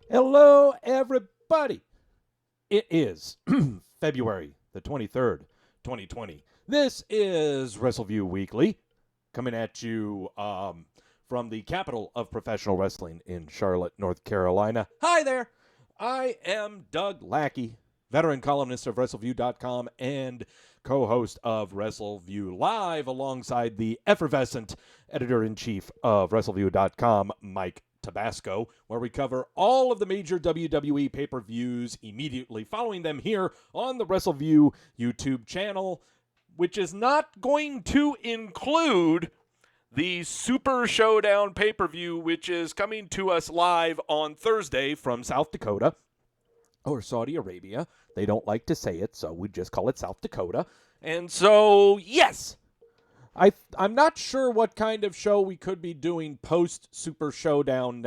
Hello, everybody. It is February the 23rd, 2020. This is Wrestleview Weekly, coming at you from the capital of professional wrestling in Charlotte, North Carolina. Hi there. I am Doug Lackey, veteran columnist of Wrestleview.com and co-host of Wrestleview Live, alongside the effervescent editor-in-chief of Wrestleview.com, Mike Tabasco, where we cover all of the major WWE pay-per-views immediately following them here on the Wrestleview YouTube channel, which is not going to include the Super ShowDown pay-per-view, which is coming to us live on Thursday from South Dakota or Saudi Arabia. They don't like to say it, so we just call it South Dakota. And so, yes, I'm not sure what kind of show we could be doing post Super Showdown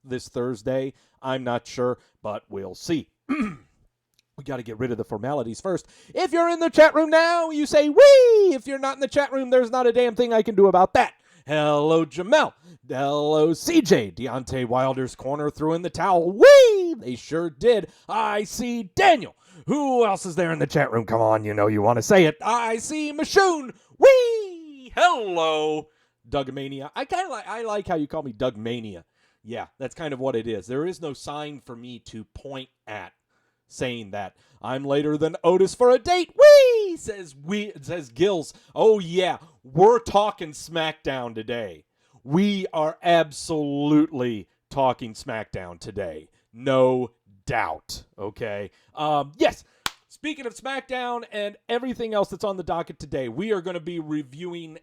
this Thursday. I'm not sure, but we'll see. We got to get rid of the formalities first. If you're in the chat room now, you say wee. If you're not in the chat room, there's not a damn thing I can do about that. Hello, Jamel. Hello, CJ. Deontay Wilder's Corner threw in the towel. Wee! They sure did. I see Daniel. Who else is there in the chat room? Come on, you know you want to say it. I see Mashoon. Wee! Hello, Dougmania. I like how you call me Dougmania. Yeah, that's kind of what it is. There is no sign for me to point at saying that. I'm later than Otis for a date. Wee! Says Gills. Oh yeah, we're talking SmackDown today. We are absolutely talking SmackDown today. No doubt. Okay. Yes. Speaking of SmackDown and everything else that's on the docket today, we are going to be reviewing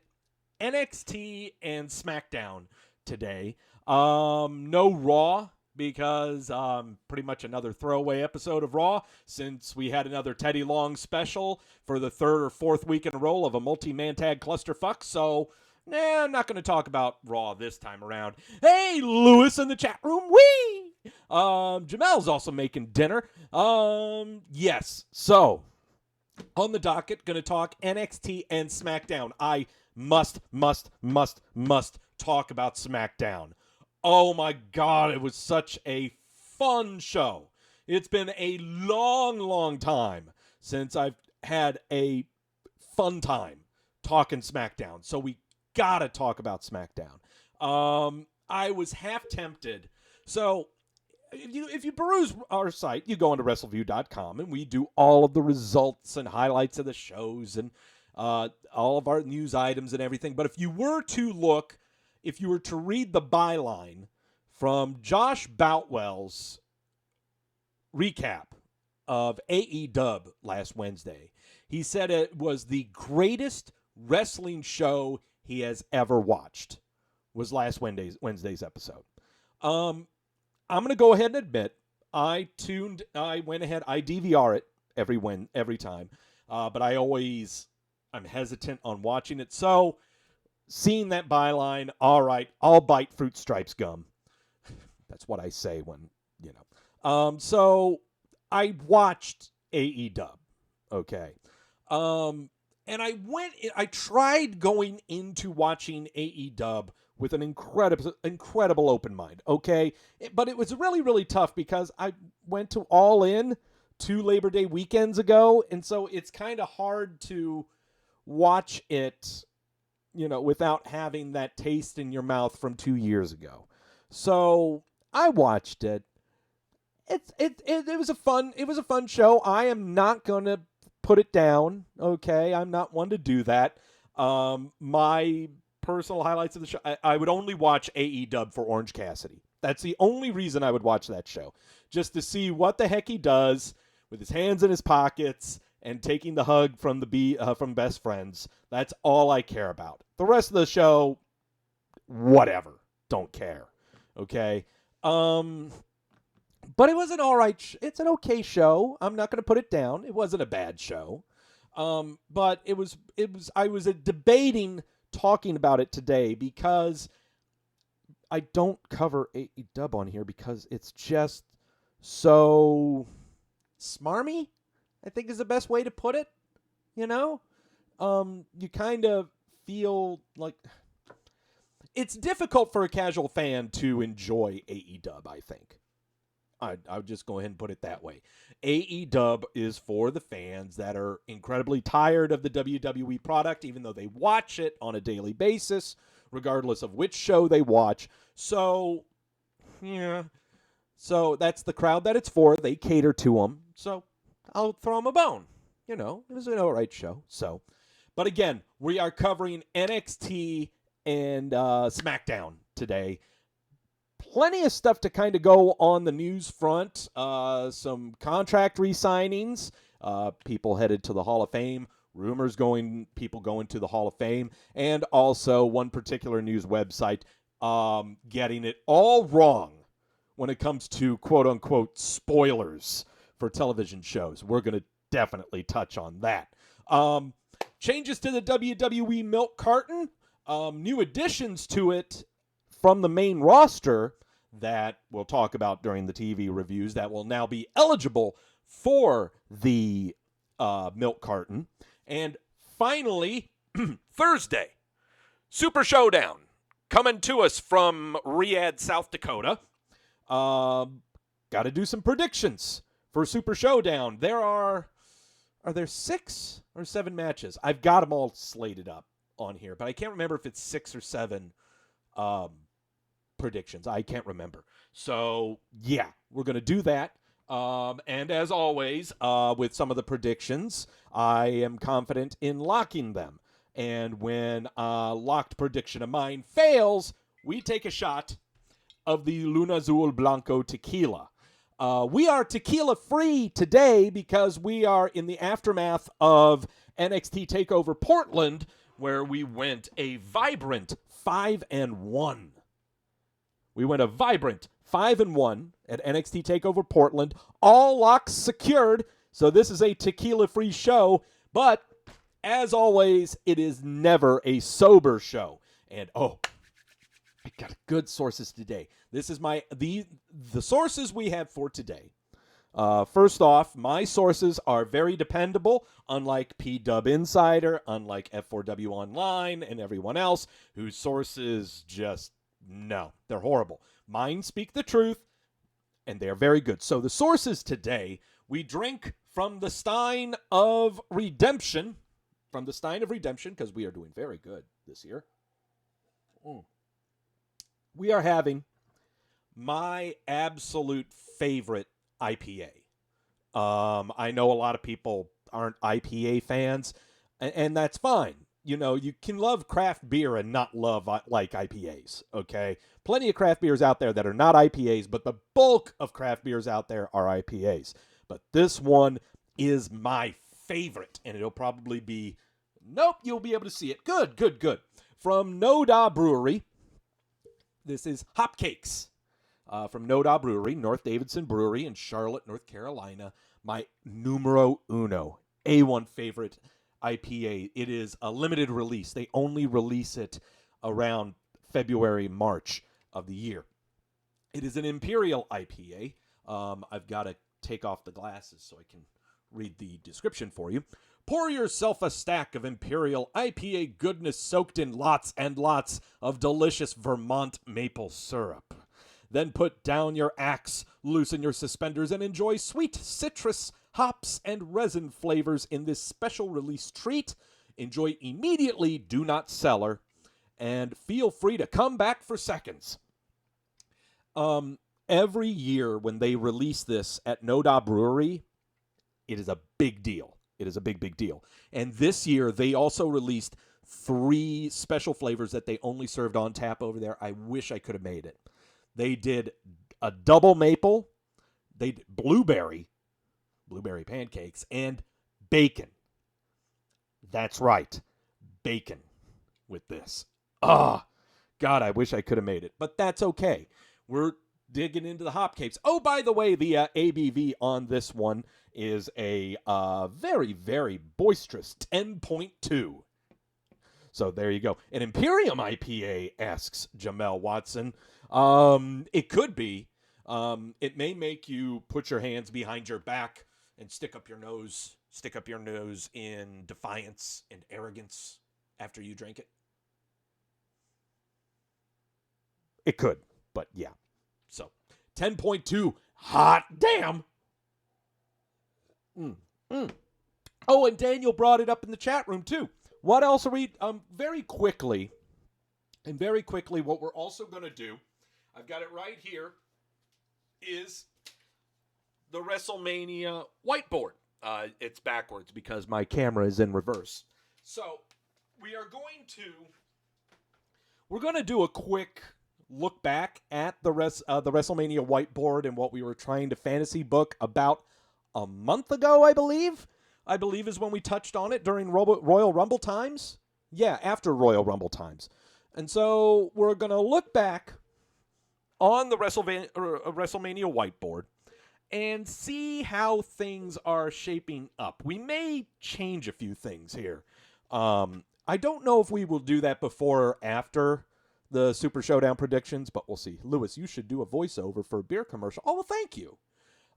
NXT and SmackDown today. No Raw, because pretty much another throwaway episode of Raw, since we had another Teddy Long special for the third or fourth week in a row of a multi-man tag clusterfuck. So, I'm not going to talk about Raw this time around. Hey, Lewis in the chat room. Wee! Jamel's also making dinner. Yes. So, on the docket, going to talk NXT and SmackDown. I must talk about SmackDown. Oh my God, it was such a fun show. It's been a long time since I've had a fun time talking SmackDown. So we gotta talk about SmackDown. I was half tempted. So if you peruse our site, you go onto WrestleView.com, and we do all of the results and highlights of the shows and all of our news items and everything. But if you were to read the byline from Josh Boutwell's recap of AEW last Wednesday, he said it was the greatest wrestling show he has ever watched, was last Wednesday's episode. I'm going to go ahead and admit, I went ahead, I DVR it every time, but I'm hesitant on watching it. So, seeing that byline, all right, I'll bite Fruit Stripes gum. That's what I say when, So I watched AEW, okay? And I tried going into watching AEW with an incredible open mind, okay? But it was really tough because I went to All In 2 Labor Day weekends ago, and so it's kind of hard to watch it without having that taste in your mouth from 2 years ago. So I watched it. It was a fun show. I am not gonna put it down. Okay, I'm not one to do that. My personal highlights of the show, I would only watch AEW for Orange Cassidy. That's the only reason I would watch that show, just to see what the heck he does with his hands in his pockets and taking the hug from from best friends. That's all I care about. The rest of the show, whatever. Don't care. Okay? But it was an all right it's an okay show. I'm not going to put it down. It wasn't a bad show. But I was debating talking about it today because I don't cover AEW on here because it's just so smarmy, I think is the best way to put it. You kind of feel like it's difficult for a casual fan to enjoy AEW, I think. I'll just go ahead and put it that way. AEW is for the fans that are incredibly tired of the WWE product, even though they watch it on a daily basis, regardless of which show they watch. So, yeah. So that's the crowd that it's for. They cater to them. So I'll throw them a bone. It was an all right show. So, but again, we are covering NXT and SmackDown today. Plenty of stuff to kind of go on the news front. Some contract re-signings. People headed to the Hall of Fame. Rumors people going to the Hall of Fame. And also one particular news website getting it all wrong when it comes to quote-unquote spoilers for television shows. We're going to definitely touch on that. Changes to the WWE Milk Carton. New additions to it from the main roster that we'll talk about during the TV reviews that will now be eligible for the Milk Carton. And finally, Thursday, Super ShowDown, coming to us from Riyadh, South Dakota. Got to do some predictions for Super ShowDown. Are there 6 or 7 matches? I've got them all slated up on here, but I can't remember if it's 6 or 7 predictions. I can't remember. So, yeah, we're going to do that. And as always, with some of the predictions, I am confident in locking them. And when a locked prediction of mine fails, we take a shot of the Luna Azul Blanco tequila. We are tequila free today because we are in the aftermath of NXT TakeOver Portland, where we went a vibrant 5-1. We went a vibrant 5-1 at NXT TakeOver Portland. All locks secured, so this is a tequila-free show. But, as always, it is never a sober show. And, I got good sources today. This is the sources we have for today. First off, my sources are very dependable, unlike P-Dub Insider, unlike F4W Online, and everyone else, whose sources just, no, they're horrible. Mine speak the truth, and they're very good. So the sources today, we drink from the Stein of Redemption, because we are doing very good this year. We are having my absolute favorite IPA. I know a lot of people aren't IPA fans, and that's fine. You can love craft beer and not love like IPAs, okay? Plenty of craft beers out there that are not IPAs, but the bulk of craft beers out there are IPAs. But this one is my favorite, and it'll probably be, you'll be able to see it. Good. From Noda Brewery, this is Hopcakes. From Noda Brewery, North Davidson Brewery in Charlotte, North Carolina. My numero uno, A1 favorite IPA. It is a limited release. They only release it around February, March of the year. It is an Imperial IPA. I've got to take off the glasses so I can read the description for you. Pour yourself a stack of Imperial IPA goodness soaked in lots and lots of delicious Vermont maple syrup. Then put down your axe, loosen your suspenders, and enjoy sweet citrus, hops, and resin flavors in this special release treat. Enjoy immediately, do not cellar, and feel free to come back for seconds. Every year when they release this at Noda Brewery, it is a big deal. It is a big deal. And this year, they also released 3 special flavors that they only served on tap over there. I wish I could have made it. They did a double maple, they did blueberry pancakes, and bacon. That's right, bacon with this. God, I wish I could have made it, but that's okay. We're digging into the hopcakes. Oh, by the way, the ABV on this one is a very, very boisterous 10.2. So there you go. An Imperium IPA, asks Jamel Watson. It could be. It may make you put your hands behind your back and stick up your nose in defiance and arrogance after you drink it. It could, but yeah. So 10.2 Hot damn. Oh, and Daniel brought it up in the chat room too. What else are we, very quickly, what we're also going to do, I've got it right here, is the Wrestlemania Whiteboard. It's backwards because my camera is in reverse. So we're going to do a quick look back at the Wrestlemania Whiteboard and what we were trying to fantasy book about a month ago, I believe. I believe is when we touched on it during Royal Rumble times. Yeah, after Royal Rumble times. And so we're going to look back on the WrestleMania Whiteboard and see how things are shaping up. We may change a few things here. I don't know if we will do that before or after the Super Showdown predictions, but we'll see. Lewis, you should do a voiceover for a beer commercial. Oh, well, thank you.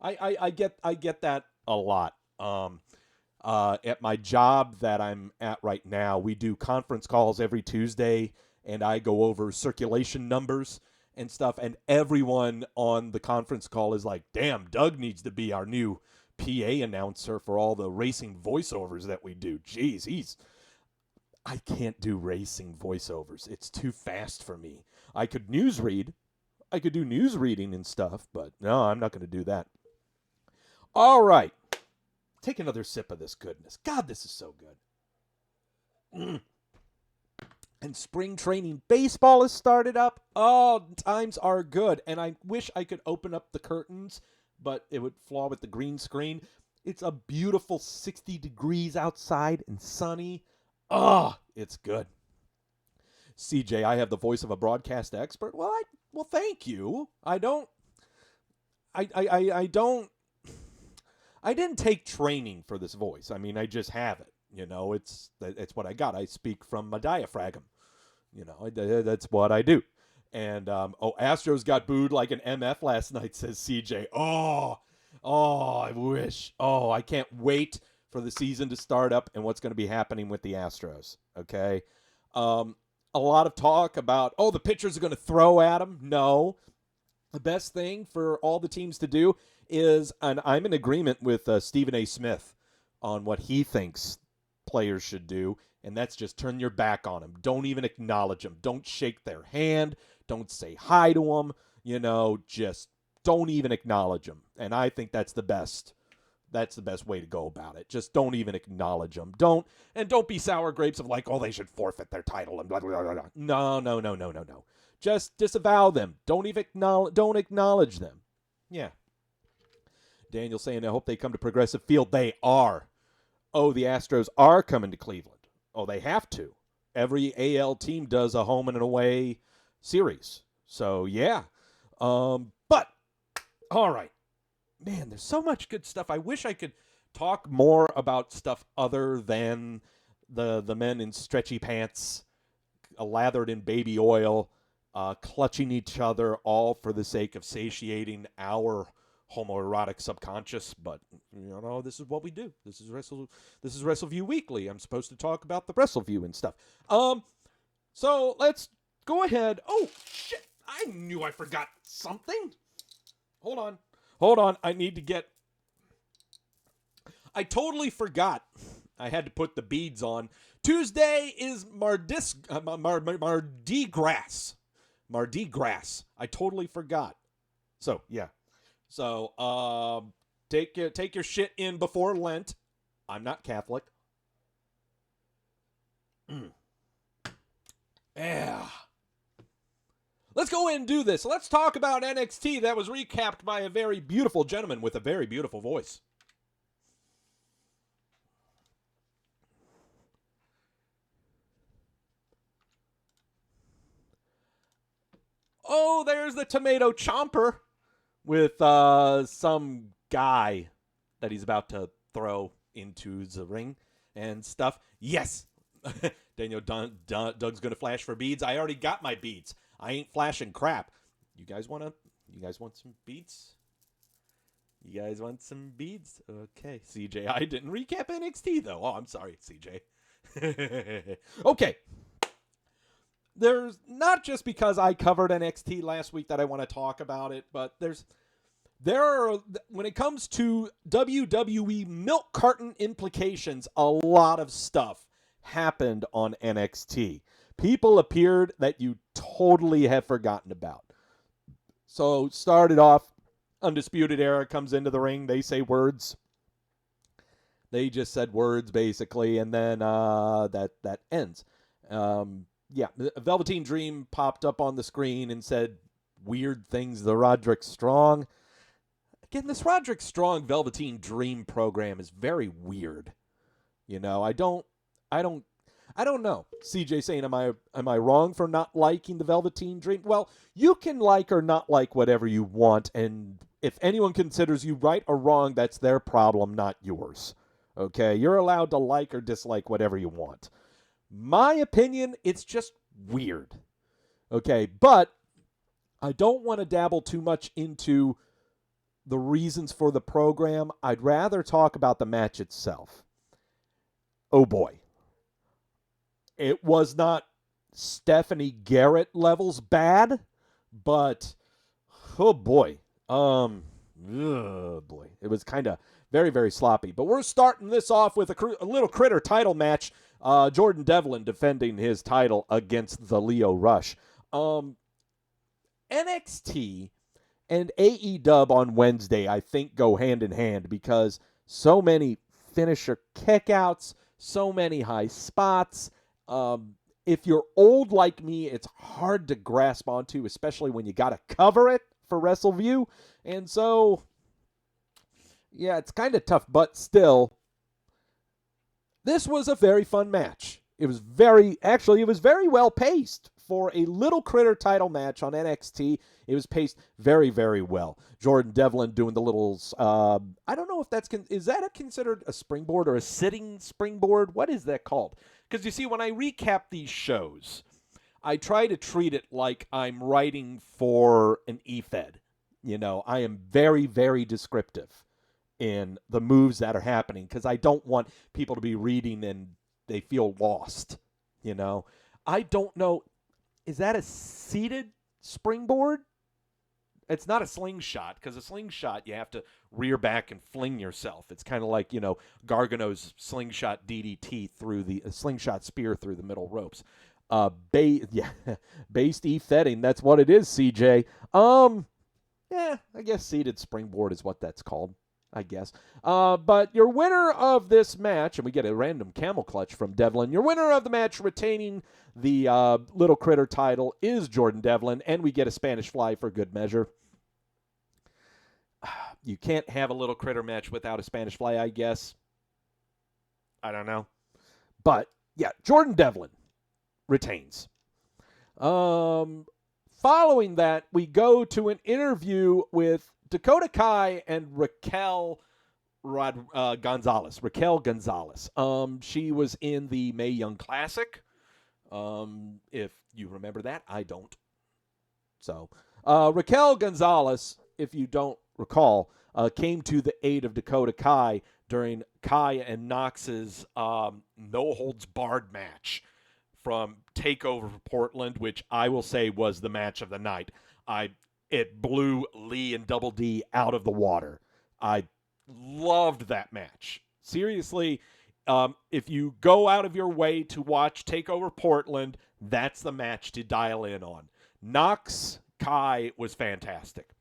I get that a lot. At my job that I'm at right now, we do conference calls every Tuesday, and I go over circulation numbers and stuff, and everyone on the conference call is like, damn, Doug needs to be our new PA announcer for all the racing voiceovers that we do. Jeez, I can't do racing voiceovers. It's too fast for me. I could newsread. I could do news reading and stuff, but no, I'm not going to do that. All right. Take another sip of this goodness. God, this is so good. And spring training baseball has started up. Oh, times are good. And I wish I could open up the curtains, but it would flaw with the green screen. It's a beautiful 60 degrees outside and sunny. Oh, it's good. CJ, I have the voice of a broadcast expert. Well, thank you. I didn't take training for this voice. I mean, I just have it. You know, it's what I got. I speak from my diaphragm. You know, that's what I do. And, Astros got booed like an MF last night, says CJ. Oh, I wish. Oh, I can't wait for the season to start up and what's going to be happening with the Astros. Okay. A lot of talk about, the pitchers are going to throw at them. No. The best thing for all the teams to do is, and I'm in agreement with Stephen A. Smith on what he thinks players should do, and that's just turn your back on them. Don't even acknowledge them. Don't shake their hand. Don't say hi to them. You know, just don't even acknowledge them. And I think that's the best. That's the best way to go about it. Just don't even acknowledge them. Don't be sour grapes of like, they should forfeit their title and blah, blah, blah, blah. No. Just disavow them. Don't acknowledge them. Yeah. Daniel saying, I hope they come to Progressive Field. They are. Oh, the Astros are coming to Cleveland. Oh, they have to. Every AL team does a home and an away series. So, yeah. But, all right. Man, there's so much good stuff. I wish I could talk more about stuff other than the men in stretchy pants, lathered in baby oil, clutching each other, all for the sake of satiating our homoerotic subconscious. But you know, this is what we do. This is Wrestleview Weekly. I'm supposed to talk about the Wrestleview and stuff. So let's go ahead. Oh shit! I knew I forgot something. Hold on. I totally forgot. I had to put the beads on. Tuesday is Mardi Gras. Mardi Gras. I totally forgot. So, yeah. So, take your shit in before Lent. I'm not Catholic. Yeah. Let's go in and do this. Let's talk about NXT. That was recapped by a very beautiful gentleman with a very beautiful voice. Oh, there's the tomato chomper with some guy that he's about to throw into the ring and stuff. Yes. Daniel, Doug's going to flash for beads. I already got my beads. I ain't flashing crap. You guys want some beads? You guys want some beads? Okay, CJ. I didn't recap NXT, though. Oh, I'm sorry, CJ. Okay. There's not just because I covered NXT last week that I want to talk about it, but there's when it comes to WWE Milk Carton implications, a lot of stuff happened on NXT. People appeared that you totally have forgotten about. So started off, Undisputed Era comes into the ring. They say words. They just said words, basically, and then that ends. Velveteen Dream popped up on the screen and said weird things to Roderick Strong. Again, this Roderick Strong Velveteen Dream program is very weird. You know, I don't know. CJ saying, am I wrong for not liking the Velveteen Dream? Well, you can like or not like whatever you want, and if anyone considers you right or wrong, that's their problem, not yours. Okay? You're allowed to like or dislike whatever you want. My opinion, it's just weird. Okay, but I don't want to dabble too much into the reasons for the program. I'd rather talk about the match itself. Oh boy. It was not Stephanie Garrett levels bad, but oh boy. It was kind of very, very sloppy. But we're starting this off with a little critter title match. Jordan Devlin defending his title against the Lio Rush. NXT and AEW on Wednesday, I think, go hand in hand because so many finisher kickouts, so many high spots. If you're old like me, it's hard to grasp onto, especially when you got to cover it for Wrestleview. And so, yeah, it's kind of tough, but still, this was a very fun match. It was very well paced. For a little critter title match on NXT, it was paced very, very well. Jordan Devlin doing the little, I don't know if is that considered a springboard or a sitting springboard? What is that called? Because you see, when I recap these shows, I try to treat it like I'm writing for an E-Fed. You know, I am very, very descriptive in the moves that are happening because I don't want people to be reading and they feel lost. You know, I don't know. Is that a seated springboard? It's not a slingshot, because a slingshot, you have to rear back and fling yourself. It's kind of like, Gargano's slingshot DDT slingshot spear through the middle ropes. Based E-Fetting, that's what it is, CJ. I guess seated springboard is what that's called, I guess. But your winner of this match, and we get a random camel clutch from Devlin, your winner of the match retaining the Little Critter title is Jordan Devlin, and we get a Spanish Fly for good measure. You can't have a Little Critter match without a Spanish Fly, I guess. I don't know. But, yeah, Jordan Devlin retains. Following that, we go to an interview with Dakota Kai and Raquel Gonzalez. She was in the Mae Young Classic. If you remember that, I don't. So, Raquel Gonzalez, if you don't recall, came to the aid of Dakota Kai during Kai and Knox's no-holds-barred match from TakeOver Portland, which I will say was the match of the night. It blew Lee and Double D out of the water. I loved that match. Seriously, if you go out of your way to watch TakeOver Portland, that's the match to dial in on. Knox Kai was fantastic.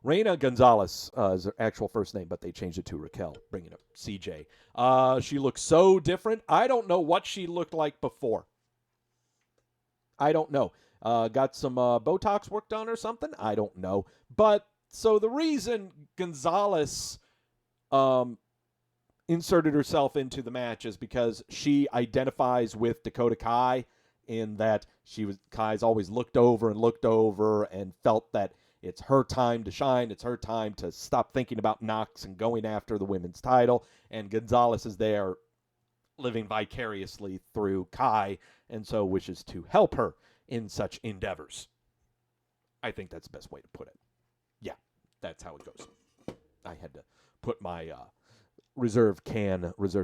Reina Gonzalez is her actual first name, but they changed it to Raquel, bringing up CJ. She looks so different. I don't know what she looked like before. I don't know. Got some Botox work done or something? I don't know. But so the reason Gonzalez inserted herself into the match is because she identifies with Dakota Kai in that Kai's always looked over and felt that it's her time to shine. It's her time to stop thinking about Knox and going after the women's title. And Gonzalez is there living vicariously through Kai and so wishes to help her in such endeavors. I think that's the best way to put it. Yeah, that's how it goes. I had to put my reserve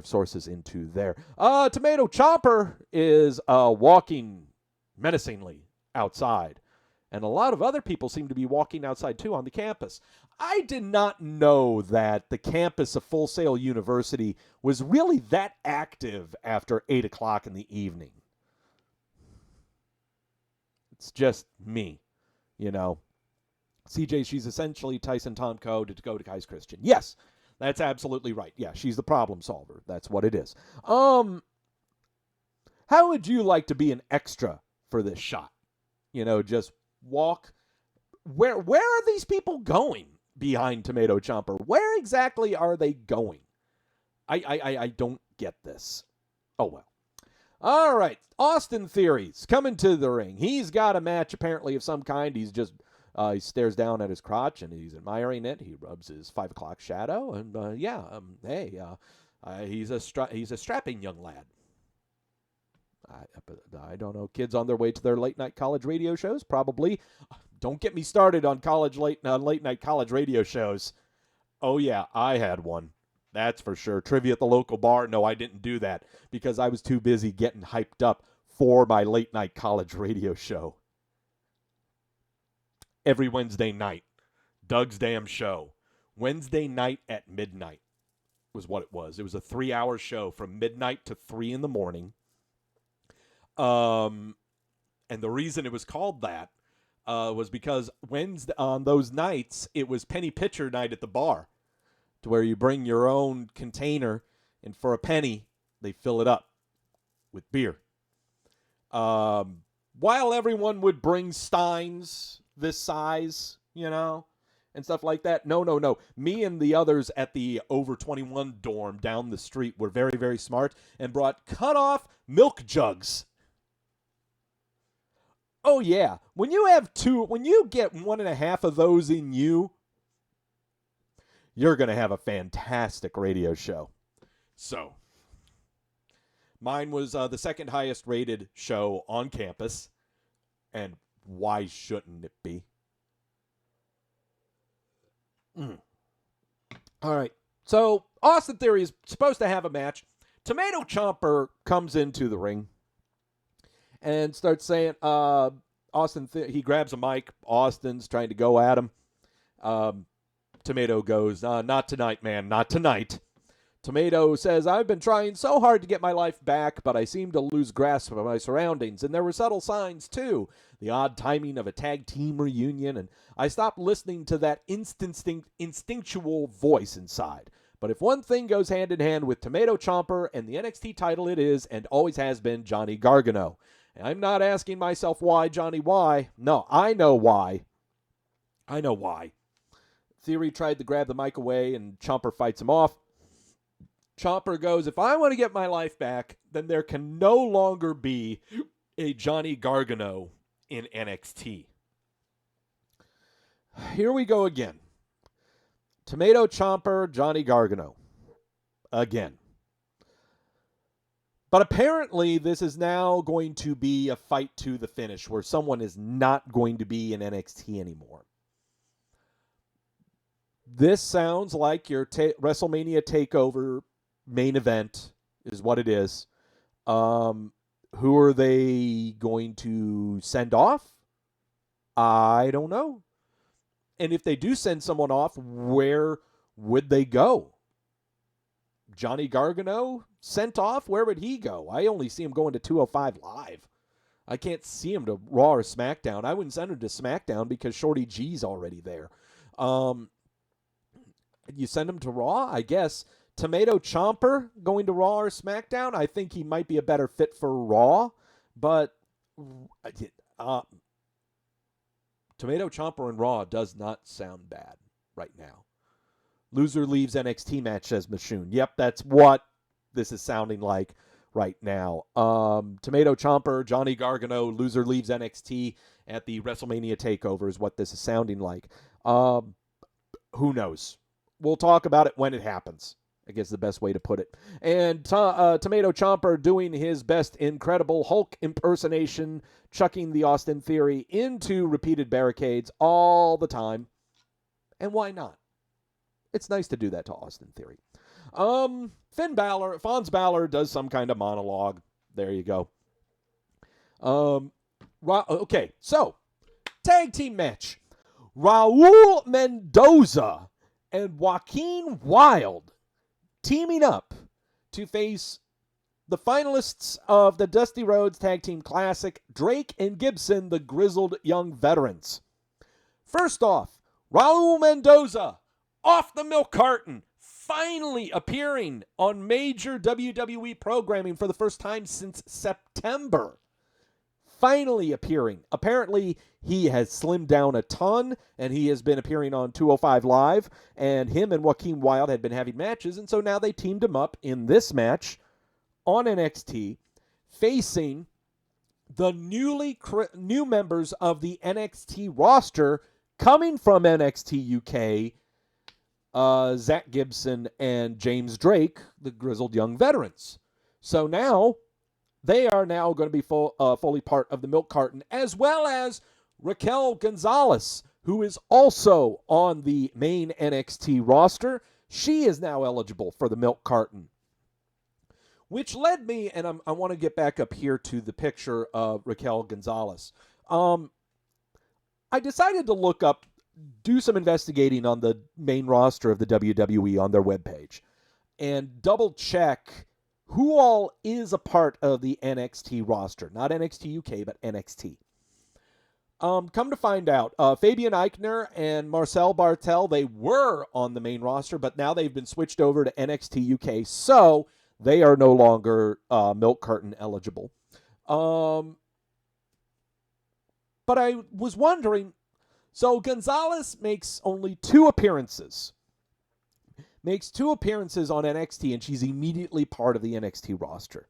sources into there. Tomato Chopper is walking menacingly outside. And a lot of other people seem to be walking outside, too, on the campus. I did not know that the campus of Full Sail University was really that active after 8 o'clock in the evening. It's just me, you know. CJ, she's essentially Tyson Tomko to go to Kai's Christian. Yes, that's absolutely right. Yeah, she's the problem solver. That's what it is. How would you like to be an extra for this shot? You know, just walk. Where are these people going behind Tomato Chomper? Where exactly are they going? I don't get this. Oh, well. All right. Austin Theory's coming to the ring. He's got a match apparently of some kind. He's just, he stares down at his crotch and he's admiring it. He rubs his 5 o'clock shadow. And, he's a strapping young lad. I don't know. Kids on their way to their late night college radio shows? Probably. Don't get me started on late night college radio shows. Oh, yeah, I had one. That's for sure. Trivia at the local bar? No, I didn't do that because I was too busy getting hyped up for my late night college radio show. Every Wednesday night. Doug's Damn Show. Wednesday night at midnight was what it was. It was a 3-hour show from midnight to 3 in the morning. And the reason it was called that was because Wednesday on those nights it was penny pitcher night at the bar, to where you bring your own container and for a penny they fill it up with beer. While everyone would bring steins this size, you know, and stuff like that. No. Me and the others at the over 21 dorm down the street were very, very smart and brought cut-off milk jugs. Oh, yeah. When you get 1.5 of those in you, you're going to have a fantastic radio show. So, mine was the second highest rated show on campus. And why shouldn't it be? All right. So, Austin Theory is supposed to have a match. Tomato Chomper comes into the ring and starts saying, he grabs a mic. Austin's trying to go at him. Tomato goes, not tonight, man, not tonight. Tomato says, I've been trying so hard to get my life back, but I seem to lose grasp of my surroundings. And there were subtle signs, too. The odd timing of a tag team reunion. And I stopped listening to that instinctual voice inside. But if one thing goes hand in hand with Tomato Chomper and the NXT title, it is, and always has been, Johnny Gargano. And I'm not asking myself why, Johnny, why. No, I know why. Theory tried to grab the mic away, and Chomper fights him off. Chomper goes, if I want to get my life back, then there can no longer be a Johnny Gargano in NXT. Here we go again. Tomato Chomper, Johnny Gargano. Again. But apparently this is now going to be a fight to the finish where someone is not going to be in NXT anymore. This sounds like your WrestleMania TakeOver main event is what it is. Who are they going to send off? I don't know. And if they do send someone off, where would they go? Johnny Gargano sent off? Where would he go? I only see him going to 205 Live. I can't see him to Raw or SmackDown. I wouldn't send him to SmackDown because Shorty G's already there. You send him to Raw, I guess. Tomato Chomper going to Raw or SmackDown? I think he might be a better fit for Raw, but Tomato Chomper and Raw does not sound bad right now. Loser leaves NXT match, says Machoon. Yep, that's what this is sounding like right now. Tomato Chomper, Johnny Gargano, loser leaves NXT at the WrestleMania TakeOver is what this is sounding like. Who knows? We'll talk about it when it happens, I guess the best way to put it. And Tomato Chomper doing his best Incredible Hulk impersonation, chucking the Austin Theory into repeated barricades all the time. And why not? It's nice to do that to Austin Theory. Fonz Balor does some kind of monologue. There you go. Okay, so Tag team match. Raul Mendoza and Joaquin Wilde teaming up to face the finalists of the Dusty Rhodes Tag Team Classic, Drake and Gibson, the grizzled young veterans. First off, Raul Mendoza, off the milk carton, finally appearing on major WWE programming for the first time since September. Finally appearing. Apparently, he has slimmed down a ton, and he has been appearing on 205 Live, and him and Joaquin Wilde had been having matches, and so now they teamed him up in this match on NXT, facing the new members of the NXT roster coming from NXT UK, Zach Gibson and James Drake, the grizzled young veterans. So now they are now going to be fully part of the milk carton, as well as Raquel Gonzalez, who is also on the main NXT roster. She is now eligible for the milk carton. Which led me, and I want to get back up here to the picture of Raquel Gonzalez. I decided to do some investigating on the main roster of the WWE on their webpage and double check who all is a part of the NXT roster. Not NXT UK, but NXT. Come to find out, Fabian Eichner and Marcel Bartel, they were on the main roster, but now they've been switched over to NXT UK, so they are no longer milk carton eligible. But I was wondering, so Gonzalez makes only 2 appearances. Makes 2 appearances on NXT, and she's immediately part of the NXT roster.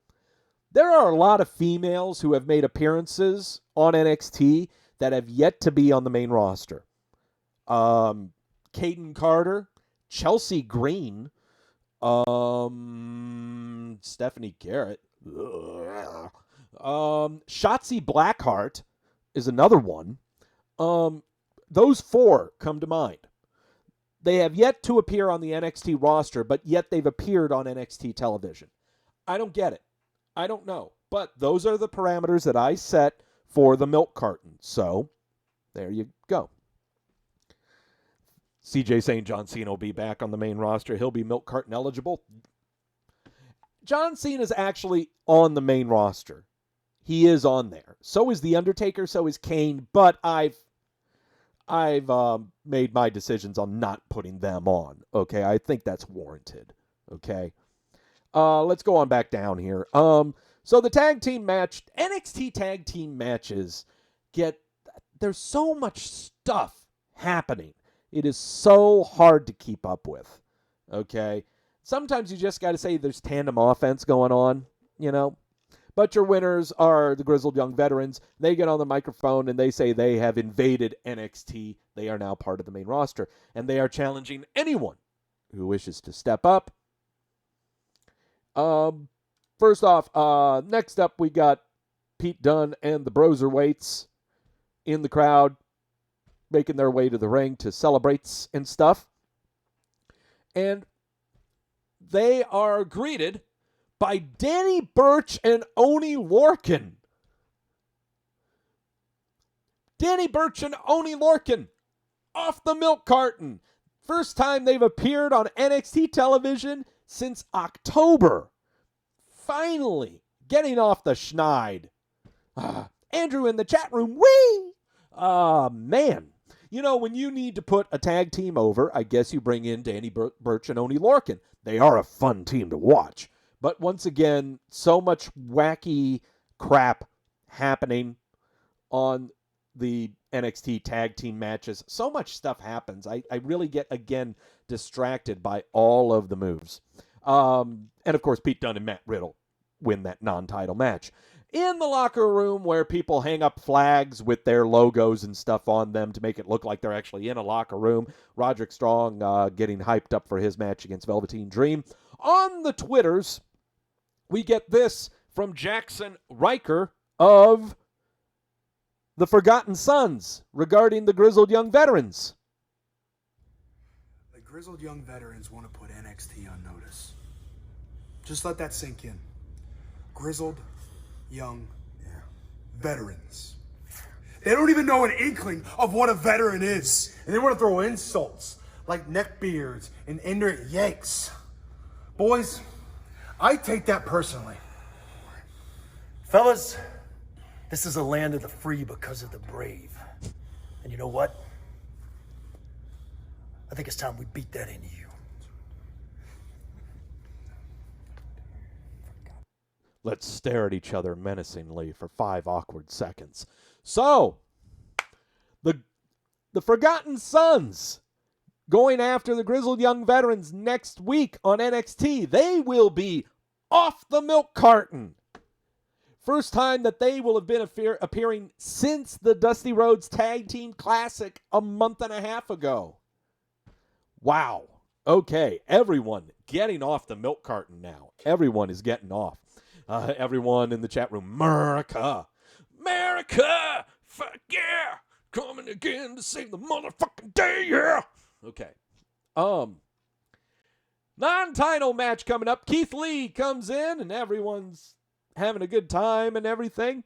There are a lot of females who have made appearances on NXT that have yet to be on the main roster. Kaden Carter, Chelsea Green, Stephanie Garrett, Shotzi Blackheart is another one. Those 4 come to mind. They have yet to appear on the NXT roster, but yet they've appeared on NXT television. I don't get it. I don't know. But those are the parameters that I set for the milk carton. So, there you go. CJ saying John Cena will be back on the main roster. He'll be milk carton eligible. John Cena is actually on the main roster. He is on there. So is The Undertaker. So is Kane. But I've made my decisions on not putting them on. Okay, I think that's warranted. Okay, let's go on back down here. So the tag team match, NXT tag team matches there's so much stuff happening. It is so hard to keep up with. Okay, sometimes you just got to say there's tandem offense going on, But your winners are the grizzled young veterans. They get on the microphone and they say they have invaded NXT. They are now part of the main roster. And they are challenging anyone who wishes to step up. First off, next up we got Pete Dunne and the Broserweights in the crowd, making their way to the ring to celebrate and stuff. And they are greeted by Danny Burch and Oney Lorcan. Danny Burch and Oney Lorcan off the milk carton. First time they've appeared on NXT television since October. Finally getting off the schneid. Andrew in the chat room, whee! Man. When you need to put a tag team over, I guess you bring in Danny Burch and Oney Lorcan. They are a fun team to watch. But once again, so much wacky crap happening on the NXT tag team matches. So much stuff happens. I really get, again, distracted by all of the moves. And, of course, Pete Dunne and Matt Riddle win that non-title match. In the locker room where people hang up flags with their logos and stuff on them to make it look like they're actually in a locker room, Roderick Strong getting hyped up for his match against Velveteen Dream. On the Twitters, we get this from Jackson Riker of the Forgotten Sons regarding the grizzled young veterans. The grizzled young veterans want to put NXT on notice. Just let that sink in. Grizzled young veterans. They don't even know an inkling of what a veteran is. And they want to throw insults like neckbeards and ignorant yanks. Boys, I take that personally. Fellas, this is a land of the free because of the brave. And you know what? I think it's time we beat that into you. Let's stare at each other menacingly for 5 awkward seconds. So, the Forgotten Sons going after the Grizzled Young Veterans next week on NXT. They will be off the milk carton. First time that they will have been appearing since the Dusty Rhodes Tag Team Classic a month and a half ago. Wow. Okay, everyone getting off the milk carton now. Everyone is getting off. Everyone in the chat room, America, fuck yeah, coming again to save the motherfucking day, yeah. Okay. Non-title match coming up. Keith Lee comes in and everyone's having a good time and everything.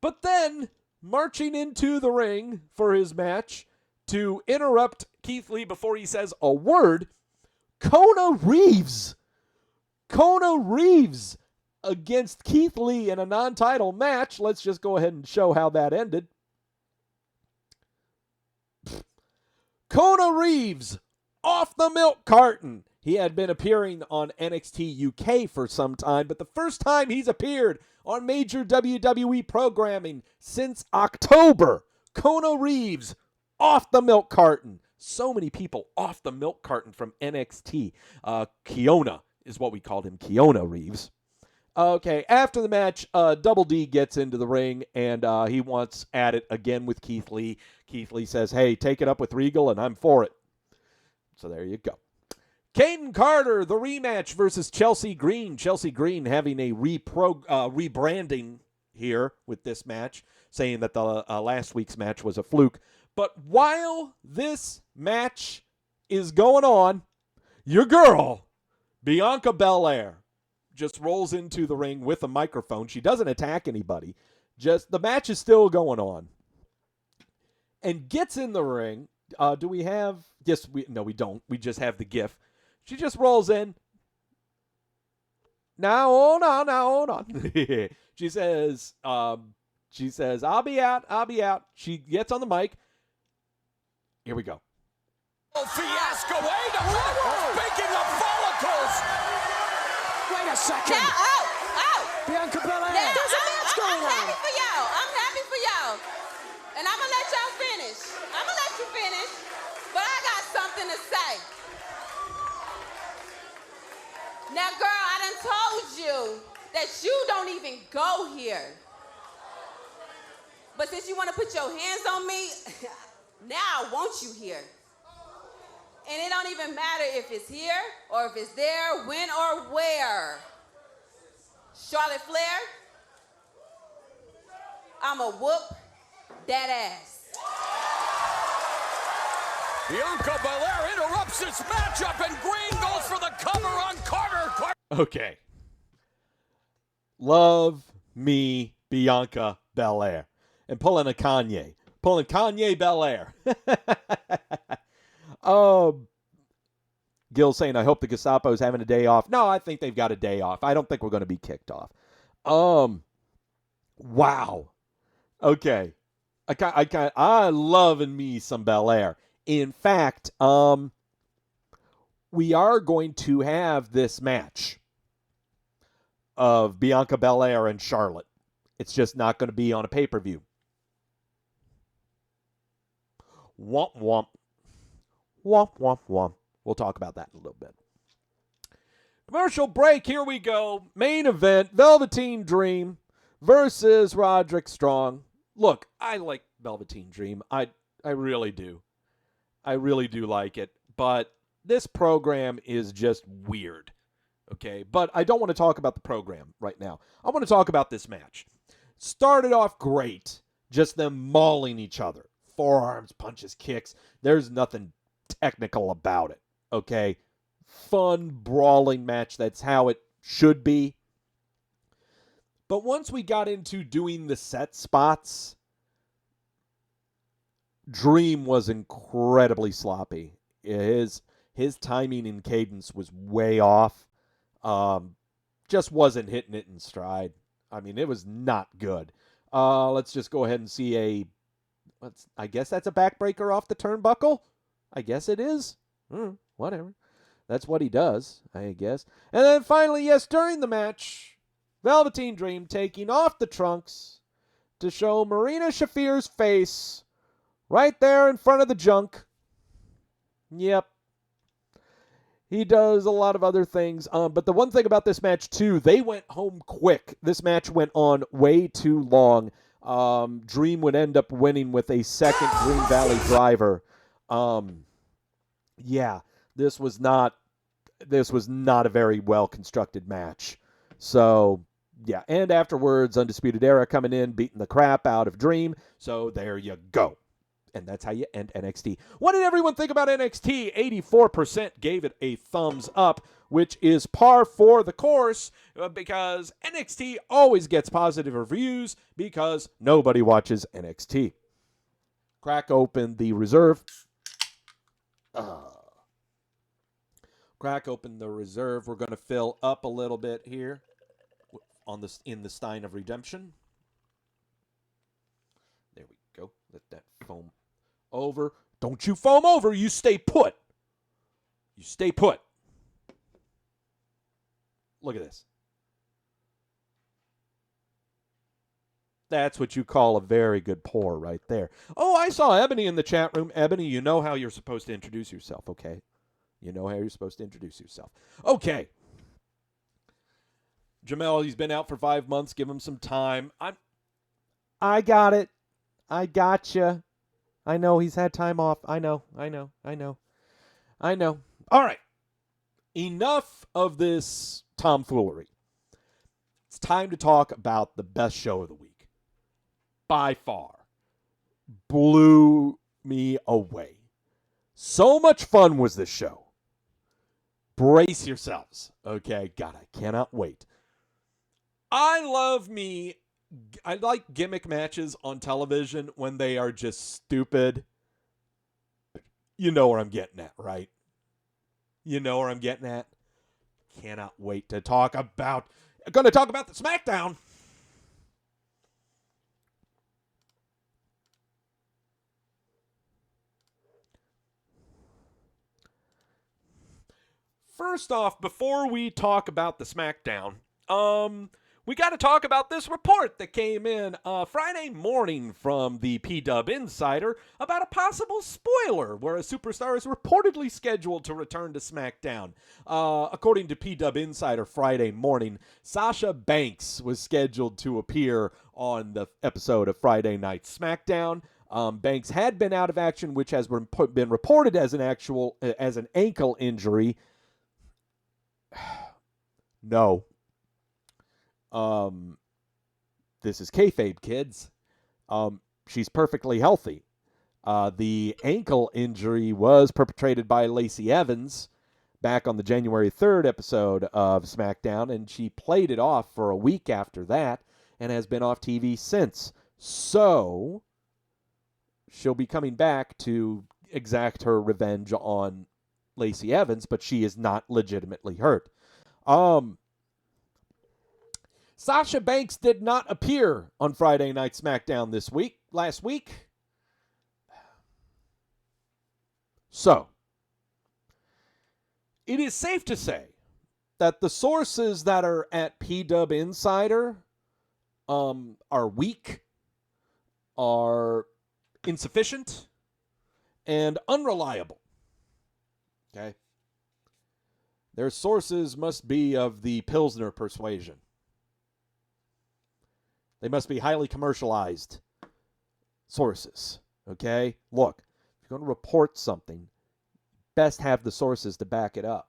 But then, marching into the ring for his match to interrupt Keith Lee before he says a word, Kona Reeves. Kona Reeves against Keith Lee in a non-title match. Let's just go ahead and show how that ended. Kona Reeves off the milk carton. He had been appearing on NXT UK for some time, but the first time he's appeared on major WWE programming since October. Kona Reeves off the milk carton. So many people off the milk carton from NXT. Keona is what we called him, Keona Reeves. Okay, after the match, Double D gets into the ring, and he wants at it again with Keith Lee. Keith Lee says, hey, take it up with Regal, and I'm for it. So there you go. Caden Carter, the rematch versus Chelsea Green. Chelsea Green having a rebranding here with this match, saying that the last week's match was a fluke. But while this match is going on, your girl, Bianca Belair, just rolls into the ring with a microphone. She doesn't attack anybody. Just the match is still going on. And gets in the ring. Do we have... Yes, no, we don't. We just have the GIF. She just rolls in. Now, hold on. She says, I'll be out. She gets on the mic. Here we go. Fiasco, wait a minute. Speaking of follicles. Wait a second. Now, Bianca Belair. There's a match going on. I'm happy for y'all. And I'm going to let y'all finish. I'm going to let you finish. But I got something to say. Now, girl, I done told you that you don't even go here. But since you want to put your hands on me, now I want you here. And it don't even matter if it's here or if it's there, when or where. Charlotte Flair, I'ma whoop that ass. Bianca Belair interrupts this matchup, and Green goes for the cover on Carter. Okay. Love me, Bianca Belair. And pulling a Kanye. Pulling Kanye Belair. Gil saying, I hope the Gestapo's having a day off. No, I think they've got a day off. I don't think we're going to be kicked off. Wow. Okay. I love me some Belair. In fact, we are going to have this match of Bianca Belair and Charlotte. It's just not going to be on a pay-per-view. Womp womp. Womp womp womp. We'll talk about that in a little bit. Commercial break. Here we go. Main event. Velveteen Dream versus Roderick Strong. Look, I like Velveteen Dream. I really do. I really do like it. But this program is just weird. Okay? But I don't want to talk about the program right now. I want to talk about this match. Started off great. Just them mauling each other. Forearms, punches, kicks. There's nothing technical about it. Okay? Fun, brawling match. That's how it should be. But once we got into doing the set spots, Dream was incredibly sloppy. His timing and cadence was way off. Just wasn't hitting it in stride. I mean, it was not good. Let's just go ahead and see I guess that's a backbreaker off the turnbuckle. I guess it is. Whatever. That's what he does, I guess. And then finally, yes, during the match, Velveteen Dream taking off the trunks to show Marina Shafir's face right there in front of the junk. Yep. He does a lot of other things. But the one thing about this match, too, they went home quick. This match went on way too long. Dream would end up winning with a second Green Valley driver. Yeah, this was not a very well-constructed match. So, yeah. And afterwards, Undisputed Era coming in, beating the crap out of Dream. So there you go. And that's how you end NXT. What did everyone think about NXT? 84% gave it a thumbs up, which is par for the course, because NXT always gets positive reviews because nobody watches NXT. Crack open the reserve. Crack open the reserve. We're going to fill up a little bit here in the Stein of Redemption. There we go. Let that foam over. Don't you foam over. You stay put. You stay put. Look at this. That's what you call a very good pour right there. Oh, I saw Ebony in the chat room. Ebony, you know how you're supposed to introduce yourself, okay? You know how you're supposed to introduce yourself. Okay. Jamel, he's been out for 5 months. Give him some time. I got it. I gotcha. I know he's had time off. I know. All right. Enough of this tomfoolery. It's time to talk about the best show of the week. By far. Blew me away. So much fun was this show. Brace yourselves. Okay, God, I cannot wait. I like gimmick matches on television when they are just stupid. You know where I'm getting at, right? You know where I'm getting at? Cannot wait to talk about... I'm going to talk about the SmackDown. First off, before we talk about the SmackDown, we got to talk about this report that came in Friday morning from the P-Dub Insider about a possible spoiler where a superstar is reportedly scheduled to return to SmackDown. According to P-Dub Insider Friday morning, Sasha Banks was scheduled to appear on the episode of Friday Night SmackDown. Banks had been out of action, which has been reported as an ankle injury. No. This is kayfabe, kids. She's perfectly healthy. The ankle injury was perpetrated by Lacey Evans back on the January 3rd episode of SmackDown, and she played it off for a week after that and has been off TV since. So, she'll be coming back to exact her revenge on Lacey Evans, but she is not legitimately hurt. Sasha Banks did not appear on Friday Night SmackDown last week. So, it is safe to say that the sources that are at P-Dub Insider are weak, are insufficient, and unreliable. Okay? Their sources must be of the Pilsner persuasion. They must be highly commercialized sources. Okay? Look, if you're going to report something, best have the sources to back it up.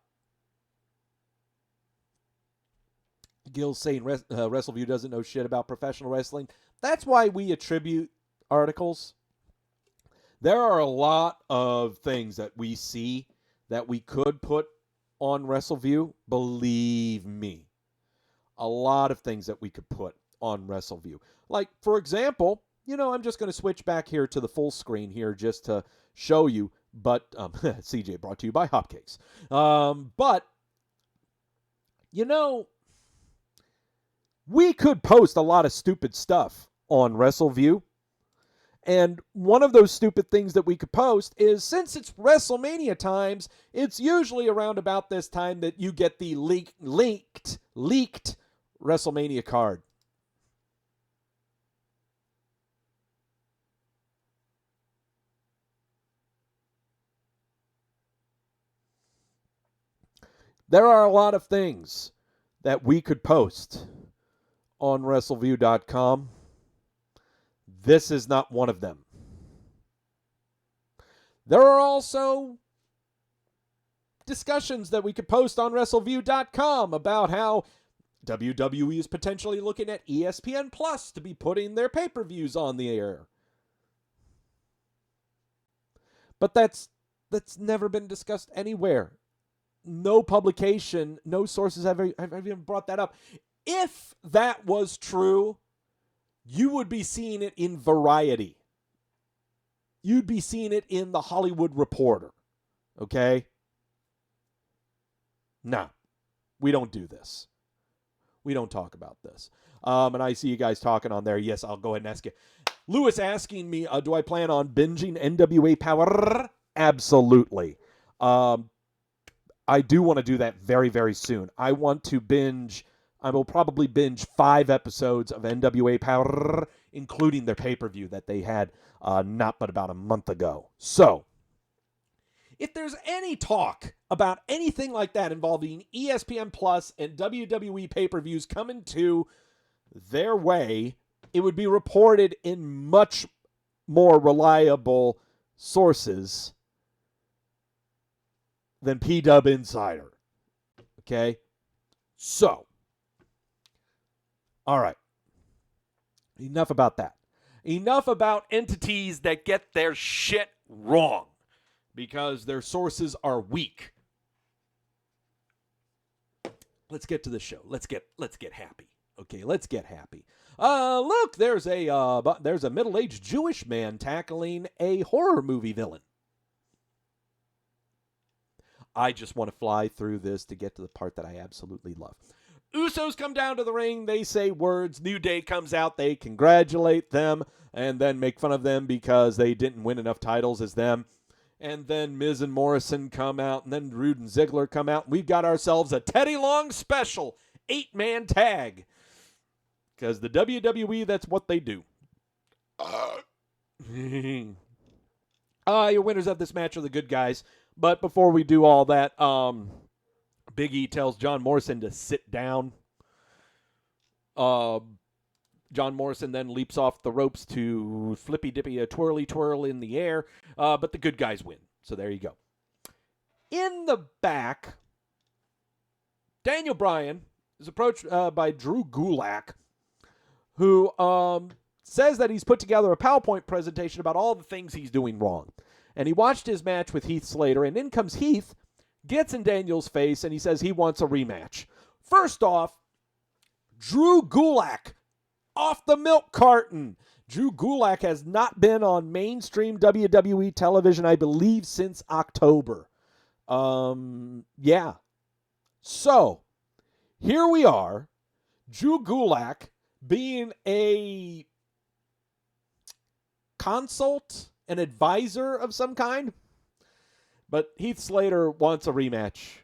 Gil's saying Wrestleview doesn't know shit about professional wrestling. That's why we attribute articles. There are a lot of things that we see that we could put on Wrestleview. Believe me. A lot of things that we could put on Wrestleview. Like, for example, I'm just going to switch back here to the full screen here just to show you. But CJ brought to you by Hopcakes. But, we could post a lot of stupid stuff on Wrestleview. And one of those stupid things that we could post is, since it's WrestleMania times, it's usually around about this time that you get the leaked WrestleMania card. There are a lot of things that we could post on Wrestleview.com. This is not one of them. There are also discussions that we could post on Wrestleview.com about how WWE is potentially looking at ESPN Plus to be putting their pay-per-views on the air. But that's never been discussed anywhere. No publication, no sources have even brought that up. If that was true, you would be seeing it in Variety. You'd be seeing it in the Hollywood Reporter. Okay? No, we don't do this. We don't talk about this. And I see you guys talking on there. Yes, I'll go ahead and ask you. Lewis asking me, do I plan on binging NWA Power? Absolutely. I do want to do that very, very soon. I will probably binge 5 episodes of NWA Power, including their pay-per-view that they had not but about a month ago. So, if there's any talk about anything like that involving ESPN Plus and WWE pay-per-views coming to their way, it would be reported in much more reliable sources than P-Dub Insider. Okay? So, all right. Enough about that. Enough about entities that get their shit wrong because their sources are weak. Let's get to the show. Let's get happy. Okay, let's get happy. Look, there's a middle-aged Jewish man tackling a horror movie villain. I just want to fly through this to get to the part that I absolutely love. Usos come down to the ring. They say words. New Day comes out. They congratulate them and then make fun of them because they didn't win enough titles as them. And then Miz and Morrison come out. And then Rude and Ziggler come out. We've got ourselves a Teddy Long special 8-man tag. Because the WWE, that's what they do. Your winners of this match are the good guys. But before we do all that, Big E tells John Morrison to sit down. John Morrison then leaps off the ropes to flippy-dippy a twirly-twirl in the air, but the good guys win. So there you go. In the back, Daniel Bryan is approached by Drew Gulak, who says that he's put together a PowerPoint presentation about all the things he's doing wrong. And he watched his match with Heath Slater, and in comes Heath, gets in Daniel's face, and he says he wants a rematch. First off, Drew Gulak off the milk carton. Drew Gulak has not been on mainstream WWE television, I believe, since October. Yeah. So, here we are. Drew Gulak being a consult, an advisor of some kind. But Heath Slater wants a rematch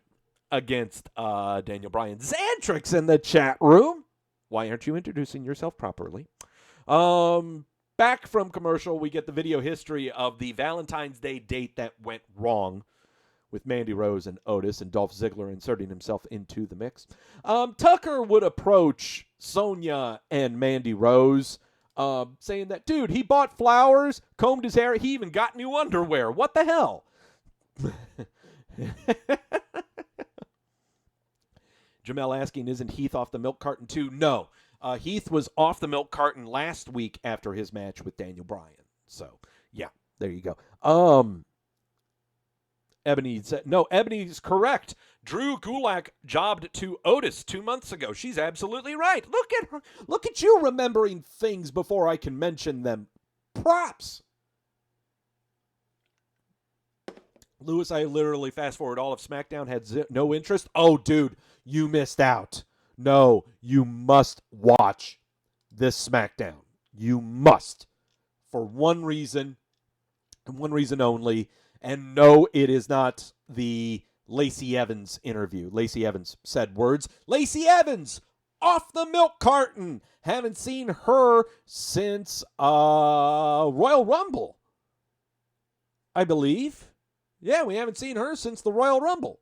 against Daniel Bryan. Xantrix in the chat room. Why aren't you introducing yourself properly? Back from commercial, we get the video history of the Valentine's Day date that went wrong with Mandy Rose and Otis and Dolph Ziggler inserting himself into the mix. Tucker would approach Sonya and Mandy Rose, saying that, dude, he bought flowers, combed his hair, he even got new underwear. What the hell? Jamel asking, isn't Heath off the milk carton too? No. Heath was off the milk carton last week after his match with Daniel Bryan. So, yeah, there you go. Ebony said, no, Ebony's correct. Drew Gulak jobbed to Otis 2 months ago. She's absolutely right. Look at her. Look at you remembering things before I can mention them. props. Lewis, I literally fast forward all of SmackDown, had no interest. Oh, dude, you missed out. No, you must watch this SmackDown. You must. For one reason, and one reason only. And no, it is not the Lacey Evans interview. Lacey Evans said words. Lacey Evans, off the milk carton. Haven't seen her since Royal Rumble, I believe. Yeah, we haven't seen her since the Royal Rumble.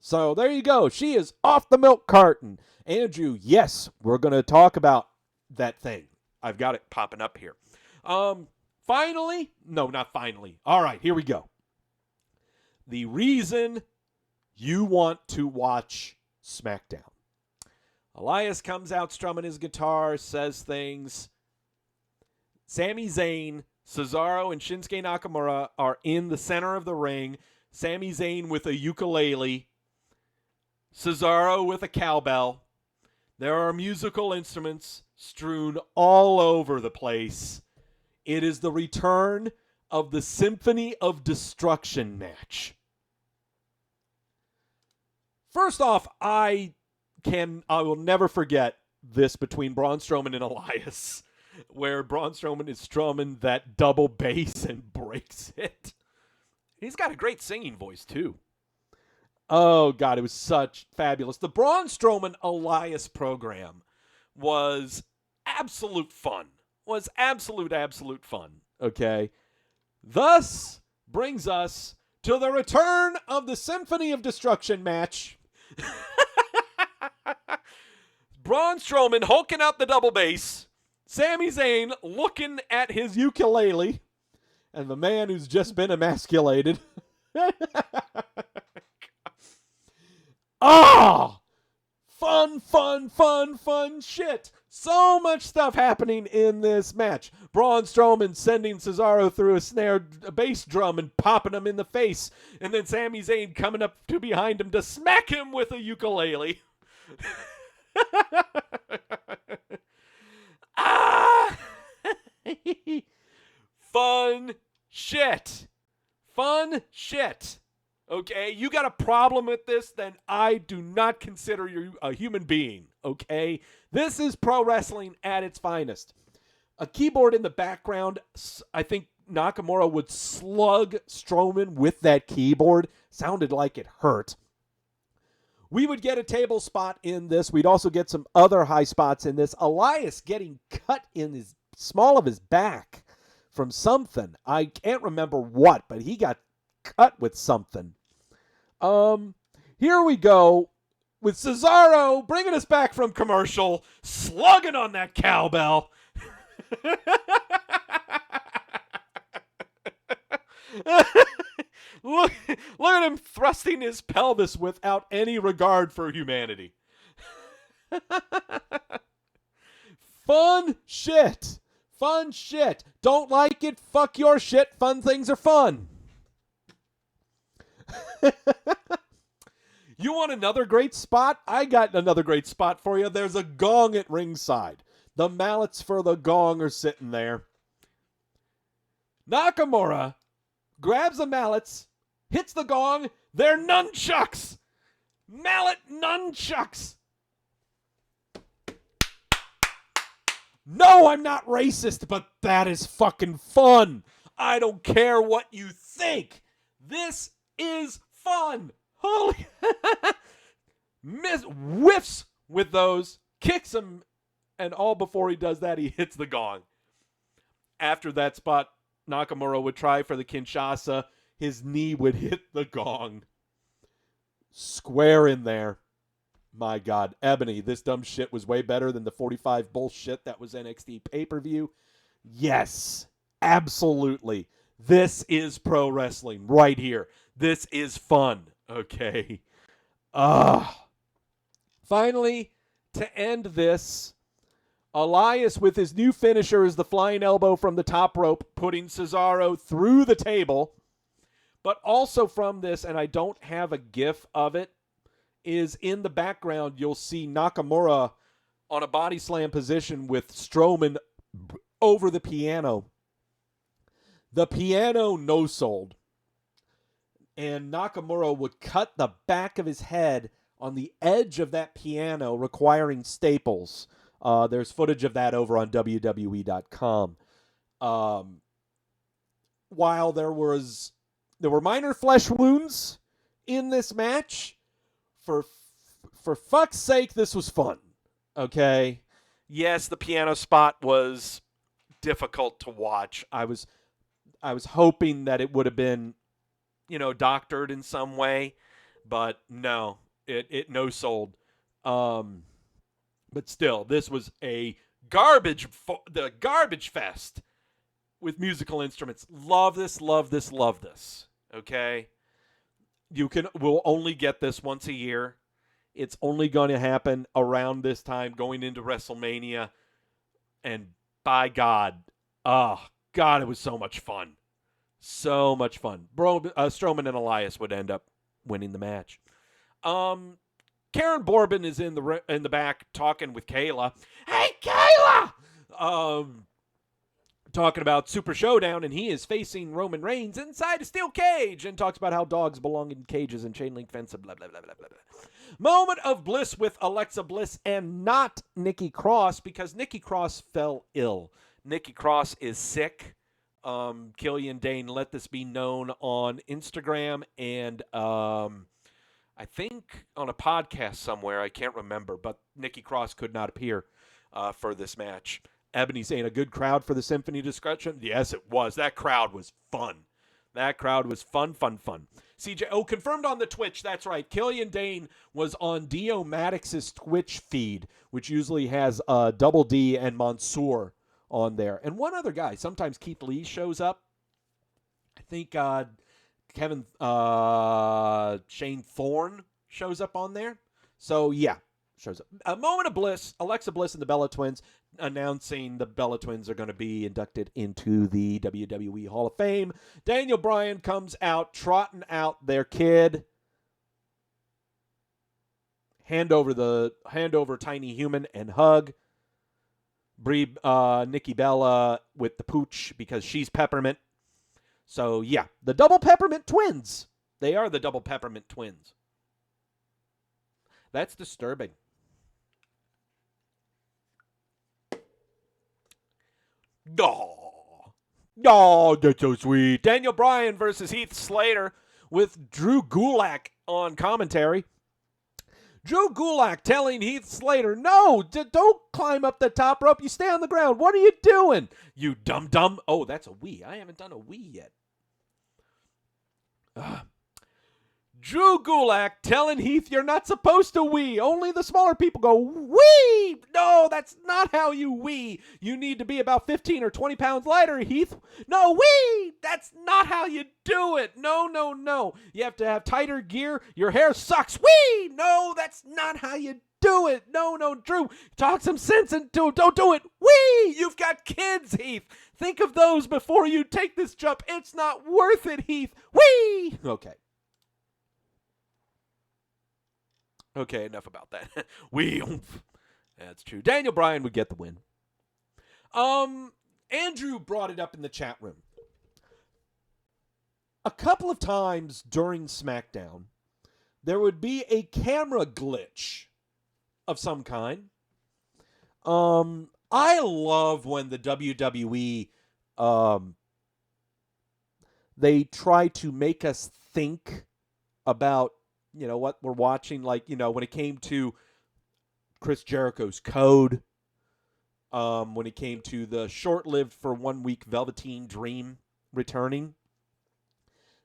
So there you go. She is off the milk carton. Andrew, yes, we're going to talk about that thing. I've got it popping up here. Finally, no, not finally. All right, here we go. The reason you want to watch SmackDown. Elias comes out strumming his guitar, says things. Sami Zayn, Cesaro, and Shinsuke Nakamura are in the center of the ring. Sami Zayn with a ukulele. Cesaro with a cowbell. There are musical instruments strewn all over the place. It is the return of the Symphony of Destruction match. First off, I will never forget this between Braun Strowman and Elias, where Braun Strowman is strumming that double bass and breaks it. He's got a great singing voice, too. Oh, God, it was such fabulous. The Braun Strowman Elias program was absolute fun. Was absolute fun, okay? Thus brings us to the return of the Symphony of Destruction match. Braun Strowman hulking out the double bass. Sami Zayn looking at his ukulele. And the man who's just been emasculated. Ah! Fun shit. So much stuff happening in this match. Braun Strowman sending Cesaro through a bass drum and popping him in the face. And then Sami Zayn coming up to behind him to smack him with a ukulele. Ah! Fun shit. Okay, you got a problem with this, then I do not consider you a human being, okay? This is pro wrestling at its finest. A keyboard in the background, I think Nakamura would slug Strowman with that keyboard. Sounded like it hurt. We would get a table spot in this. We'd also get some other high spots in this. Elias getting cut in his small of his back from something. I can't remember what, but he got cut with something. Here we go with Cesaro bringing us back from commercial, slugging on that cowbell. Look at him thrusting his pelvis without any regard for humanity. Fun shit. Don't like it? Fuck your shit. Fun things are fun. You want another great spot? I got another great spot for you. There's a gong at ringside. The mallets for the gong are sitting there. Nakamura grabs the mallets, hits the gong. They're nunchucks. Mallet nunchucks. No, I'm not racist, but that is fucking fun. I don't care what you think. This is fun. Holy. Whiffs with those, kicks him, and all before he does that, he hits the gong. After that spot, Nakamura would try for the Kinshasa. His knee would hit the gong. Square in there. My God. Ebony, this dumb shit was way better than the 45 bullshit that was NXT pay-per-view. Yes, absolutely. This is pro wrestling right here. This is fun. Okay. Finally, to end this, Elias with his new finisher is the flying elbow from the top rope, putting Cesaro through the table. But also from this, and I don't have a gif of it, is in the background you'll see Nakamura on a body slam position with Strowman over the piano. The piano no-sold. And Nakamura would cut the back of his head on the edge of that piano, requiring staples. There's footage of that over on WWE.com. While there were minor flesh wounds in this match, for fuck's sake, this was fun. Okay? Yes, the piano spot was difficult to watch. I was hoping that it would have been, doctored in some way, but no, it no sold. But still, this was a garbage fest with musical instruments. Love this. Okay, we'll only get this once a year. It's only going to happen around this time, going into WrestleMania, and by God, it was so much fun. So much fun. Strowman and Elias would end up winning the match. Karen Bourbon is in the back talking with Kayla. Hey, Kayla! Talking about Super Showdown, and he is facing Roman Reigns inside a steel cage, and talks about how dogs belong in cages and chain link fence and blah, blah, blah, blah, blah. Moment of bliss with Alexa Bliss and not Nikki Cross, because Nikki Cross fell ill. Nikki Cross is sick. Killian Dane let this be known on Instagram and I think on a podcast somewhere. I can't remember, but Nikki Cross could not appear for this match. Ebony saying a good crowd for the Symphony discussion. Yes, it was. That crowd was fun. Fun. CJ, confirmed on the Twitch. That's right. Killian Dane was on Dio Maddox's Twitch feed, which usually has Double D and Mansoor on there. And one other guy. Sometimes Keith Lee shows up. I think Shane Thorne shows up on there. So, yeah, shows up. A moment of bliss. Alexa Bliss and the Bella Twins announcing the Bella Twins are going to be inducted into the WWE Hall of Fame. Daniel Bryan comes out, trotting out their kid. Hand over Tiny Human and hug. Nikki Bella with the pooch because she's peppermint. So, yeah, the double peppermint twins. They are the double peppermint twins. That's disturbing. Oh, that's so sweet. Daniel Bryan versus Heath Slater with Drew Gulak on commentary. Drew Gulak telling Heath Slater, no, don't climb up the top rope. You stay on the ground. What are you doing? You dum-dum. Oh, that's a wee. I haven't done a wee yet. Drew Gulak telling Heath, you're not supposed to wee. Only the smaller people go, wee! No, that's not how you wee. You need to be about 15 or 20 pounds lighter, Heath. No, wee! That's not how you do it. No. You have to have tighter gear. Your hair sucks. Wee! No, that's not how you do it. No, Drew. Talk some sense into it. Don't do it. Wee! You've got kids, Heath. Think of those before you take this jump. It's not worth it, Heath. Wee! Okay, enough about that. That's true. Daniel Bryan would get the win. Andrew brought it up in the chat room. A couple of times during SmackDown, there would be a camera glitch of some kind. I love when the WWE, they try to make us think about what we're watching, like, when it came to Chris Jericho's Code, when it came to the short-lived for 1 week Velveteen Dream returning.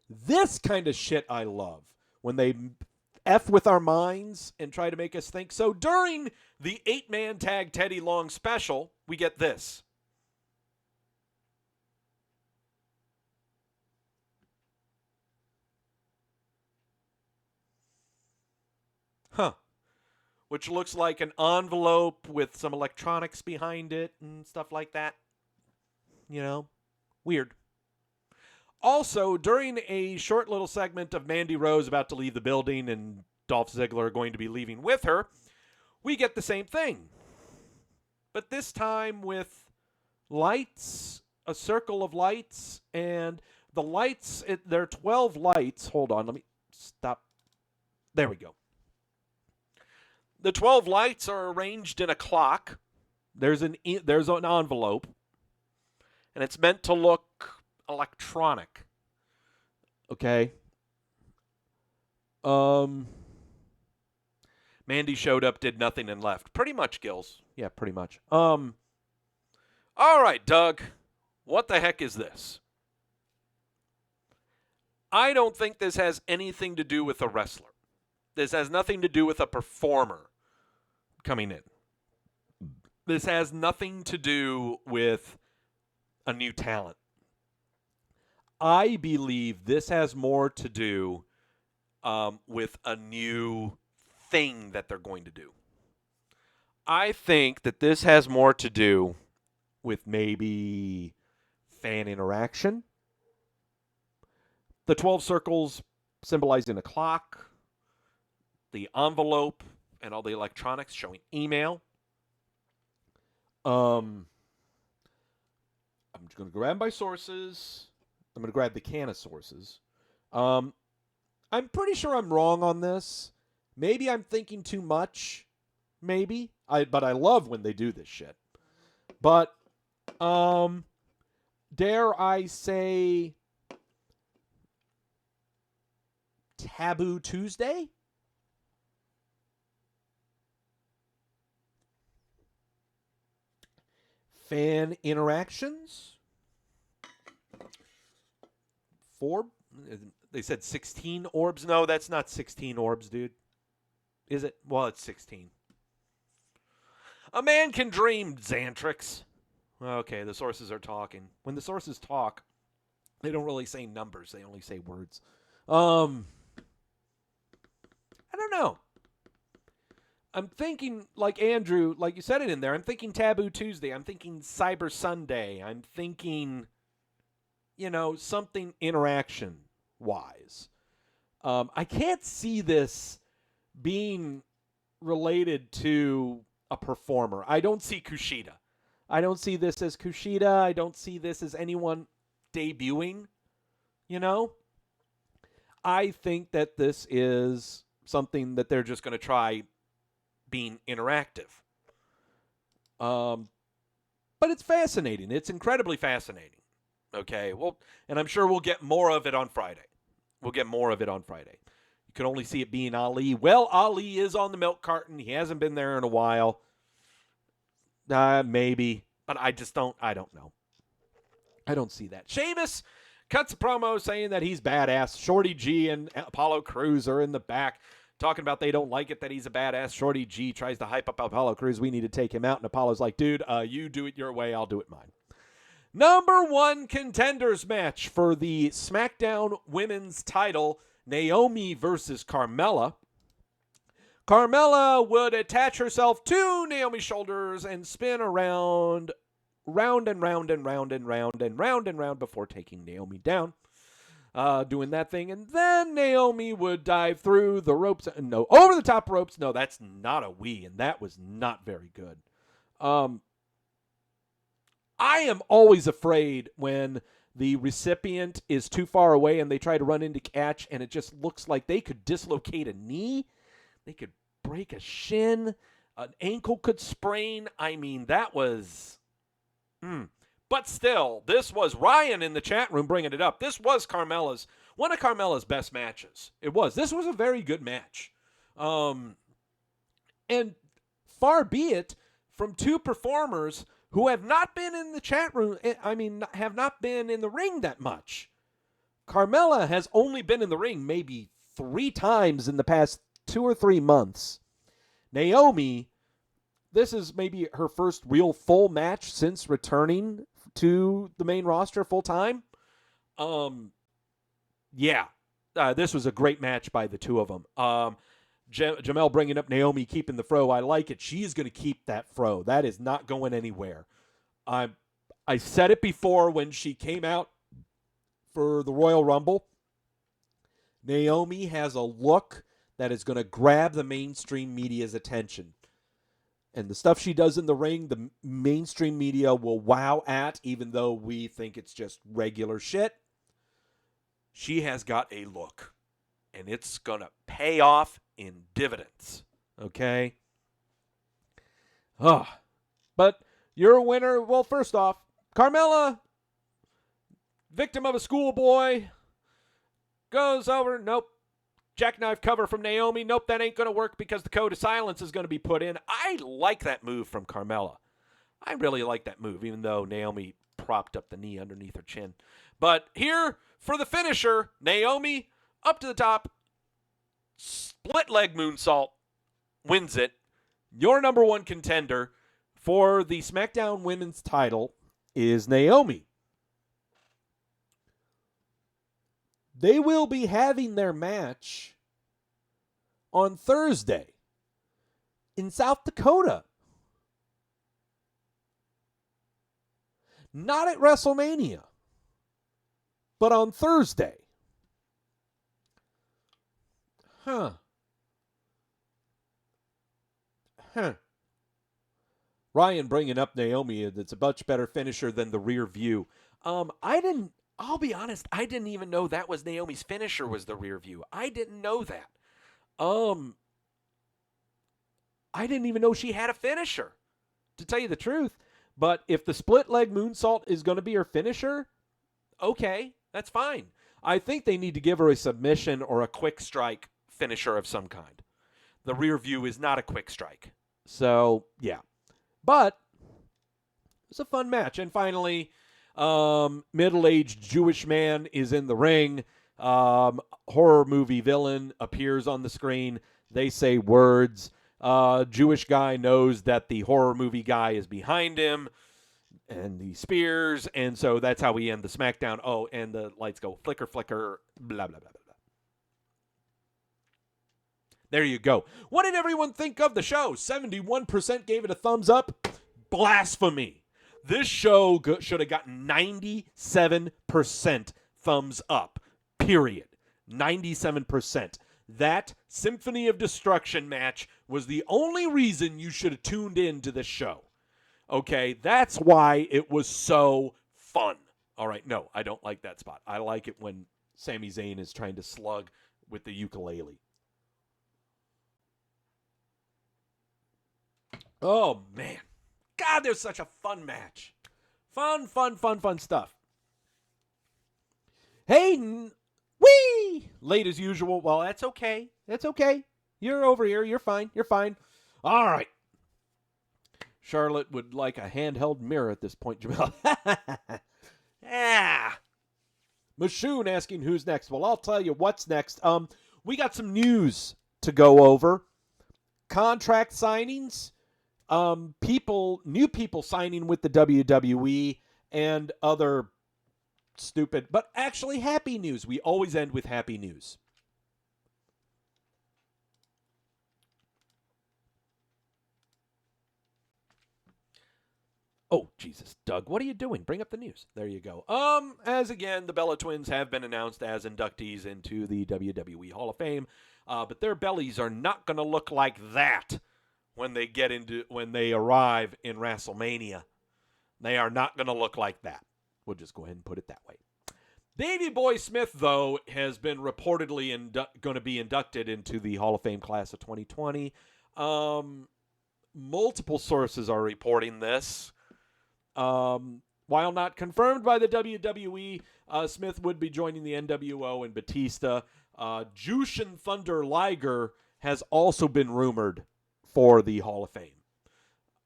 This kind of shit I love, when they F with our minds and try to make us think. So during the 8-man tag Teddy Long special, we get this. Which looks like an envelope with some electronics behind it and stuff like that. Weird. Also, during a short little segment of Mandy Rose about to leave the building and Dolph Ziggler going to be leaving with her, we get the same thing. But this time with lights a circle of lights, and the lights, there are 12 lights. Hold on, let me stop. There we go. The 12 lights are arranged in a clock. There's an envelope, and it's meant to look electronic. Okay. Mandy showed up, did nothing, and left. Pretty much, Gills. Yeah, pretty much. All right, Doug. What the heck is this? I don't think this has anything to do with a wrestler. This has nothing to do with a performer coming in. This has nothing to do with a new talent. I believe this has more to do with a new thing that they're going to do. I think that this has more to do with maybe fan interaction. The 12 circles symbolizing a clock, the envelope, and all the electronics showing email. I'm just going to grab my sources. I'm going to grab the can of sources. I'm pretty sure I'm wrong on this. Maybe I'm thinking too much. Maybe. But I love when they do this shit. But, dare I say, Taboo Tuesday? Fan interactions? They said 16 orbs. No, that's not 16 orbs, dude. Is it? Well, it's 16. A man can dream, Xantrix. Okay, the sources are talking. When the sources talk, they don't really say numbers. They only say words. I don't know. I'm thinking, like Andrew, like you said it in there, I'm thinking Taboo Tuesday. I'm thinking Cyber Sunday. I'm thinking, something interaction-wise. I can't see this being related to a performer. I don't see Kushida. I don't see this as Kushida. I don't see this as anyone debuting, I think that this is something that they're just going to try being interactive. But it's fascinating. It's incredibly fascinating. Okay, well, and I'm sure we'll get more of it on Friday. You can only see it being Ali. Well, Ali is on the milk carton. He hasn't been there in a while. Maybe. But I don't know. I don't see that. Sheamus cuts a promo saying that he's badass. Shorty G and Apollo Crews are in the back talking about they don't like it that he's a badass. Shorty G tries to hype up Apollo Crews. We need to take him out. And Apollo's like, dude, you do it your way. I'll do it mine. Number 1 contenders match for the SmackDown Women's title, Naomi versus Carmella. Carmella would attach herself to Naomi's shoulders and spin around, round and round and round and round and round and round before taking Naomi down. Doing that thing, and then Naomi would dive through the ropes. No, over the top ropes. No, that's not a we, and that was not very good. I am always afraid when the recipient is too far away and they try to run into catch, and it just looks like they could dislocate a knee. They could break a shin. An ankle could sprain. I mean, that was... But still, this was Ryan in the chat room bringing it up. This was one of Carmella's best matches. It was. This was a very good match. And far be it from two performers who have not been in the chat room, have not been in the ring that much. Carmella has only been in the ring maybe 3 times in the past 2 or 3 months. Naomi, this is maybe her first real full match since returning to the main roster full time. This was a great match by the two of them. Jamel bringing up Naomi keeping the fro. I like it. She's going to keep that fro. That is not going anywhere. I said it before when she came out for the Royal Rumble. Naomi has a look that is going to grab the mainstream media's attention. And the stuff she does in the ring, the mainstream media will wow at, even though we think it's just regular shit. She has got a look, and it's going to pay off in dividends. Okay? But you're a winner. Well, first off, Carmella, victim of a schoolboy, goes over. Nope. Jackknife cover from Naomi. Nope, that ain't going to work because the code of silence is going to be put in. I like that move from Carmella. I really like that move, even though Naomi propped up the knee underneath her chin. But here for the finisher, Naomi up to the top, split leg moonsault, wins it. Your number one contender for the SmackDown Women's title is Naomi. They will be having their match on Thursday in South Dakota. Not at WrestleMania, but on Thursday. Ryan bringing up Naomi, it's a much better finisher than the rear view. I'll be honest, I didn't even know that was Naomi's finisher was the rear view. I didn't know that. I didn't even know she had a finisher, to tell you the truth. But if the split leg moonsault is going to be her finisher, okay, that's fine. I think they need to give her a submission or a quick strike finisher of some kind. The rear view is not a quick strike. So, yeah. But it was a fun match. And finally, middle-aged Jewish man is in the ring. Horror movie villain appears on the screen. They say words. Jewish guy knows that the horror movie guy is behind him. And the spears. And so that's how we end the SmackDown. Oh, and the lights go flicker, flicker, blah, blah, blah, blah. There you go. What did everyone think of the show? 71% gave it a thumbs up. Blasphemy. This show should have gotten 97% thumbs up. Period. 97%. That Symphony of Destruction match was the only reason you should have tuned in to this show. Okay? That's why it was so fun. All right. No, I don't like that spot. I like it when Sami Zayn is trying to slug with the ukulele. Oh, man. God, there's such a fun match. Fun stuff. Hayden, whee! Late as usual. Well, that's okay. That's okay. You're over here. You're fine. You're fine. All right. Charlotte would like a handheld mirror at this point, Jamel. Yeah. Mashoon asking who's next. Well, I'll tell you what's next. We got some news to go over. Contract signings. New people signing with the WWE and other stupid, but actually happy news. We always end with happy news. Oh, Jesus, Doug, what are you doing? Bring up the news. There you go. As again, the Bella Twins have been announced as inductees into the WWE Hall of Fame, but their bellies are not going to look like that. When they arrive in WrestleMania, they are not going to look like that. We'll just go ahead and put it that way. Davey Boy Smith, though, has been reportedly going to be inducted into the Hall of Fame class of 2020. Multiple sources are reporting this. While not confirmed by the WWE, Smith would be joining the NWO and Batista. Jushin Thunder Liger has also been rumored for the Hall of Fame.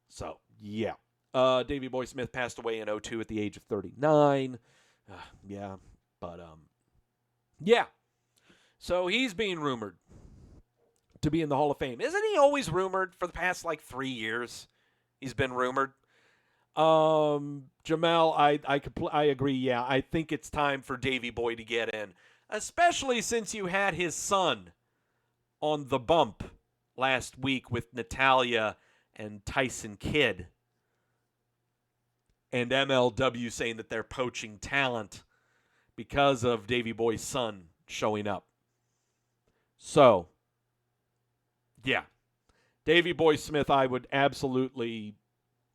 So, yeah. Davey Boy Smith passed away in 2002 at the age of 39. Yeah. So he's being rumored to be in the Hall of Fame. Isn't he always rumored for the past, 3 years? He's been rumored. Jamel, I agree. Yeah, I think it's time for Davey Boy to get in. Especially since you had his son on the bump last week with Natalya and Tyson Kidd. And MLW saying that they're poaching talent because of Davey Boy's son showing up. So, yeah. Davey Boy Smith, I would absolutely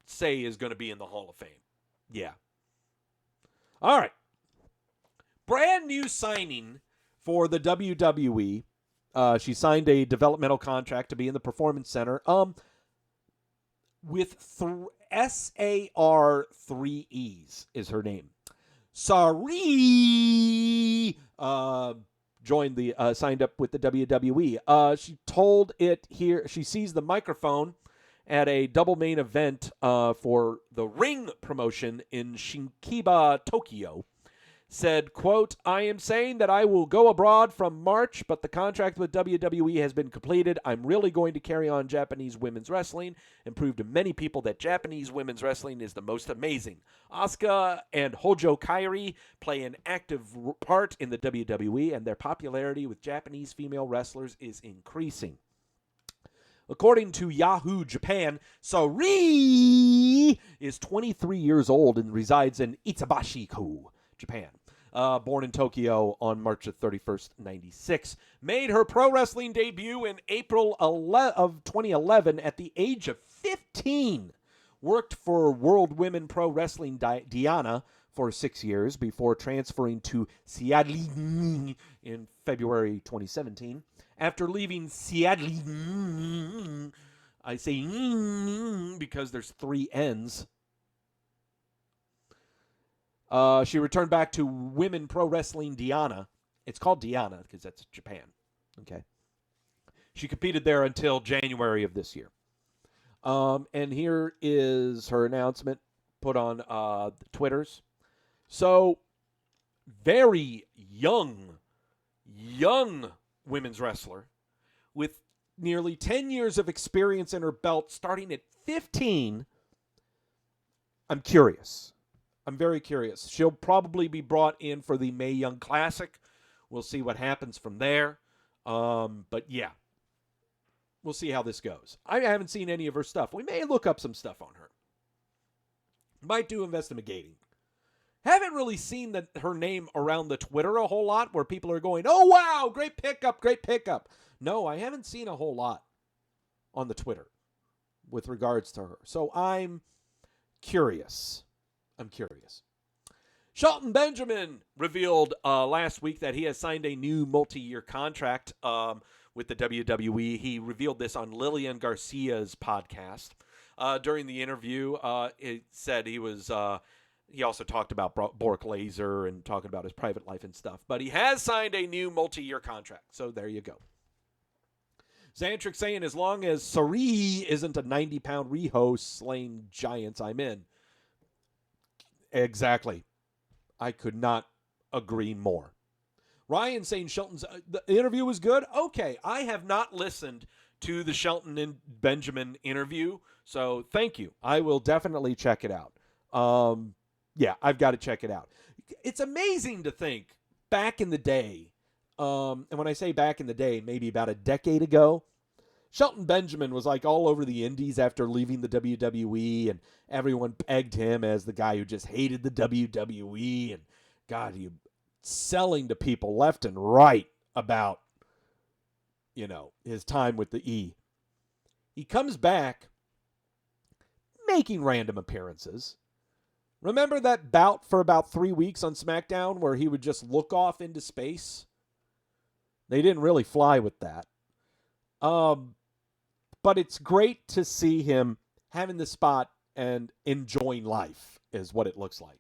say is going to be in the Hall of Fame. Yeah. All right. Brand new signing for the WWE. She signed a developmental contract to be in the Performance Center. With SAR 3 E's is her name. Sorry. Signed up with the WWE. She told it here. She sees the microphone at a double main event for the Ring promotion in Shinkiba, Tokyo. Said, quote, I am saying that I will go abroad from March, but the contract with WWE has been completed. I'm really going to carry on Japanese women's wrestling and prove to many people that Japanese women's wrestling is the most amazing. Asuka and Hojo Kairi play an active part in the WWE, and their popularity with Japanese female wrestlers is increasing. According to Yahoo Japan, Sari is 23 years old and resides in Itsubashi-ku, Japan. Born in Tokyo on March 31st, 96. Made her pro wrestling debut in April of 2011 at the age of 15. Worked for World Women Pro Wrestling Diana for 6 years before transferring to Seattle in February 2017. After leaving Seattle, I say because there's 3 N's. She returned back to Women Pro Wrestling Diana. It's called Diana because that's Japan. Okay. She competed there until January of this year. And here is her announcement put on the Twitters. So, very young women's wrestler with nearly 10 years of experience in her belt starting at 15. I'm curious. I'm very curious. She'll probably be brought in for the Mae Young Classic. We'll see what happens from there. But yeah, we'll see how this goes. I haven't seen any of her stuff. We may look up some stuff on her. Might do investigating. Haven't really seen her name around the Twitter a whole lot where people are going, oh, wow, great pickup, great pickup. No, I haven't seen a whole lot on the Twitter with regards to her. So I'm curious. Shelton Benjamin revealed last week that he has signed a new multi-year contract with the WWE. He revealed this on Lillian Garcia's podcast. During the interview, it said he was... he also talked about Bork Laser and talking about his private life and stuff. But he has signed a new multi-year contract. So there you go. Xantric saying, as long as Sari isn't a 90-pound Riho slaying giants, I'm in. Exactly. I could not agree more. Ryan saying Shelton's the interview was good. Okay, I have not listened to the Shelton and Benjamin interview, so thank you. I will definitely check it out. Yeah, I've got to check it out. It's amazing to think back in the day, and when I say back in the day, maybe about a decade ago, Shelton Benjamin was like all over the indies after leaving the WWE, and everyone pegged him as the guy who just hated the WWE, and God, he selling to people left and right about, his time with the E. He comes back making random appearances. Remember that bout for about 3 weeks on SmackDown where he would just look off into space? They didn't really fly with that. But it's great to see him having the spot and enjoying life is what it looks like.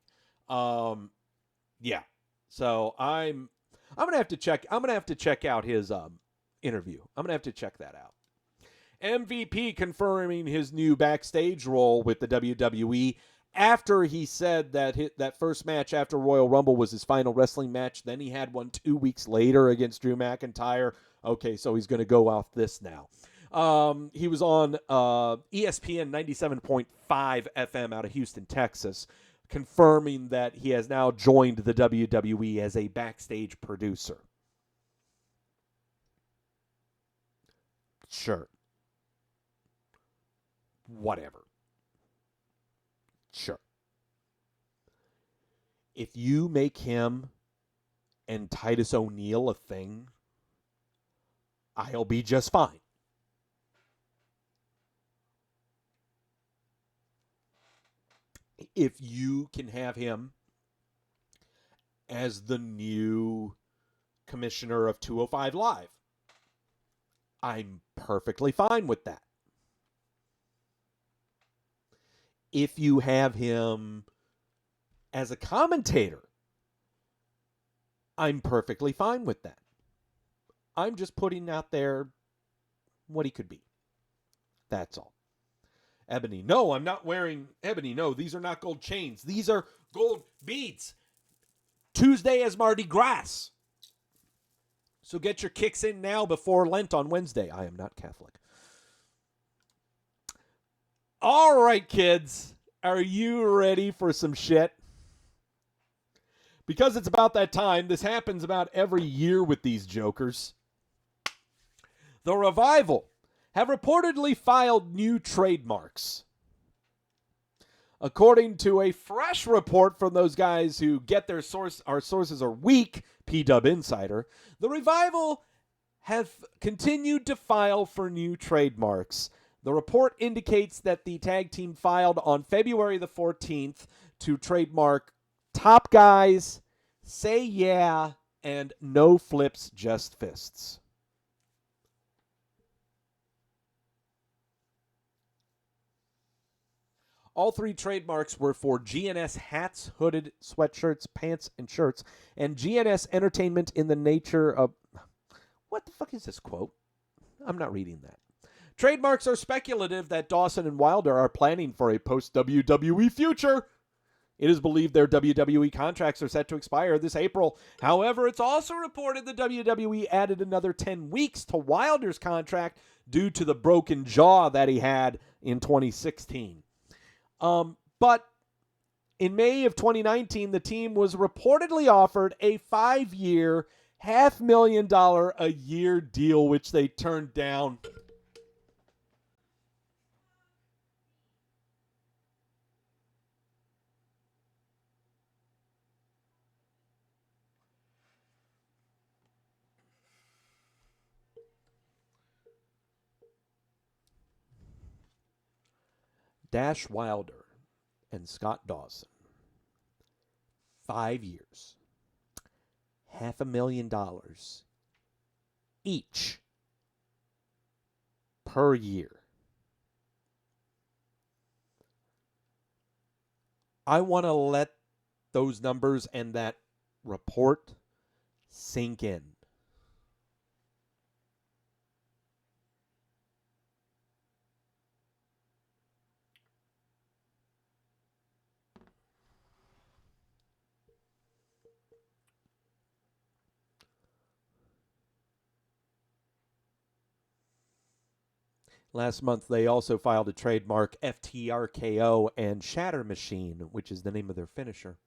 Yeah. So I'm gonna have to check out his interview. I'm gonna have to check that out. MVP confirming his new backstage role with the WWE after he said that that first match after Royal Rumble was his final wrestling match. Then he had one 2 weeks later against Drew McIntyre. Okay, so he's going to go off this now. He was on ESPN 97.5 FM out of Houston, Texas, confirming that he has now joined the WWE as a backstage producer. Sure. Whatever. Sure. If you make him and Titus O'Neil a thing, I'll be just fine. if you can have him as the new commissioner of 205 Live, I'm perfectly fine with that. If you have him as a commentator, I'm perfectly fine with that. I'm just putting out there what he could be. That's all. Ebony, no, I'm not wearing ebony. No, these are not gold chains. These are gold beads. Tuesday is Mardi Gras. So get your kicks in now before Lent on Wednesday. I am not Catholic. All right, kids. Are you ready for some shit? Because it's about that time. This happens about every year with these jokers. The Revival have reportedly filed new trademarks. According to a fresh report from those guys who get their source, our sources are weak, P-Dub Insider, the Revival have continued to file for new trademarks. The report indicates that the tag team filed on February the 14th to trademark Top Guys, Say Yeah, and No Flips, Just Fists. All three trademarks were for GNS hats, hooded sweatshirts, pants, and shirts, and GNS entertainment in the nature of... What the fuck is this quote? I'm not reading that. Trademarks are speculative that Dawson and Wilder are planning for a post-WWE future. It is believed their WWE contracts are set to expire this April. However, it's also reported the WWE added another 10 weeks to Wilder's contract due to the broken jaw that he had in 2016. But in May of 2019, the team was reportedly offered a 5-year, $500,000 a year deal, which they turned down. Dash Wilder and Scott Dawson. 5 years. $500,000 each per year. I want to let those numbers and that report sink in. Last month, they also filed a trademark FTRKO and Shatter Machine, which is the name of their finisher.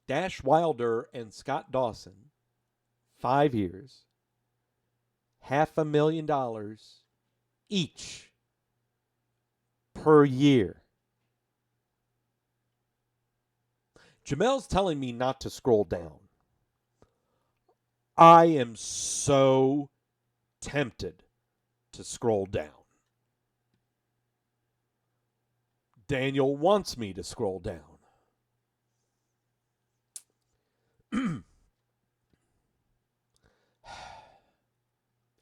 Dash Wilder and Scott Dawson, 5 years, $500,000 each per year. Jamel's telling me not to scroll down. I am so tempted to scroll down. Daniel wants me to scroll down.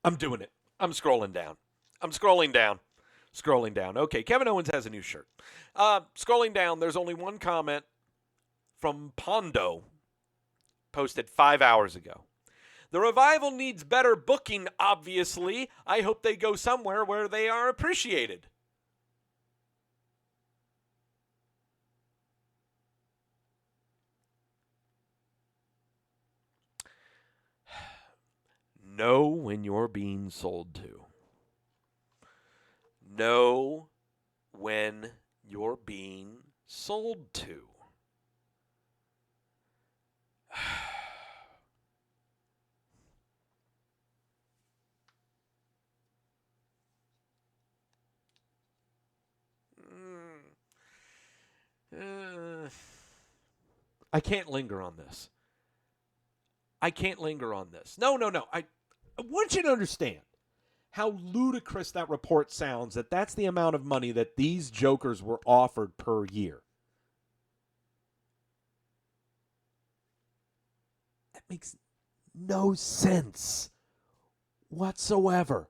I'm doing it. I'm scrolling down. Scrolling down. Okay, Kevin Owens has a new shirt. Scrolling down, there's only one comment from Pondo, posted 5 hours ago. The Revival needs better booking, obviously. I hope they go somewhere where they are appreciated. Know when you're being sold to. Know when you're being sold to. I can't linger on this. I can't linger on this. No. I want you to understand how ludicrous that report sounds, that that's the amount of money that these jokers were offered per year. That makes no sense whatsoever.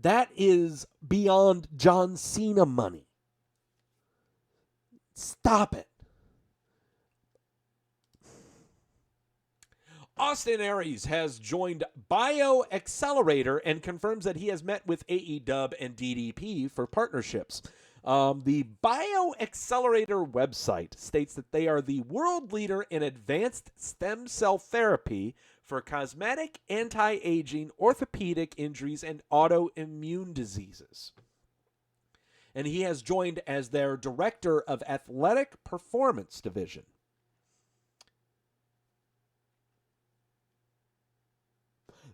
That is beyond John Cena money. Stop it. Austin Aries has joined BioAccelerator and confirms that he has met with AEW and DDP for partnerships. The BioAccelerator website states that they are the world leader in advanced stem cell therapy for cosmetic, anti-aging, orthopedic injuries, and autoimmune diseases. And he has joined as their director of athletic performance division.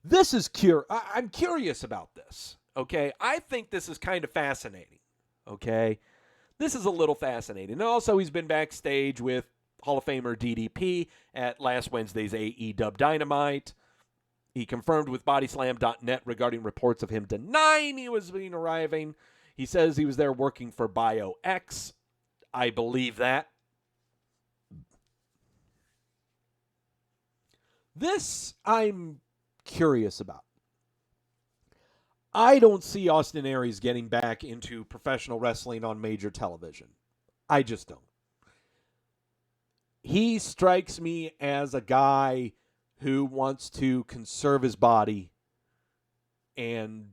This is I'm curious about this, okay? I think this is kind of fascinating, okay? This is a little fascinating. And also, he's been backstage with Hall of Famer DDP at last Wednesday's AEW Dynamite. He confirmed with Bodyslam.net regarding reports of him denying he was arriving. He says he was there working for BioX. I believe that. This I'm curious about. I don't see Austin Aries getting back into professional wrestling on major television. I just don't. He strikes me as a guy who wants to conserve his body and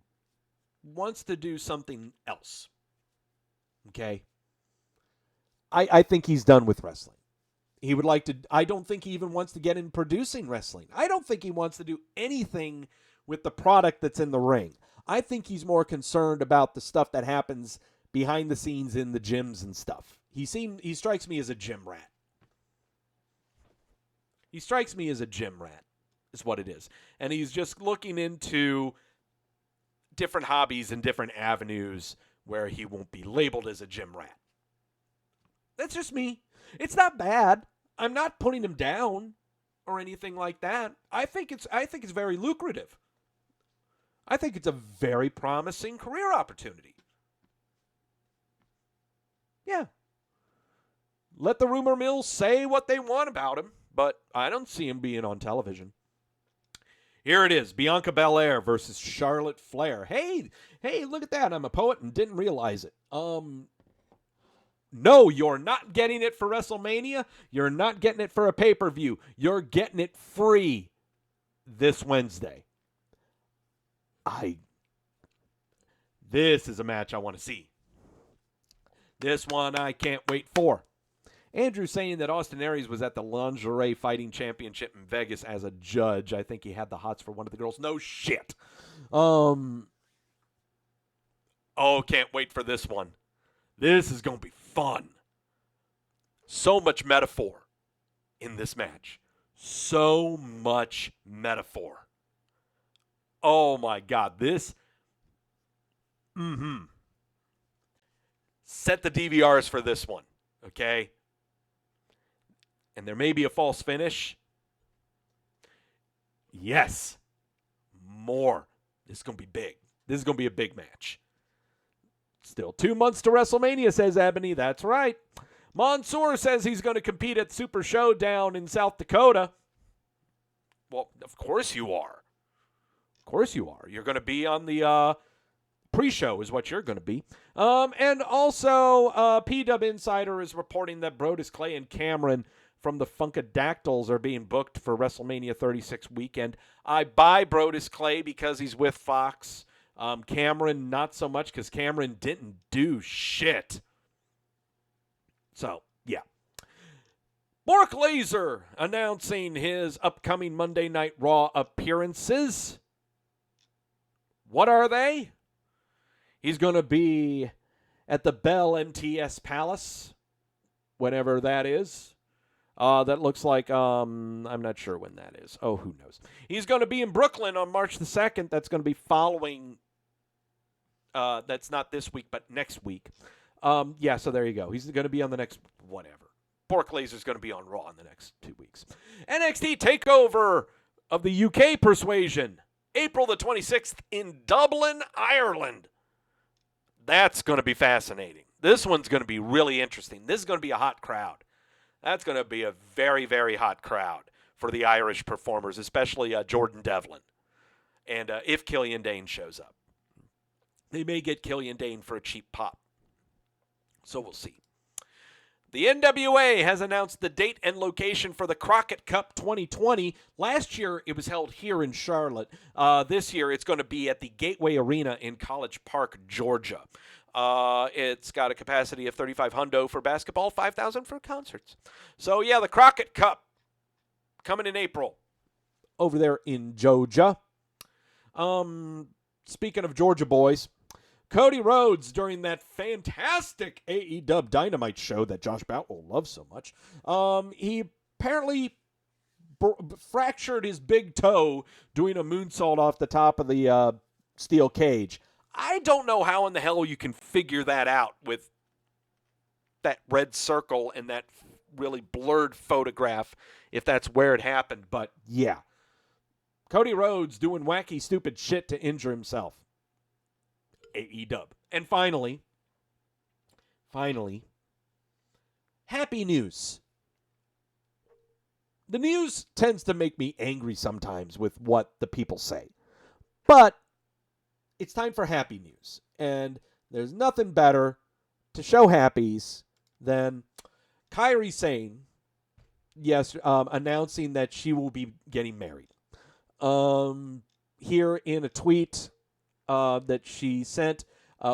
wants to do something else. Okay? I think he's done with wrestling. He would like to, I don't think he even wants to get in producing wrestling. I don't think he wants to do anything with the product that's in the ring. I think he's more concerned about the stuff that happens behind the scenes in the gyms and stuff. He strikes me as a gym rat. He strikes me as a gym rat, is what it is. And he's just looking into different hobbies and different avenues where he won't be labeled as a gym rat. That's just me. It's not bad. I'm not putting him down or anything like that. I think it's very lucrative. I think it's a very promising career opportunity. Yeah. Let the rumor mill say what they want about him, but I don't see him being on television. Here it is, Bianca Belair versus Charlotte Flair. Hey, look at that. I'm a poet and didn't realize it. No, you're not getting it for WrestleMania. You're not getting it for a pay-per-view. You're getting it free this Wednesday. This is a match I want to see. This one I can't wait for. Andrew saying that Austin Aries was at the Lingerie Fighting Championship in Vegas as a judge. I think he had the hots for one of the girls. No shit. Can't wait for this one. This is going to be fun. So much metaphor in this match. So much metaphor. Oh my God. This. Set the DVRs for this one. Okay? And there may be a false finish. Yes. More. This is going to be big. This is going to be a big match. Still 2 months to WrestleMania, says Ebony. That's right. Mansoor says he's going to compete at Super ShowDown in South Dakota. Well, of course you are. Of course you are. You're going to be on the pre-show is what you're going to be. And also, P-Dub Insider is reporting that Brodus Clay and Cameron from the Funkadactyls are being booked for WrestleMania 36 weekend. I buy Brodus Clay because he's with Fox. Cameron, not so much because Cameron didn't do shit. So, yeah. Mark Laser announcing his upcoming Monday Night Raw appearances. What are they? He's going to be at the Bell MTS Palace, whenever that is. That looks like, I'm not sure when that is. Oh, who knows? He's going to be in Brooklyn on March the 2nd. That's going to be following, that's not this week, but next week. So there you go. He's going to be on the next whatever. Bork Laser's going to be on Raw in the next 2 weeks. NXT TakeOver of the UK Persuasion, April the 26th in Dublin, Ireland. That's going to be fascinating. This one's going to be really interesting. This is going to be a hot crowd. That's going to be a very, very hot crowd for the Irish performers, especially Jordan Devlin. And if Killian Dane shows up. They may get Killian Dane for a cheap pop. So we'll see. The NWA has announced the date and location for the Crockett Cup 2020. Last year, it was held here in Charlotte. This year, it's going to be at the Gateway Arena in College Park, Georgia. It's got a capacity of 3,500 for basketball, 5,000 for concerts. So, yeah, the Crockett Cup coming in April over there in Georgia. Speaking of Georgia boys, Cody Rhodes, during that fantastic AEW Dynamite show that Josh Boutwell loves so much, he apparently fractured his big toe doing a moonsault off the top of the steel cage. I don't know how in the hell you can figure that out with that red circle and that really blurred photograph, if that's where it happened. But, yeah. Cody Rhodes doing wacky, stupid shit to injure himself. AEW. And finally, happy news. The news tends to make me angry sometimes with what the people say. But it's time for happy news. And there's nothing better to show happies than Kairi Sane, announcing that she will be getting married. Here in a tweet that she sent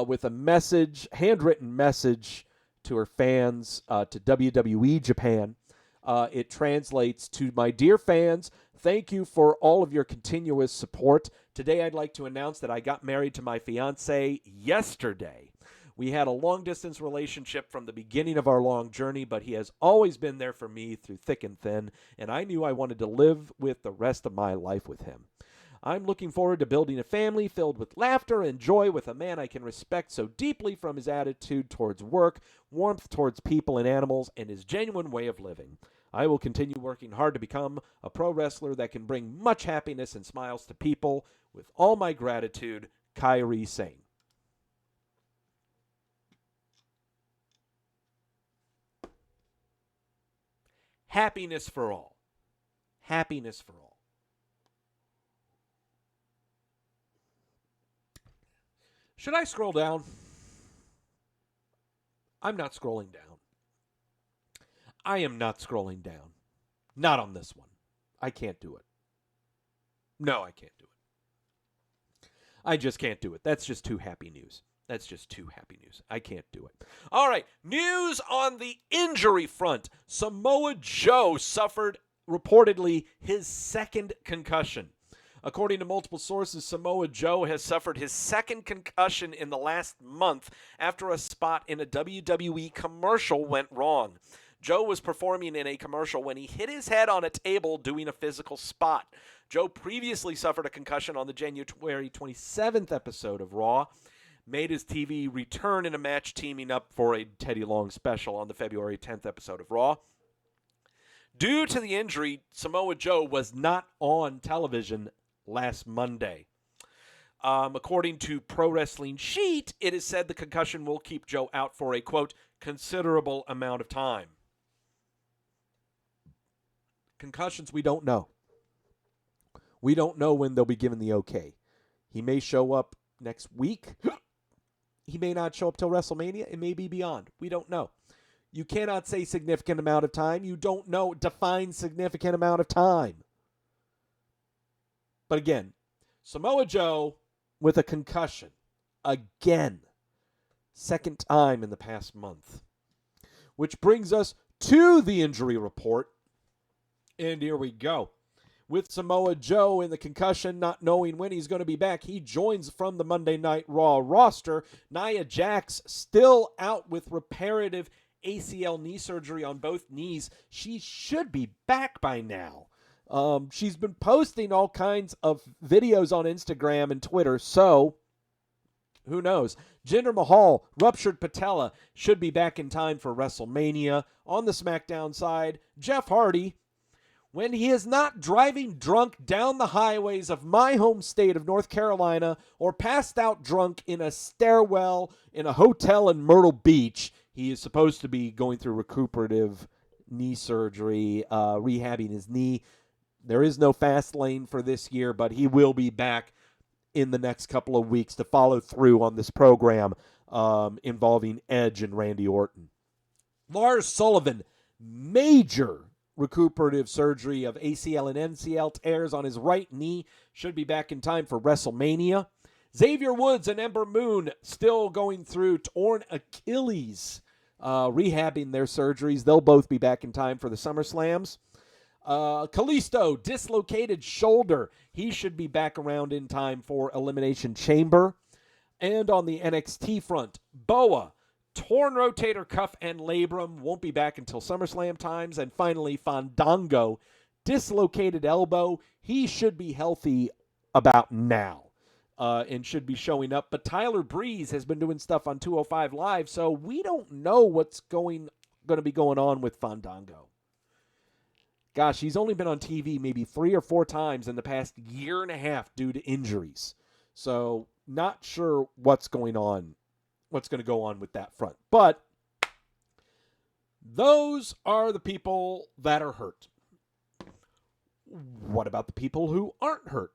with a message, handwritten message to her fans, to WWE Japan. It translates to, "My dear fans, thank you for all of your continuous support. Today I'd like to announce that I got married to my fiancé yesterday. We had a long-distance relationship from the beginning of our long journey, but he has always been there for me through thick and thin, and I knew I wanted to live with the rest of my life with him. I'm looking forward to building a family filled with laughter and joy with a man I can respect so deeply, from his attitude towards work, warmth towards people and animals, and his genuine way of living. I will continue working hard to become a pro wrestler that can bring much happiness and smiles to people. With all my gratitude, Kairi Sane." Happiness for all. Happiness for all. Should I scroll down? I'm not scrolling down. I am not scrolling down. Not on this one. I can't do it. No, I can't do it. I just can't do it. That's just too happy news. That's just too happy news. I can't do it. All right, news on the injury front. Samoa Joe suffered, reportedly, his second concussion. According to multiple sources, Samoa Joe has suffered his second concussion in the last month after a spot in a WWE commercial went wrong. Joe was performing in a commercial when he hit his head on a table doing a physical spot. Joe previously suffered a concussion on the January 27th episode of Raw, made his TV return in a match teaming up for a Teddy Long special on the February 10th episode of Raw. Due to the injury, Samoa Joe was not on television last Monday. According to Pro Wrestling Sheet, it is said the concussion will keep Joe out for a, quote, considerable amount of time. Concussions, we don't know. We don't know when they'll be given the okay. He may show up next week. He may not show up till WrestleMania. It may be beyond. We don't know. You cannot say significant amount of time. You don't know. Define significant amount of time. But again, Samoa Joe with a concussion. Again. Second time in the past month. Which brings us to the injury report. And here we go. With Samoa Joe in the concussion, not knowing when he's going to be back, he joins from the Monday Night Raw roster. Nia Jax still out with reparative ACL knee surgery on both knees. She should be back by now. She's been posting all kinds of videos on Instagram and Twitter, so Who knows? Jinder Mahal, ruptured patella, should be back in time for WrestleMania. On the SmackDown side, Jeff Hardy, when he is not driving drunk down the highways of my home state of North Carolina or passed out drunk in a stairwell in a hotel in Myrtle Beach, he is supposed to be going through recuperative knee surgery, rehabbing his knee. There is no fast lane for this year, but he will be back in the next couple of weeks to follow through on this program involving Edge and Randy Orton. Lars Sullivan, major recuperative surgery of ACL and MCL tears on his right knee, should be back in time for WrestleMania. Xavier Woods and Ember Moon still going through torn Achilles, rehabbing their surgeries. They'll both be back in time for the SummerSlams. Kalisto, dislocated shoulder. He should be back around in time for Elimination Chamber. And on the NXT front, Boa, torn rotator cuff and labrum, won't be back until SummerSlam times. And finally, Fandango, dislocated elbow. He should be healthy about now and should be showing up. But Tyler Breeze has been doing stuff on 205 Live, so we don't know what's going to be going on with Fandango. Gosh, he's only been on TV maybe 3 or 4 times in the past year and a half due to injuries. So not sure what's going to go on with that front. But those are the people that are hurt. What about the people who aren't hurt?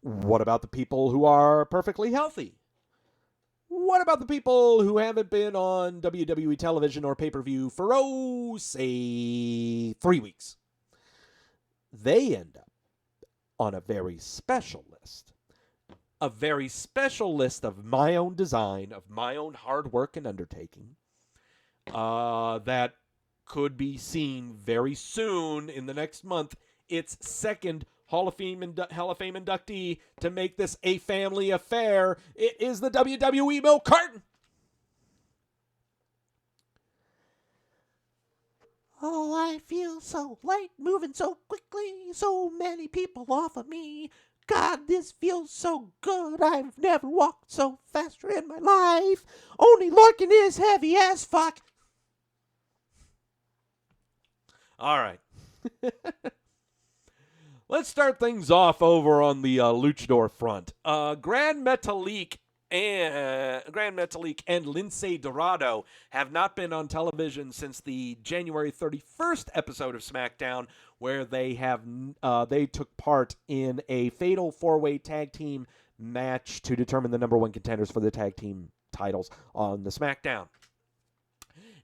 What about the people who are perfectly healthy? What about the people who haven't been on WWE television or pay-per-view for, say, 3 weeks? They end up on a very special list. A very special list of my own design, of my own hard work and undertaking, that could be seen very soon in the next month. Its second Hall of Fame inductee to make this a family affair. It is the WWE Milk Carton. Oh, I feel so light, moving so quickly, so many people off of me. God, this feels so good. I've never walked so faster in my life. Only Larkin is heavy as fuck. All right. Let's start things off over on the Luchador front. Grand Metalik and Lince Dorado have not been on television since the January 31st episode of SmackDown, where they took part in a fatal 4-way tag team match to determine the number 1 contenders for the tag team titles on the SmackDown.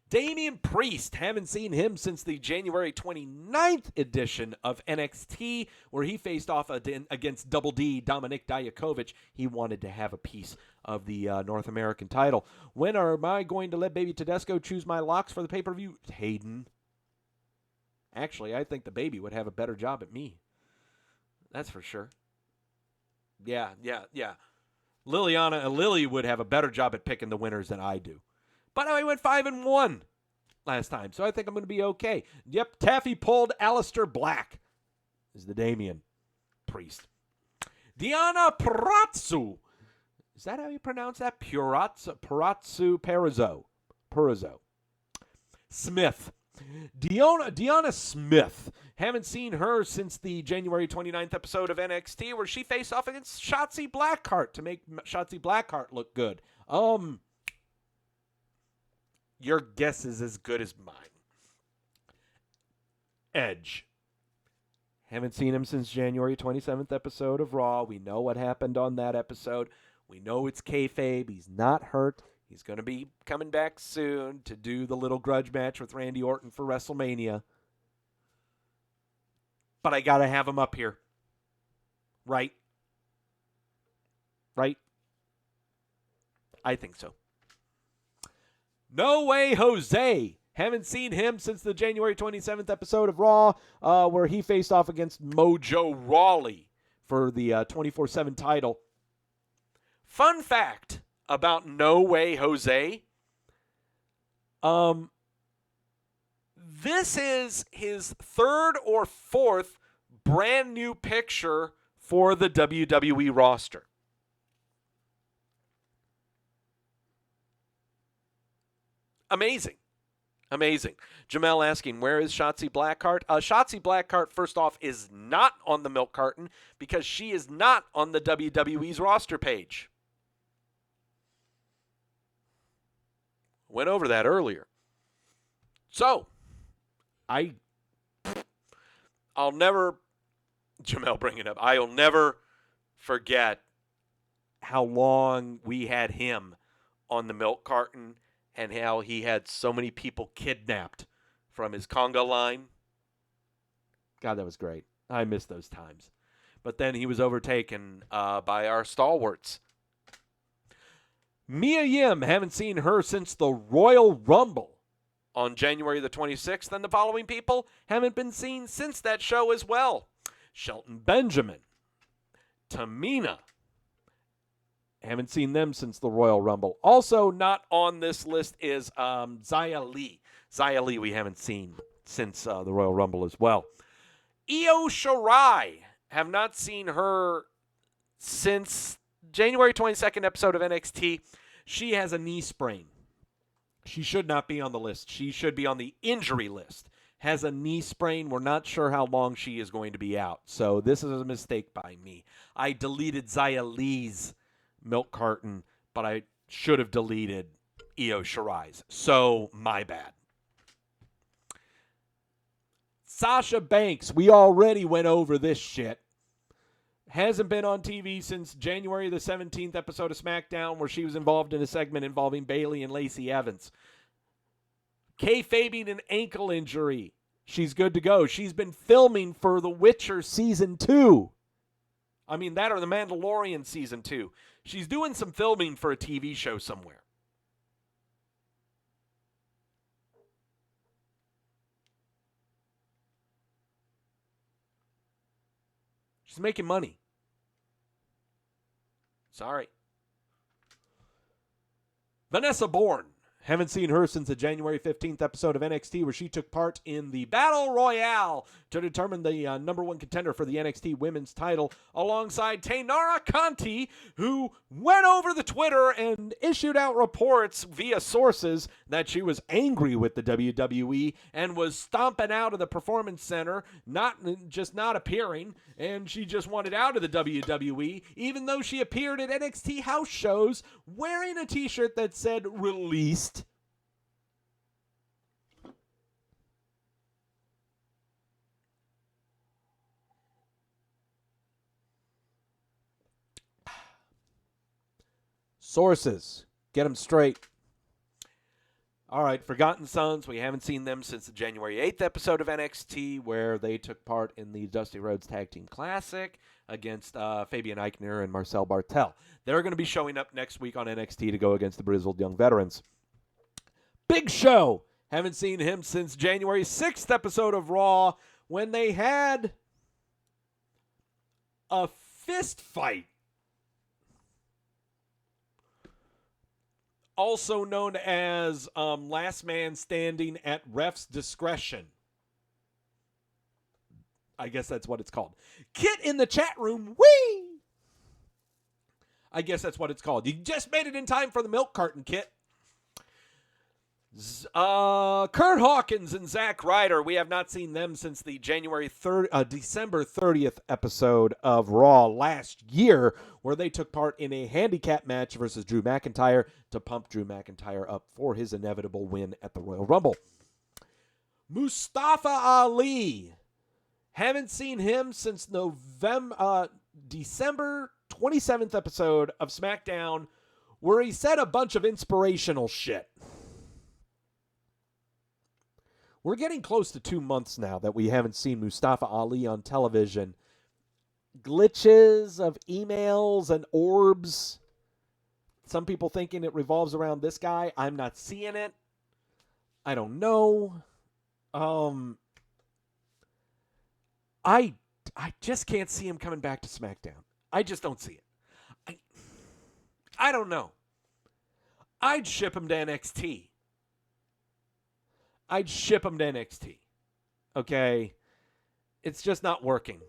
Damian Priest, haven't seen him since the January 29th edition of NXT, where he faced off against Double D, Dominik Dijakovic. He wanted to have a piece of the North American title. When am I going to let Baby Tedesco choose my locks for the pay-per-view? Hayden. Actually, I think the baby would have a better job at me. That's for sure. Yeah. Lily would have a better job at picking the winners than I do. But I went 5-1 last time, so I think I'm going to be okay. Yep, Taffy pulled Aleister Black is the Damian Priest. Diana Purazzo. Is that how you pronounce that? Purazzo Perazzo. Smith. Deanna Smith. Haven't seen her since the January 29th episode of NXT, where she faced off against Shotzi Blackheart to make Shotzi Blackheart look good. Your guess is as good as mine. Edge. Haven't seen him since January 27th episode of Raw. We know what happened on that episode. We know it's kayfabe. He's not hurt. He's going to be coming back soon to do the little grudge match with Randy Orton for WrestleMania. But I got to have him up here. Right? I think so. No Way Jose. Haven't seen him since the January 27th episode of Raw, where he faced off against Mojo Rawley for the 24/7 title. Fun fact about No Way Jose. This is his 3rd or 4th brand new picture for the WWE roster. Amazing. Amazing. Jamel asking, where is Shotzi Blackheart? Shotzi Blackheart, first off, is not on the Milk Carton because she is not on the WWE's roster page. Went over that earlier. So, I'll never, Jamel bring it up, I'll never forget how long we had him on the Milk Carton and how he had so many people kidnapped from his conga line. God, that was great. I miss those times. But then he was overtaken by our stalwarts. Mia Yim, haven't seen her since the Royal Rumble on January the 26th, and the following people haven't been seen since that show as well. Shelton Benjamin, Tamina, haven't seen them since the Royal Rumble. Also not on this list is Xia Li. Xia Li we haven't seen since the Royal Rumble as well. Io Shirai, have not seen her since January 22nd episode of NXT. She has a knee sprain. She should not be on the list. She should be on the injury list. Has a knee sprain. We're not sure how long she is going to be out. So this is a mistake by me. I deleted Xia Li's Milk Carton, but I should have deleted Io Shirai's. So my bad. Sasha Banks, we already went over this shit. Hasn't been on TV since January the 17th episode of SmackDown, where she was involved in a segment involving Bayley and Lacey Evans. Kayfabing an ankle injury. She's good to go. She's been filming for The Witcher Season 2. I mean, that or The Mandalorian Season 2. She's doing some filming for a TV show somewhere. She's making money. Sorry. Vanessa Bourne. Haven't seen her since the January 15th episode of NXT, where she took part in the Battle Royale to determine the number one contender for the NXT Women's title, alongside Taynara Conti, who went over the Twitter and issued out reports via sources that she was angry with the WWE and was stomping out of the Performance Center, not appearing, and she just wanted out of the WWE, even though she appeared at NXT house shows wearing a t-shirt that said "Released." Sources. Get them straight. All right, Forgotten Sons. We haven't seen them since the January 8th episode of NXT, where they took part in the Dusty Rhodes Tag Team Classic against Fabian Eichner and Marcel Bartel. They're going to be showing up next week on NXT to go against the Grizzled Young Veterans. Big Show. Haven't seen him since January 6th episode of Raw, when they had a fist fight, also known as Last Man Standing at Ref's Discretion. I guess that's what it's called. Kit in the chat room, whee! I guess that's what it's called. You just made it in time for the Milk Carton, Kit. Kurt Hawkins and Zack Ryder, we have not seen them since the December 30th episode of Raw last year, where they took part in a handicap match versus Drew McIntyre to pump Drew McIntyre up for his inevitable win at the Royal Rumble. Mustafa Ali, haven't seen him since December 27th episode of SmackDown, where he said a bunch of inspirational shit. We're getting close to 2 months now that we haven't seen Mustafa Ali on television. Glitches of emails and orbs. Some people thinking it revolves around this guy. I'm not seeing it. I don't know. I just can't see him coming back to SmackDown. I just don't see it. I don't know. I'd ship him to NXT. Okay? It's just not working.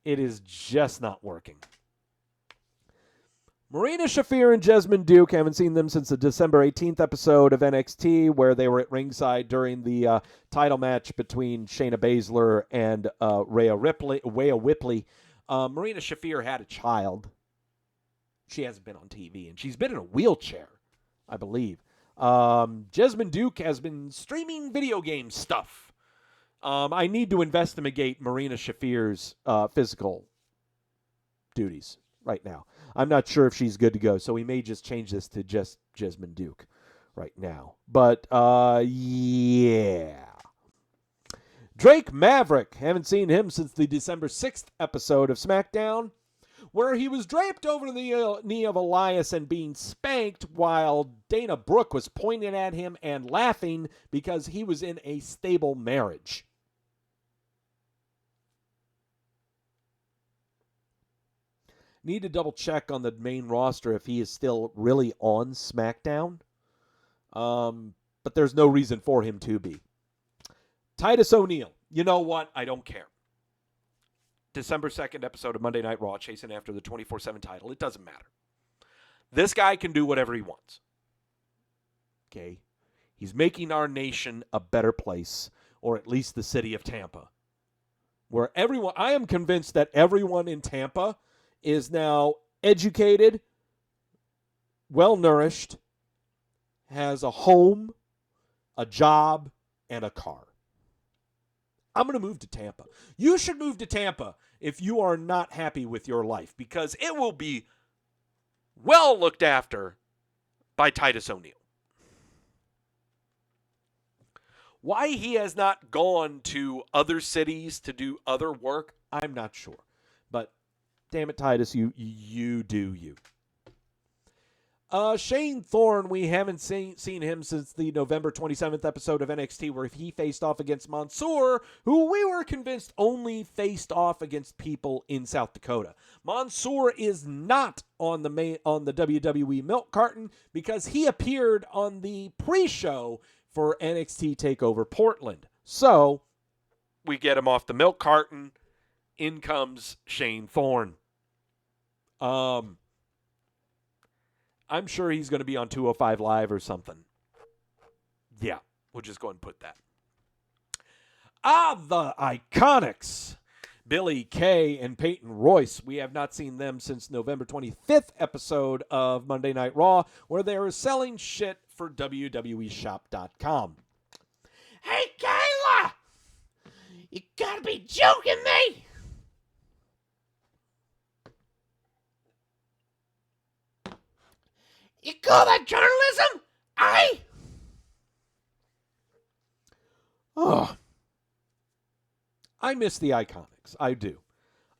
It is just not working. Marina Shafir and Jessamine Duke, haven't seen them since the December 18th episode of NXT, where they were at ringside during the title match between Shayna Baszler and Rhea Ripley. Marina Shafir had a child. She hasn't been on TV, and she's been in a wheelchair, I believe. Jessamine Duke has been streaming video game stuff. I need to investigate Marina Shafir's physical duties right now. I'm not sure if she's good to go, so we may just change this to just Jessamine Duke right now. But, yeah. Drake Maverick. Haven't seen him since the December 6th episode of SmackDown, where he was draped over the knee of Elias and being spanked while Dana Brooke was pointing at him and laughing because he was in a stable marriage. Need to double check on the main roster if he is still really on SmackDown. But there's no reason for him to be. Titus O'Neil. You know what? I don't care. December 2nd episode of Monday Night Raw, chasing after the 24/7 title. It doesn't matter. This guy can do whatever he wants. Okay? He's making our nation a better place, or at least the city of Tampa. Where everyone, I am convinced that everyone in Tampa is now educated, well-nourished, has a home, a job, and a car. I'm going to move to Tampa. You should move to Tampa if you are not happy with your life, because it will be well looked after by Titus O'Neil. Why he has not gone to other cities to do other work, I'm not sure. But damn it, Titus, you do you. Shane Thorne, we haven't seen him since the November 27th episode of NXT, where he faced off against Mansoor, who we were convinced only faced off against people in South Dakota. Mansoor is not on the WWE Milk Carton because he appeared on the pre-show for NXT TakeOver Portland. So we get him off the Milk Carton. In comes Shane Thorne. I'm sure he's going to be on 205 Live or something. Yeah, we'll just go ahead and put that. The Iconics. Billy Kay and Peyton Royce. We have not seen them since November 25th episode of Monday Night Raw, where they were selling shit for WWEshop.com. Hey, Kayla! You gotta be joking me! You call that journalism? Oh, I miss the Iconics. I do.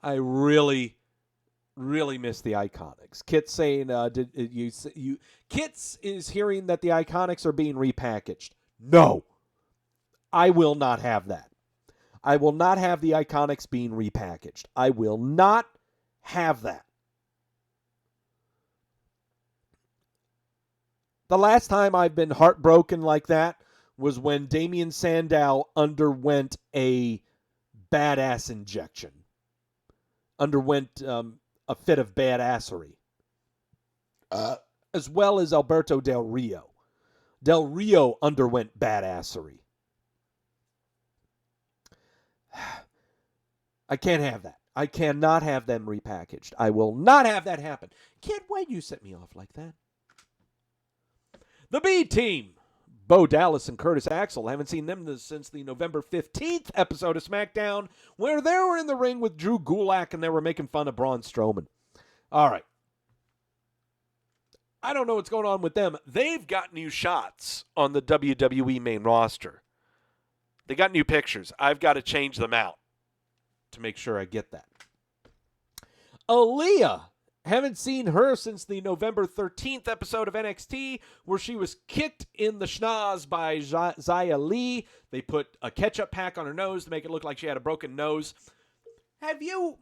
I really, really miss the Iconics. Kit's saying, Kit's is hearing that the Iconics are being repackaged. No, I will not have that. I will not have the Iconics being repackaged. I will not have that. The last time I've been heartbroken like that was when Damian Sandow underwent a badass injection. Underwent a fit of badassery. As well as Alberto Del Rio. Del Rio underwent badassery. I can't have that. I cannot have them repackaged. I will not have that happen. Kid, why'd you set me off like that? The B-Team. Bo Dallas and Curtis Axel. Haven't seen them since the November 15th episode of SmackDown, where they were in the ring with Drew Gulak and they were making fun of Braun Strowman. All right. I don't know what's going on with them. They've got new shots on the WWE main roster. They got new pictures. I've got to change them out to make sure I get that. Aaliyah. Haven't seen her since the November 13th episode of NXT, where she was kicked in the schnoz by Xia Li. They put a ketchup pack on her nose to make it look like she had a broken nose. Do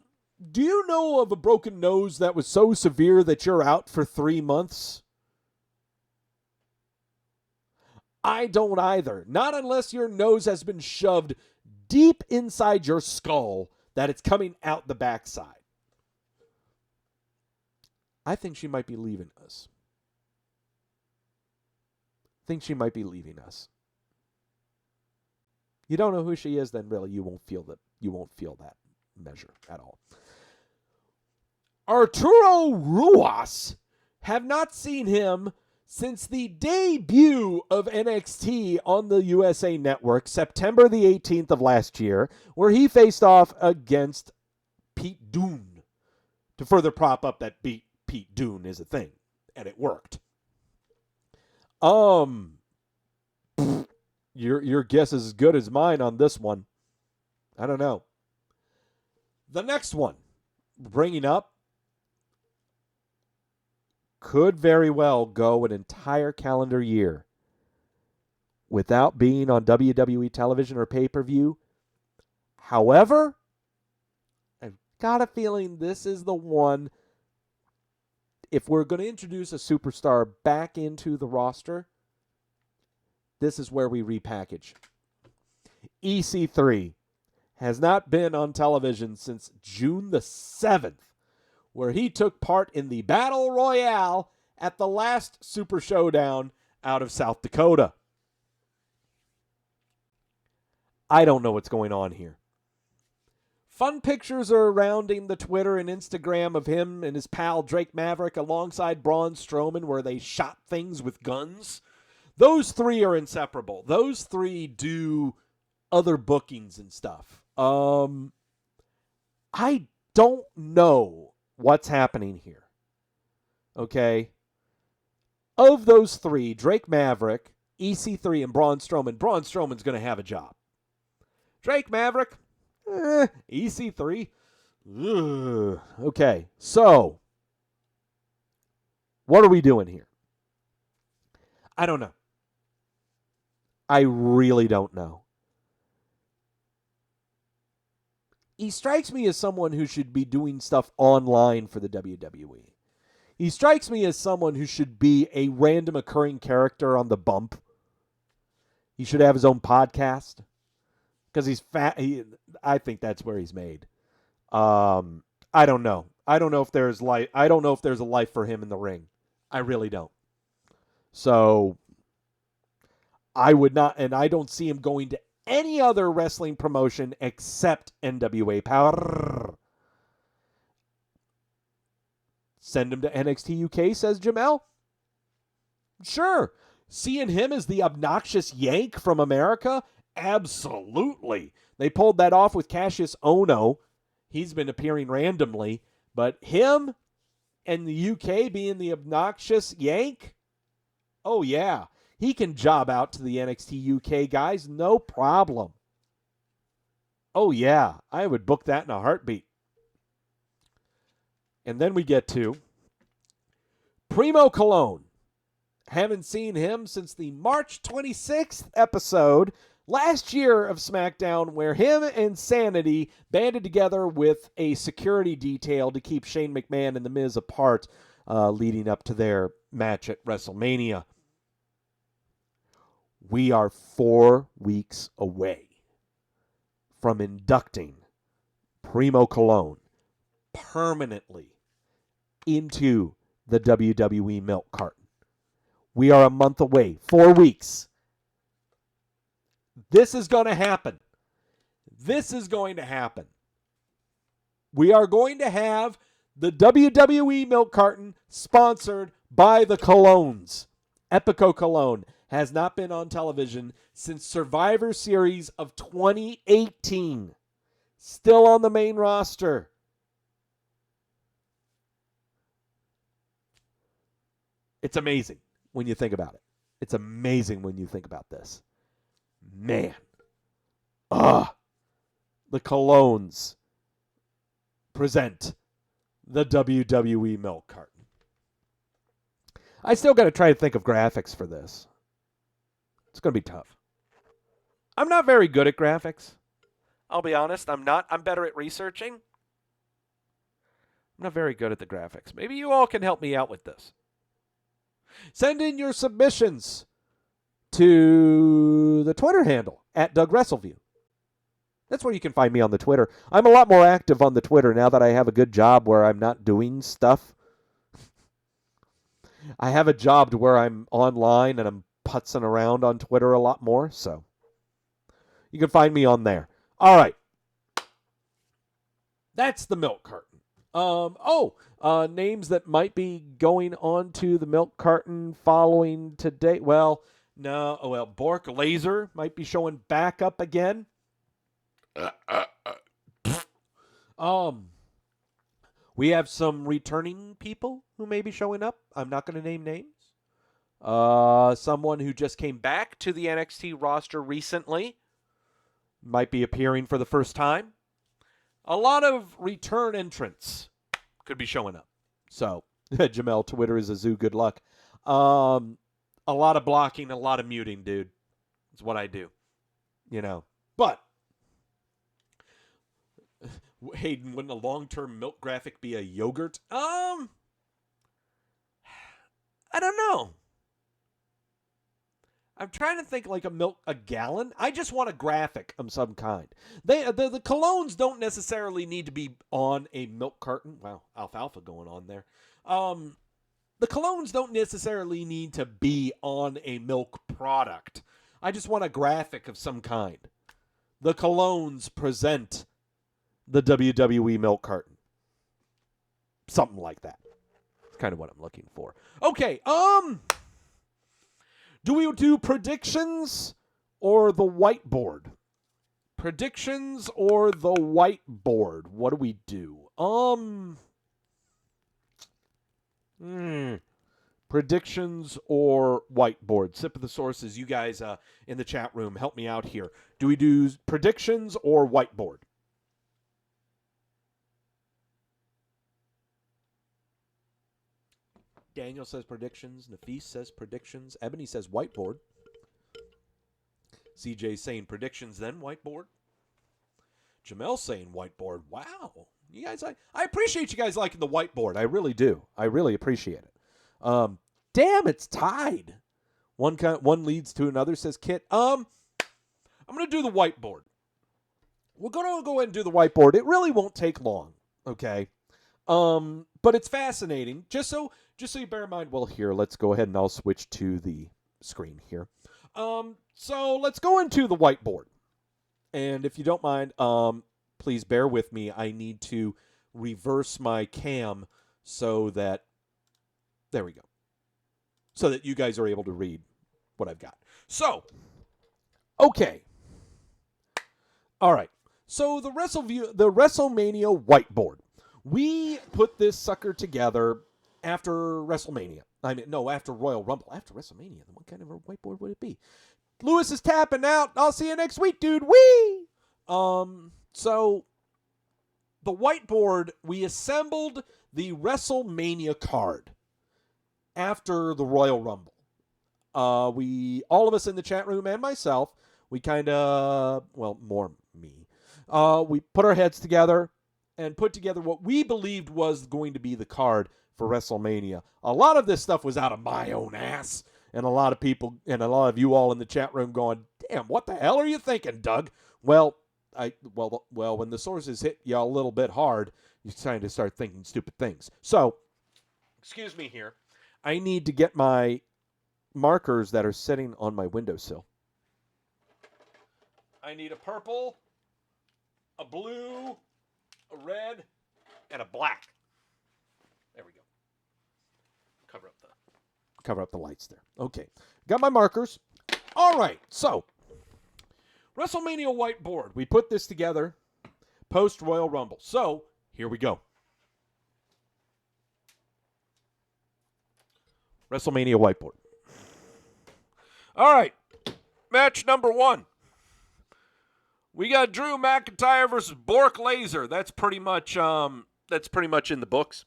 you know of a broken nose that was so severe that you're out for 3 months? I don't either. Not unless your nose has been shoved deep inside your skull that it's coming out the backside. I think she might be leaving us. You don't know who she is, then really you won't feel that measure at all. Arturo Ruas, have not seen him since the debut of NXT on the USA Network, September the 18th of last year, where he faced off against Pete Dunne to further prop up that Pete Dunne is a thing, and it worked. Your guess is as good as mine on this one. I don't know. The next one, bringing up, could very well go an entire calendar year without being on WWE television or pay-per-view. However, I've got a feeling this is the one, if we're going to introduce a superstar back into the roster, this is where we repackage. EC3 has not been on television since June the 7th, where he took part in the Battle Royale at the last Super Showdown out of South Dakota. I don't know what's going on here. Fun pictures are surrounding the Twitter and Instagram of him and his pal Drake Maverick alongside Braun Strowman, where they shot things with guns. Those three are inseparable. Those three do other bookings and stuff. I don't know what's happening here. Okay? Of those three, Drake Maverick, EC3, and Braun Strowman's going to have a job. Drake Maverick, EC3, okay. So, what are we doing here? I don't know. I really don't know. He strikes me as someone who should be doing stuff online for the WWE. He strikes me as someone who should be a random occurring character on the bump. He should have his own podcast because he's fat. I think that's where he's made. I don't know. I don't know if there's life. I don't know if there's a life for him in the ring. I really don't. So I would not, and I don't see him going to any other wrestling promotion except NWA Power. Send him to NXT UK, says Jamel. Sure. Seeing him as the obnoxious Yank from America? Absolutely. They pulled that off with Cassius Ohno. He's been appearing randomly. But him and the UK being the obnoxious Yank? Oh, yeah. He can job out to the NXT UK guys, no problem. Oh, yeah. I would book that in a heartbeat. And then we get to Primo Colón. Haven't seen him since the March 26th episode last year of SmackDown, where him and Sanity banded together with a security detail to keep Shane McMahon and The Miz apart, leading up to their match at WrestleMania. We are 4 weeks away from inducting Primo Colón permanently into the WWE Milk Carton. We are a month away, 4 weeks. This is going to happen. This is going to happen. We are going to have the WWE Milk Carton sponsored by the Colóns. Epico Colón has not been on television since Survivor Series of 2018. Still on the main roster. It's amazing when you think about it. It's amazing when you think about this. Man. The Colóns present the WWE Milk Carton. I still got to try to think of graphics for this. It's going to be tough. I'm not very good at graphics. I'll be honest, I'm not. I'm better at researching. I'm not very good at the graphics. Maybe you all can help me out with this. Send in your submissions to the Twitter handle at Doug Wrestleview. That's where you can find me on the Twitter. I'm a lot more active on the Twitter now that I have a good job where I'm not doing stuff. I have a job to where I'm online and I'm putzing around on Twitter a lot more, so you can find me on there. All right. That's the milk carton. Names that might be going on to the milk carton following today. Well, no. Well, Bork Laser might be showing back up again. We have some returning people who may be showing up. I'm not going to name names. Someone who just came back to the NXT roster recently might be appearing for the first time. A lot of return entrants could be showing up. So, Jamel, Twitter is a zoo. Good luck. A lot of blocking, a lot of muting, dude. It's what I do. You know. But, Hayden, wouldn't a long-term milk graphic be a yogurt? I don't know. I'm trying to think like a gallon. I just want a graphic of some kind. The colognes don't necessarily need to be on a milk carton. Wow, alfalfa going on there. The colognes don't necessarily need to be on a milk product. I just want a graphic of some kind. The colognes present the WWE Milk Carton. Something like that. That's kind of what I'm looking for. Okay, do we do predictions or the whiteboard? Predictions or the whiteboard? What do we do? Predictions or whiteboard? Sip of the sources. You guys in the chat room, help me out here. Do we do predictions or whiteboard? Daniel says predictions. Nafis says predictions. Ebony says whiteboard. CJ saying predictions, then whiteboard. Jamel saying whiteboard. Wow. You guys, I appreciate you guys liking the whiteboard. I really do. I really appreciate it. Damn, it's tied. One leads to another, says Kit. I'm going to do the whiteboard. We're going to go ahead and do the whiteboard. It really won't take long, okay? But it's fascinating. Just so you bear in mind, well, here, let's go ahead and I'll switch to the screen here. So let's go into the whiteboard. And if you don't mind, please bear with me. I need to reverse my cam so that, there we go. So that you guys are able to read what I've got. So, okay. All right. So the Wrestlemania whiteboard. We put this sucker together after WrestleMania. After Royal Rumble. After WrestleMania. What kind of a whiteboard would it be? Lewis is tapping out. I'll see you next week, dude. Whee! So, the whiteboard, we assembled the WrestleMania card after the Royal Rumble. All of us in the chat room and myself, we kind of, well, more me, we put our heads together and put together what we believed was going to be the card for WrestleMania. A lot of this stuff was out of my own ass, and a lot of people and a lot of you all in the chat room going, "Damn, what the hell are you thinking, Doug?" Well, when the sources hit you a little bit hard, you kind of start thinking stupid things. So, excuse me here. I need to get my markers that are sitting on my windowsill. I need a purple, a blue, a red, and a black. There we go. Cover up the lights there. Okay. Got my markers. All right. So, WrestleMania whiteboard. We put this together post Royal Rumble. So, here we go. WrestleMania whiteboard. All right. Match number 1. We got Drew McIntyre versus Bork Laser. That's pretty much in the books.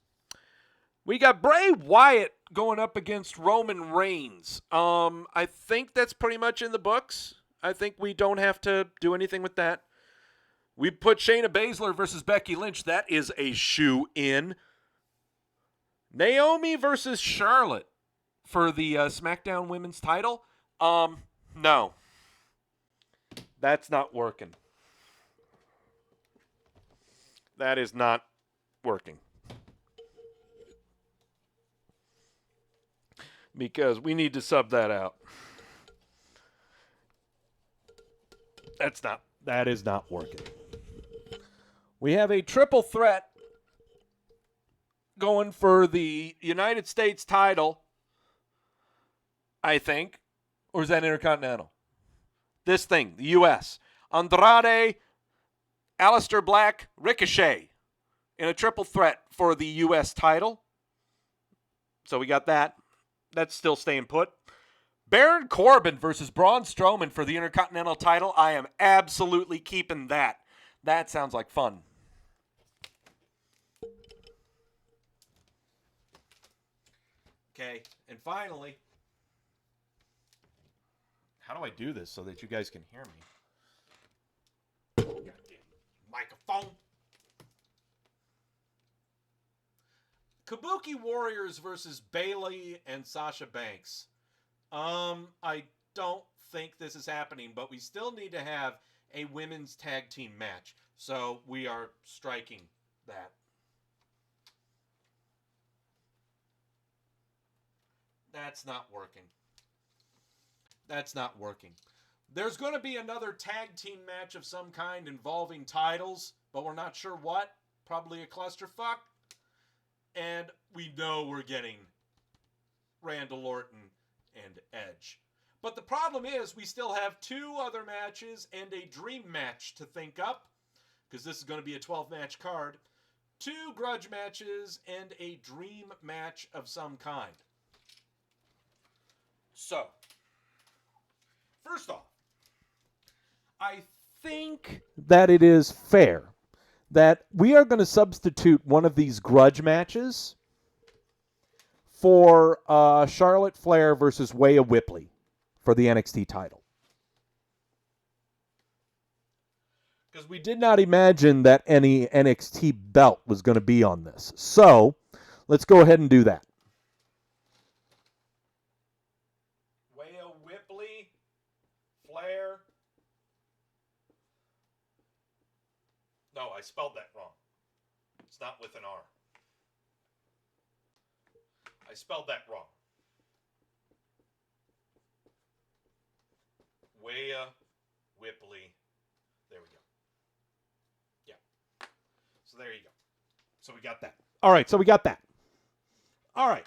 We got Bray Wyatt going up against Roman Reigns. I think that's pretty much in the books. I think we don't have to do anything with that. We put Shayna Baszler versus Becky Lynch. That is a shoe-in. Naomi versus Charlotte for the SmackDown Women's title. No. That's not working. That is not working. because we need to sub that out. That is not working. We have a triple threat going for the United States title, I think. Or is that Intercontinental? This thing, the U.S. Andrade, Aleister Black, Ricochet in a triple threat for the U.S. title. So we got that. That's still staying put. Baron Corbin versus Braun Strowman for the Intercontinental title. I am absolutely keeping that. That sounds like fun. Okay, and finally, how do I do this so that you guys can hear me? Goddamn microphone. Kabuki Warriors versus Bayley and Sasha Banks. I don't think this is happening, but we still need to have a women's tag team match. So we are striking that. That's not working. That's not working. There's going to be another tag team match of some kind involving titles, but we're not sure what. Probably a clusterfuck. And we know we're getting Randall Orton and Edge. But the problem is we still have 2 other matches and a dream match to think up, because this is going to be a 12-match card. 2 grudge matches and a dream match of some kind. So, first off, I think that it is fair that we are going to substitute one of these grudge matches for Charlotte Flair versus Rhea Ripley for the NXT title. Because we did not imagine that any NXT belt was going to be on this. So, let's go ahead and do that. Rhea Ripley, Flair. No, I spelled that wrong. It's not with an R. I spelled that wrong. Rhea Ripley. There we go. Yeah. So there you go. So we got that. All right, so we got that. All right.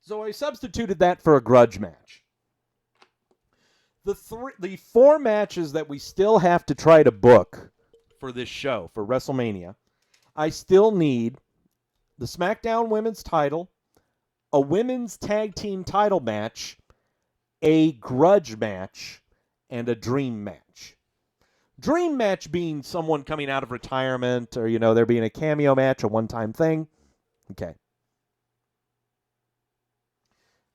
So I substituted that for a grudge match. The 4 matches that we still have to try to book for this show, for WrestleMania, I still need the SmackDown Women's title, a Women's Tag Team title match, a grudge match, and a dream match. Dream match being someone coming out of retirement or, there being a cameo match, a one-time thing. Okay.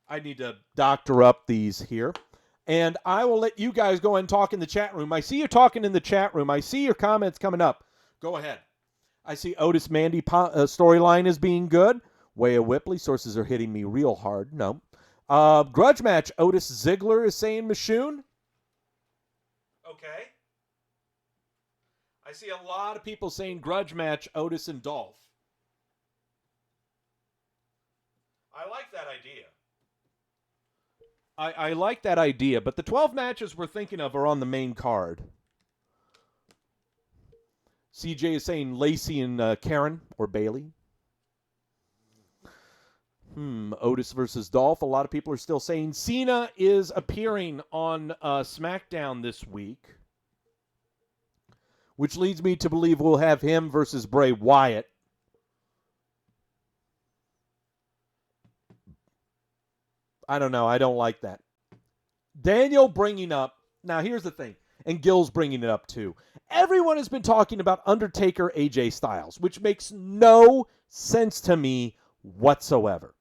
I need to doctor up these here. And I will let you guys go and talk in the chat room. I see you talking in the chat room. I see your comments coming up. Go ahead. I see Otis Mandy storyline is being good. Rhea Ripley, sources are hitting me real hard. No. Grudge match, Otis Ziggler is saying Michoon. Okay. I see a lot of people saying grudge match, Otis and Dolph. I like that idea. I like that idea, but the 12 matches we're thinking of are on the main card. CJ is saying Lacey and Karen or Bailey. Otis versus Dolph. A lot of people are still saying Cena is appearing on SmackDown this week, which leads me to believe we'll have him versus Bray Wyatt. I don't know. I don't like that. Daniel bringing up, now here's the thing, and Gil's bringing it up too. Everyone has been talking about Undertaker AJ Styles, which makes no sense to me whatsoever.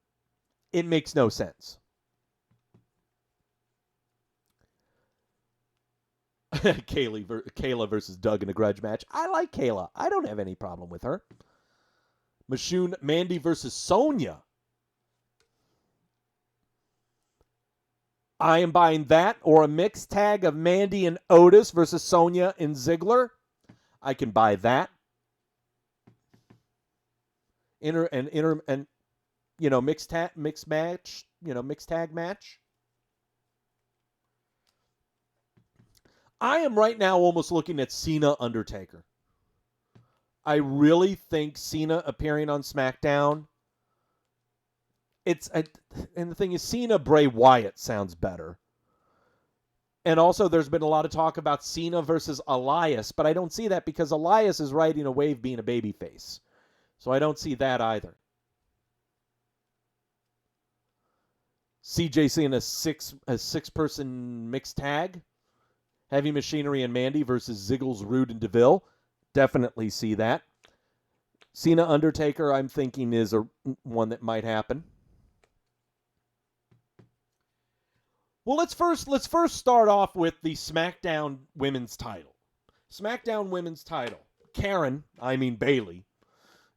It makes no sense. Kayla versus Doug in a grudge match. I like Kayla. I don't have any problem with her. Michoon Mandy versus Sonya. I am buying that, or a mixed tag of Mandy and Otis versus Sonya and Ziggler. I can buy that. And mixed tag match. I am right now almost looking at Cena Undertaker. I really think Cena appearing on SmackDown. And the thing is, Cena Bray Wyatt sounds better. And also, there's been a lot of talk about Cena versus Elias, but I don't see that because Elias is riding a wave being a babyface. So I don't see that either. CJ seeing a six-person mixed tag. Heavy Machinery and Mandy versus Ziggles, Rude, and DeVille. Definitely see that. Cena Undertaker, I'm thinking, is one that might happen. Well, let's first start off with the SmackDown Women's title. SmackDown Women's title. Bayley,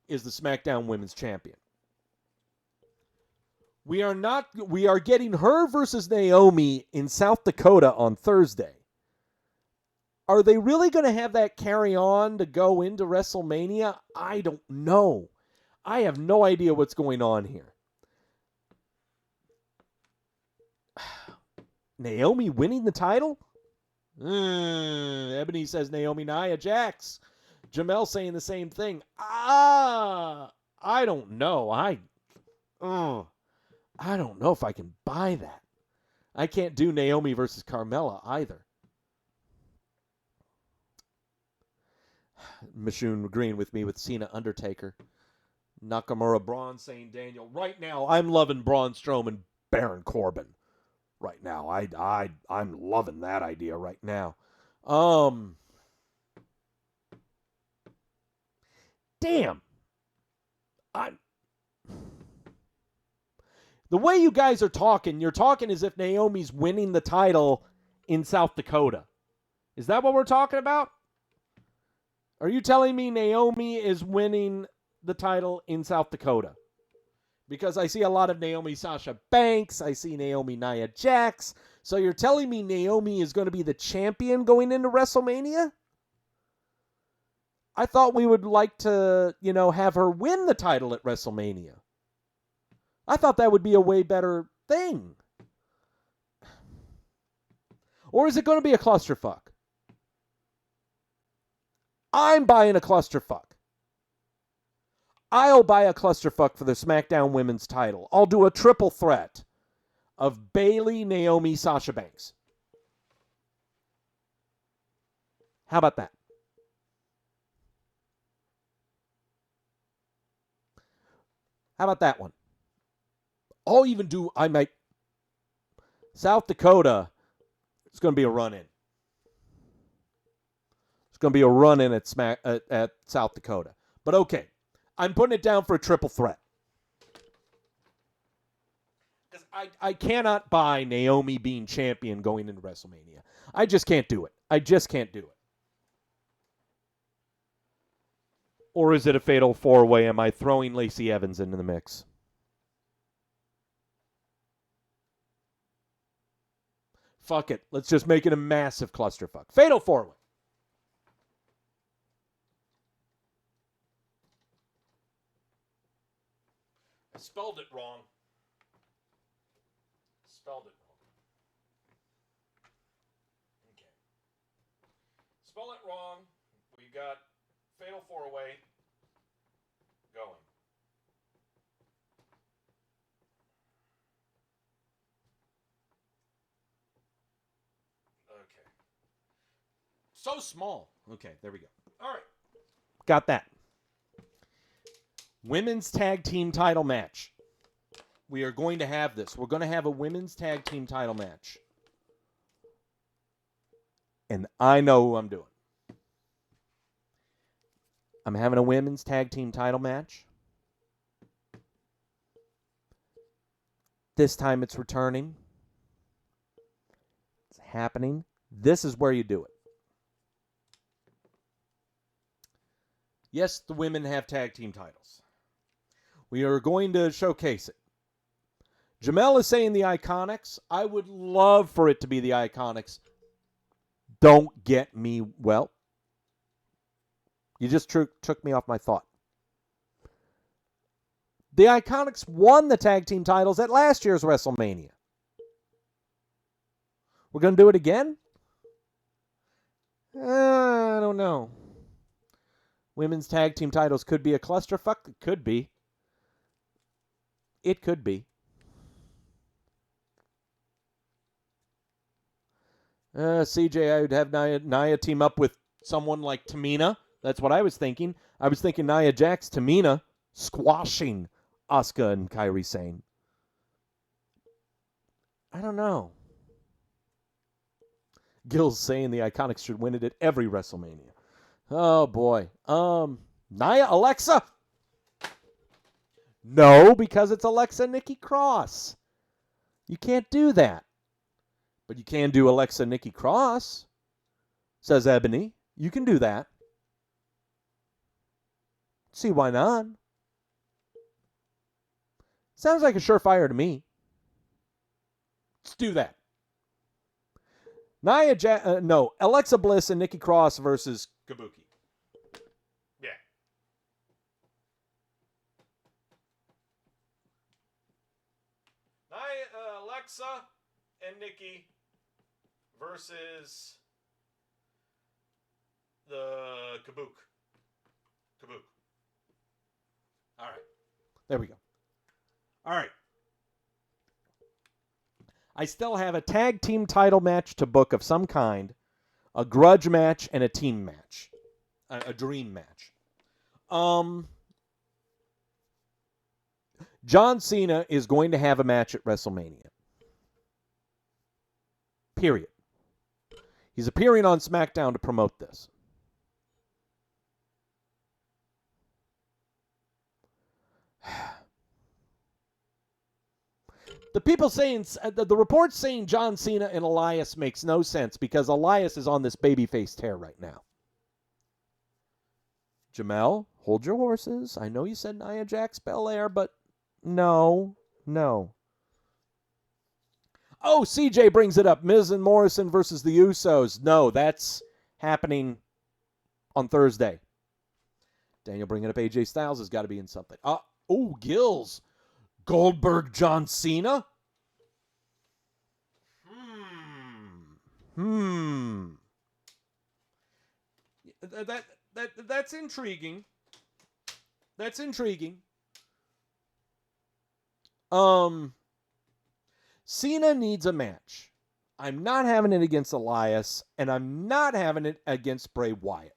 is the SmackDown Women's Champion. We are getting her versus Naomi in South Dakota on Thursday. Are they really going to have that carry on to go into WrestleMania? I don't know. I have no idea what's going on here. Naomi winning the title? Ebony says Naomi, Nia Jax. Jamel saying the same thing. I don't know. I don't know if I can buy that. I can't do Naomi versus Carmella either. Mashoon agreeing with me with Cena Undertaker. Nakamura Braun saying Daniel. Right now, I'm loving Braun Strowman, Baron Corbin. Right now, I'm loving that idea right now. Damn. The way you guys are talking, you're talking as if Naomi's winning the title in South Dakota. Is that what we're talking about? Are you telling me Naomi is winning the title in South Dakota? Because I see a lot of Naomi Sasha Banks. I see Naomi Nia Jax. So you're telling me Naomi is going to be the champion going into WrestleMania? I thought we would like to, have her win the title at WrestleMania. I thought that would be a way better thing. Or is it going to be a clusterfuck? I'm buying a clusterfuck. I'll buy a clusterfuck for the SmackDown Women's title. I'll do a triple threat of Bayley, Naomi, Sasha Banks. How about that? How about that one? South Dakota, it's going to be a run-in. It's going to be a run-in at South Dakota. But okay. I'm putting it down for a triple threat. Because I cannot buy Naomi being champion going into WrestleMania. I just can't do it. I just can't do it. Or is it a fatal four-way? Am I throwing Lacey Evans into the mix? Fuck it. Let's just make it a massive clusterfuck. Fatal four-way. I spelled it wrong. Okay. Spell it wrong. We got fatal four-way going. Okay. So small. Okay, there we go. All right. Got that. Women's tag team title match. We are going to have this. We're going to have a women's tag team title match. And I know who I'm doing. I'm having a women's tag team title match. This time it's returning. It's happening. This is where you do it. Yes, the women have tag team titles. We are going to showcase it. Jamel is saying the Iconics. I would love for it to be the Iconics. Don't get me, well, you just took me off my thought. The Iconics won the tag team titles at last year's WrestleMania. We're going to do it again? I don't know. Women's tag team titles could be a clusterfuck. It could be. It could be. CJ, I would have Nia team up with someone like Tamina. That's what I was thinking. I was thinking Nia Jax, Tamina, squashing Asuka and Kairi Sane. I don't know. Gil's saying the Iconics should win it at every WrestleMania. Oh, boy. Nia, Alexa? No, because it's Alexa Nikki Cross. You can't do that. But you can do Alexa Nikki Cross, says Ebony. You can do that. See why not? Sounds like a surefire to me. Let's do that. Alexa Bliss and Nikki Cross versus Kabuki. Yeah. Alexa and Nikki versus the Kabuki. All right. There we go. All right. I still have a tag team title match to book of some kind, a grudge match, and a team match. A dream match. John Cena is going to have a match at WrestleMania. Period. He's appearing on SmackDown to promote this. The people saying, the reports saying John Cena and Elias makes no sense because Elias is on this babyface tear right now. Jamel, hold your horses. I know you said Nia Jax Belair, but no. Oh, CJ brings it up. Miz and Morrison versus the Usos. No, that's happening on Thursday. Daniel bringing up AJ Styles has got to be in something. Gills. Goldberg, John Cena? That's intriguing. That's intriguing. Cena needs a match. I'm not having it against Elias, and I'm not having it against Bray Wyatt.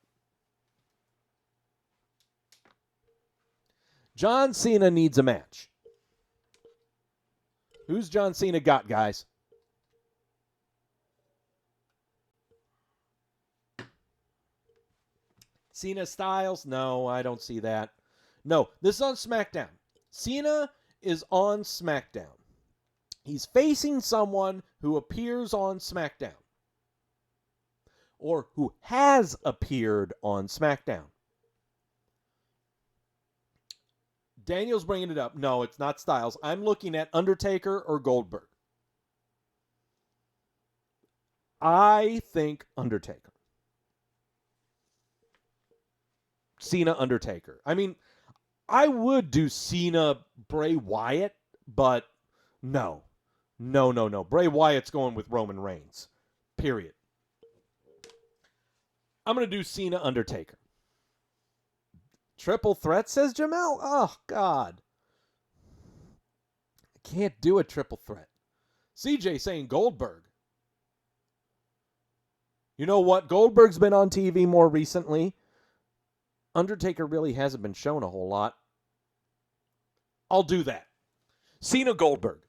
John Cena needs a match. Who's John Cena got, guys? Cena Styles? No, I don't see that. No, this is on SmackDown. Cena is on SmackDown. He's facing someone who appears on SmackDown. Or who has appeared on SmackDown. Daniel's bringing it up. No, it's not Styles. I'm looking at Undertaker or Goldberg. I think Undertaker. Cena, Undertaker. I mean, I would do Cena, Bray Wyatt, but no. Bray Wyatt's going with Roman Reigns. Period. I'm going to do Cena, Undertaker. Triple threat, says Jamel? Oh, God. I can't do a triple threat. CJ saying Goldberg. You know what? Goldberg's been on TV more recently. Undertaker really hasn't been shown a whole lot. I'll do that. Cena, Goldberg.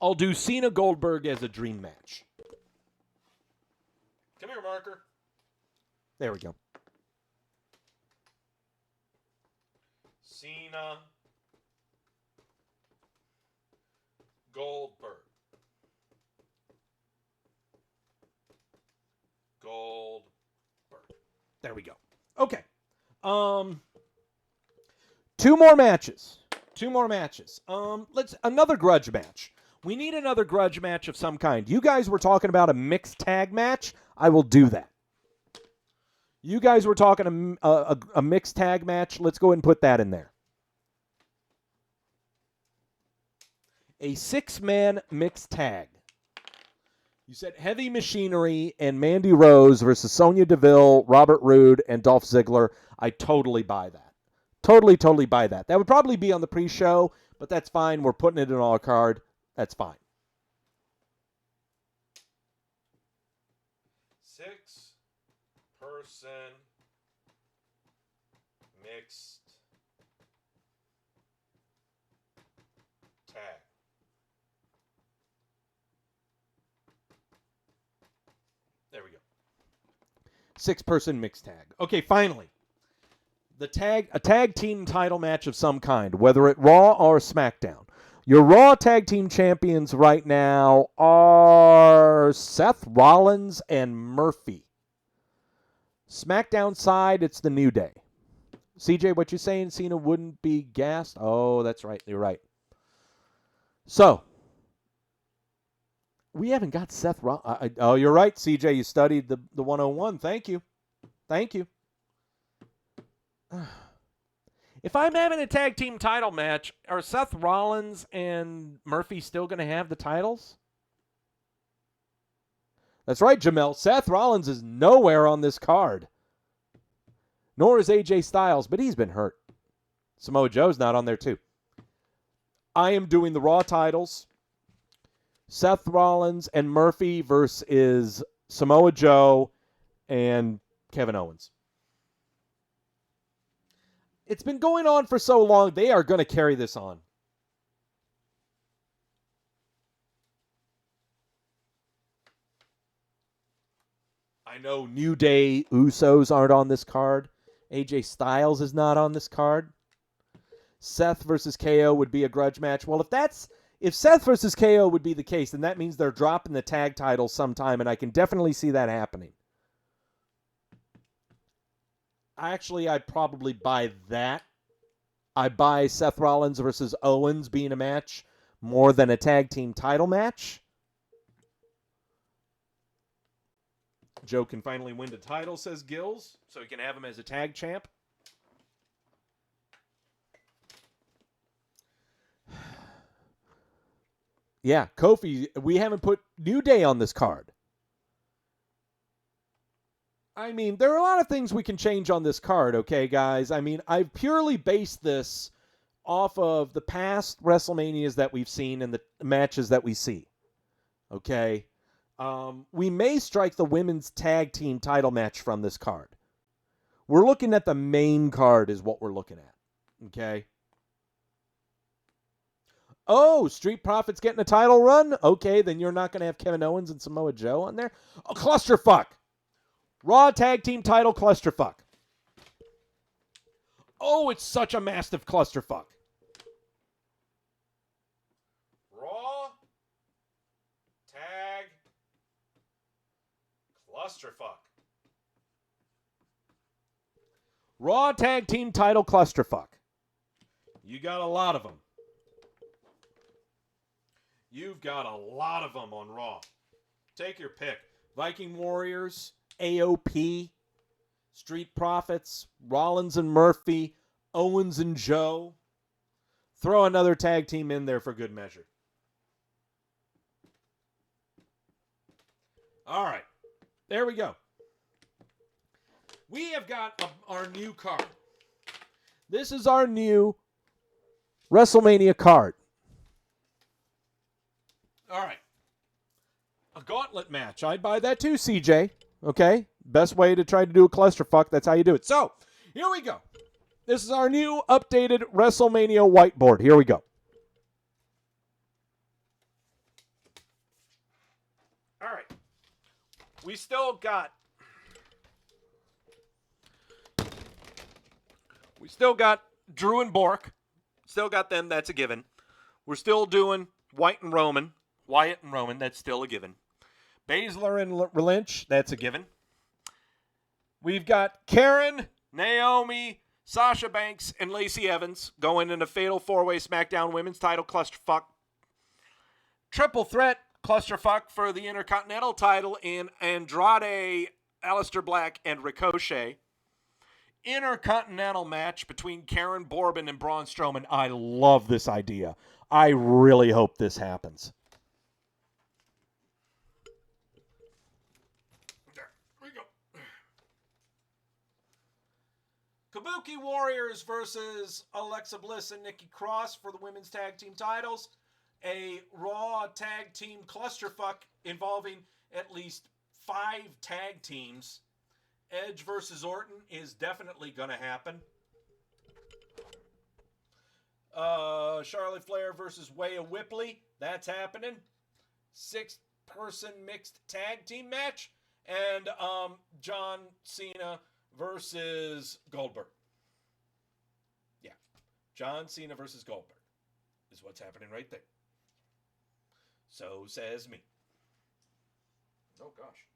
I'll do Cena, Goldberg as a dream match. Come here, Marker. There we go. Cena, Goldberg. There we go. Okay. Two more matches. Another grudge match. We need another grudge match of some kind. You guys were talking about a mixed tag match. I will do that. You guys were talking a mixed tag match. Let's go ahead and put that in there. A 6-man mixed tag. You said Heavy Machinery and Mandy Rose versus Sonya Deville, Robert Roode, and Dolph Ziggler. I totally buy that. Totally buy that. That would probably be on the pre-show, but that's fine. We're putting it in our card. That's fine. 6-person mixed tag. There we go. 6-person mixed tag. Okay, finally. A tag team title match of some kind, whether it Raw or SmackDown. Your Raw tag team champions right now are Seth Rollins and Murphy. SmackDown side, it's the New Day. CJ, what you saying? Cena wouldn't be gassed? Oh, that's right. You're right. So, we haven't got Seth Rollins. Oh, you're right, CJ. You studied the 101. Thank you. If I'm having a tag team title match, are Seth Rollins and Murphy still going to have the titles? That's right, Jamel. Seth Rollins is nowhere on this card. Nor is AJ Styles, but he's been hurt. Samoa Joe's not on there, too. I am doing the Raw titles. Seth Rollins and Murphy versus Samoa Joe and Kevin Owens. It's been going on for so long, they are going to carry this on. I know New Day Usos aren't on this card. AJ Styles is not on this card. Seth versus KO would be a grudge match. Well, if Seth versus KO would be the case, then that means they're dropping the tag titles sometime, and I can definitely see that happening. Actually, I'd probably buy that. I buy Seth Rollins versus Owens being a match more than a tag team title match. Joe can finally win the title, says Gills, so he can have him as a tag champ. Yeah, Kofi, we haven't put New Day on this card. I mean, there are a lot of things we can change on this card, okay, guys? I mean, I've purely based this off of the past WrestleManias that we've seen and the matches that we see, okay? We may strike the women's tag team title match from this card. We're looking at the main card is what we're looking at, okay? Oh, Street Profits getting a title run? Okay, then you're not going to have Kevin Owens and Samoa Joe on there? Oh, clusterfuck. Raw tag team title clusterfuck. Oh, it's such a massive clusterfuck. Raw tag clusterfuck. Raw tag team title clusterfuck. You got a lot of them. You've got a lot of them on Raw. Take your pick. Viking Warriors, AOP, Street Profits, Rollins and Murphy, Owens and Joe. Throw another tag team in there for good measure. All right. There we go. We have got our new card. This is our new WrestleMania card. All right. A gauntlet match. I'd buy that too, CJ. Okay? Best way to try to do a clusterfuck. That's how you do it. So, here we go. This is our new updated WrestleMania whiteboard. Here we go. All right. We still got Drew and Bork. Still got them. That's a given. We're still doing Wyatt and Roman. That's still a given. Baszler and Lynch. That's a given. We've got Karen, Naomi, Sasha Banks, and Lacey Evans going in a fatal four-way SmackDown Women's title clusterfuck. Triple threat clusterfuck for the Intercontinental title in Andrade Aleister Black and Ricochet. Intercontinental match between Karen Bourbon and Braun Strowman. I love this idea. I really hope this happens. There we go. Kabuki Warriors versus Alexa Bliss and Nikki Cross for the women's tag team titles. A Raw tag team clusterfuck involving at least 5 tag teams. Edge versus Orton is definitely going to happen. Charlotte Flair versus Rhea Ripley. That's happening. 6-person mixed tag team match. And John Cena versus Goldberg. Yeah. John Cena versus Goldberg is what's happening right there. So says me. Oh, gosh.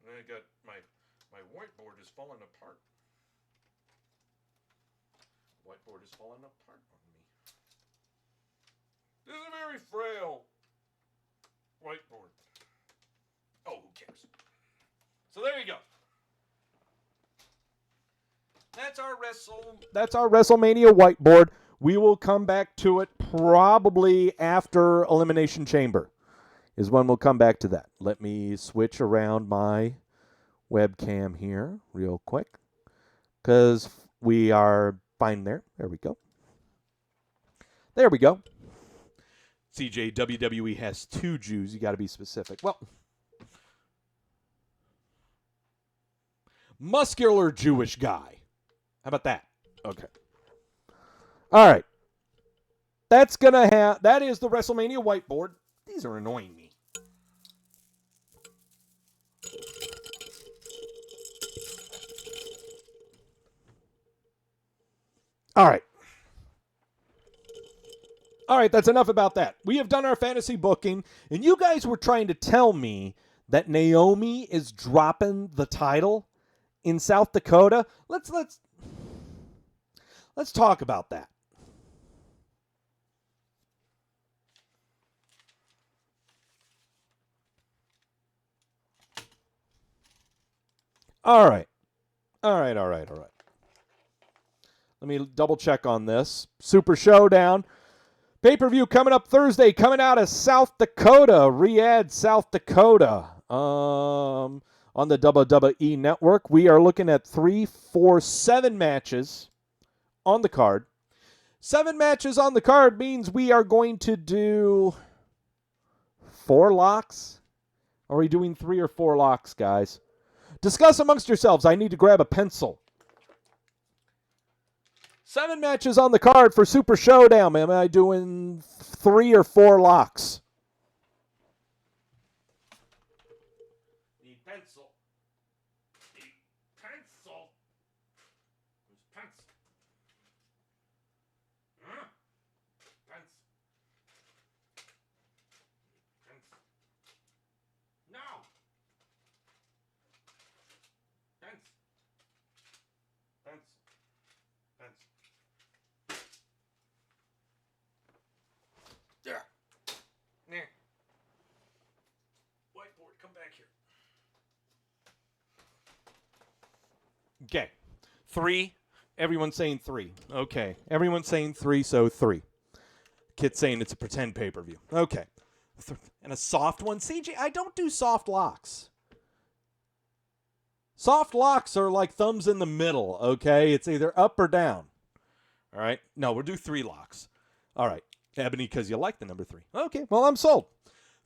I got my whiteboard is falling apart. Whiteboard is falling apart on me. This is a very frail whiteboard. Oh, who cares? So there you go. That's our WrestleMania whiteboard. We will come back to it probably after Elimination Chamber is when we'll come back to that. Let me switch around my webcam here real quick because we are fine there. There we go. There we go. CJ, WWE has 2 Jews. You got to be specific. Well, muscular Jewish guy. How about that? Okay. All right. That is the WrestleMania whiteboard. These are annoying me. All right. All right, that's enough about that. We have done our fantasy booking, and you guys were trying to tell me that Naomi is dropping the title in South Dakota. Let's talk about that. All right. Let me double check on this. Super Showdown. Pay-per-view coming up Thursday, coming out of South Dakota, Riyadh, South Dakota. On the WWE Network, we are looking at 3, 4, 7 matches on the card. 7 matches on the card means we are going to do 4 locks. Are we doing 3 or 4 locks, guys? Discuss amongst yourselves. I need to grab a pencil. 7 matches on the card for Super Showdown. Am I doing 3 or 4 locks? Need pencil. Need pencil. Where's pencil? Huh? Pencil. Pencil. No. Pencil. Pencil. Pencil. There. There. Whiteboard, come back here. Okay. 3. Everyone's saying 3. Okay. Everyone's saying 3, so 3. Kit's saying it's a pretend pay-per-view. Okay. And a soft one. CJ, I don't do soft locks. Soft locks are like thumbs in the middle, okay? It's either up or down. All right? No, we'll do 3 locks. All right. Ebony, because you like the number 3. Okay, well, I'm sold.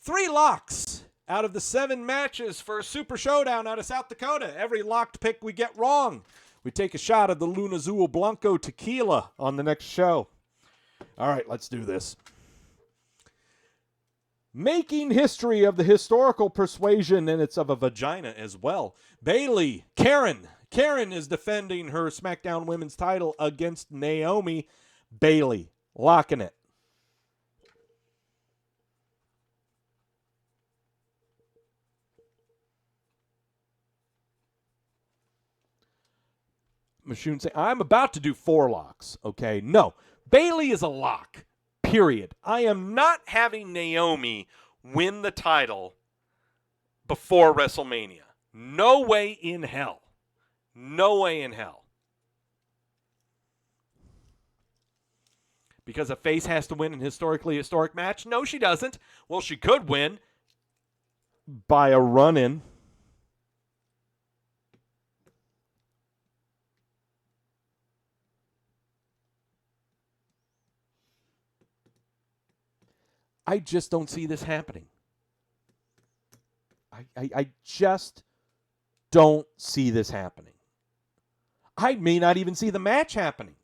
3 locks out of the 7 matches for Super Showdown out of South Dakota. Every locked pick we get wrong, we take a shot of the Luna Azul Blanco tequila on the next show. All right, let's do this. Making history of the historical persuasion, and it's of a vagina as well. Bayley, Karen. Karen is defending her SmackDown Women's title against Naomi. Bayley, locking it. Mashun say, I'm about to do 4 locks. Okay, no. Bayley is a lock. Period. I am not having Naomi win the title before WrestleMania. No way in hell. No way in hell. Because a face has to win an historically historic match? No, she doesn't. Well, she could win. By a run-in. I just don't see this happening. I just don't see this happening. I may not even see the match happening.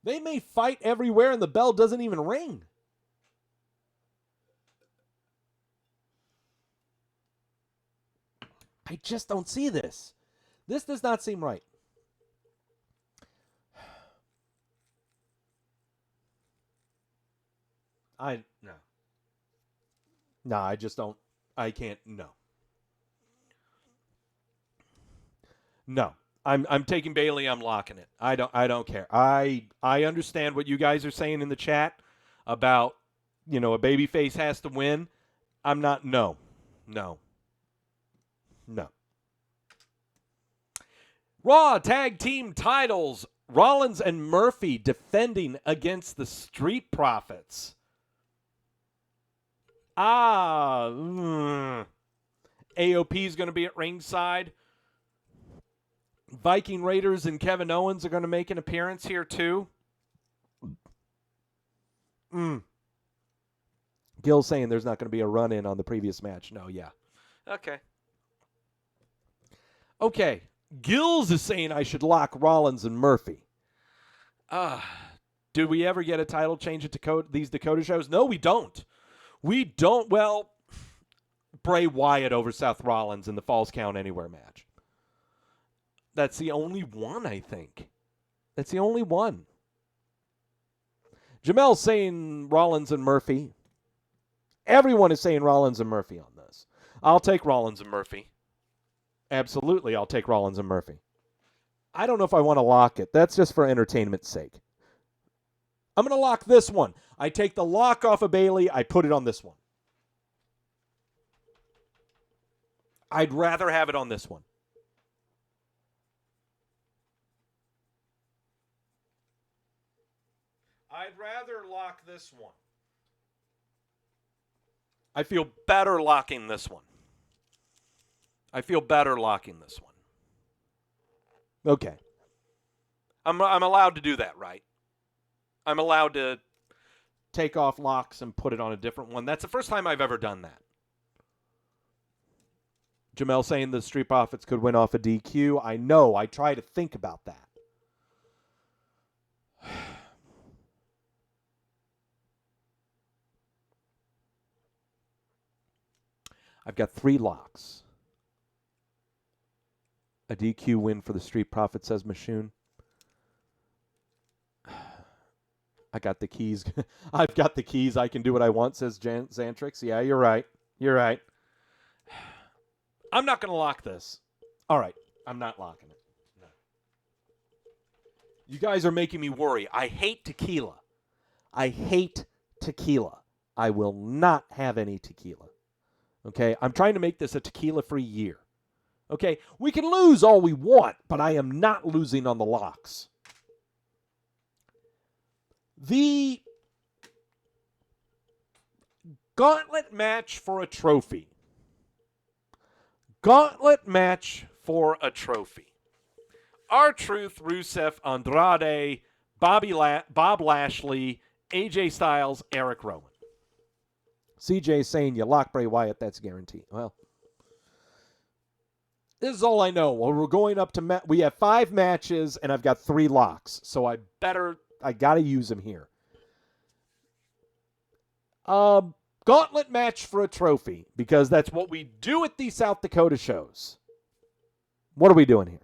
They may fight everywhere and the bell doesn't even ring. I just don't see this. This does not seem right. No, I just don't. I can't. No. No. I'm taking Bailey. I'm locking it. I don't care. I understand what you guys are saying in the chat about, a babyface has to win. I'm not. No. Raw tag team titles. Rollins and Murphy defending against the Street Profits. AOP is going to be at ringside. Viking Raiders and Kevin Owens are going to make an appearance here too. Gil's saying there's not going to be a run-in on the previous match. No, yeah. Okay. Gills is saying I should lock Rollins and Murphy. Do we ever get a title change at these Dakota shows? No, we don't. We don't. Well, Bray Wyatt over Seth Rollins in the Falls Count Anywhere match. That's the only one, I think. That's the only one. Jamel's saying Rollins and Murphy. Everyone is saying Rollins and Murphy on this. I'll take Rollins and Murphy. Absolutely, I'll take Rollins and Murphy. I don't know if I want to lock it. That's just for entertainment's sake. I'm going to lock this one. I take the lock off of Bailey. I put it on this one. I'd rather have it on this one. I'd rather lock this one. I feel better locking this one. Okay. I'm allowed to do that, right? I'm allowed to take off locks and put it on a different one. That's the first time I've ever done that. Jamel saying the Street Profits could win off a DQ. I know. I try to think about that. I've got 3 locks. A DQ win for the Street Profits, says Machoon. I got the keys. I've got the keys. I can do what I want, says Xantrix. Yeah, you're right. I'm not going to lock this. All right. I'm not locking it. No. You guys are making me worry. I hate tequila. I will not have any tequila. Okay? I'm trying to make this a tequila-free year. Okay? We can lose all we want, but I am not losing on the locks. The gauntlet match for a trophy. R-Truth, Rusev, Andrade, Bob Lashley, AJ Styles, Eric Rowan. CJ saying you lock Bray Wyatt, that's guaranteed. Well, this is all I know. Well, we're going up to we have 5 matches, and I've got 3 locks, so I got to use them here. Gauntlet match for a trophy, because that's what we do at these South Dakota shows. What are we doing here?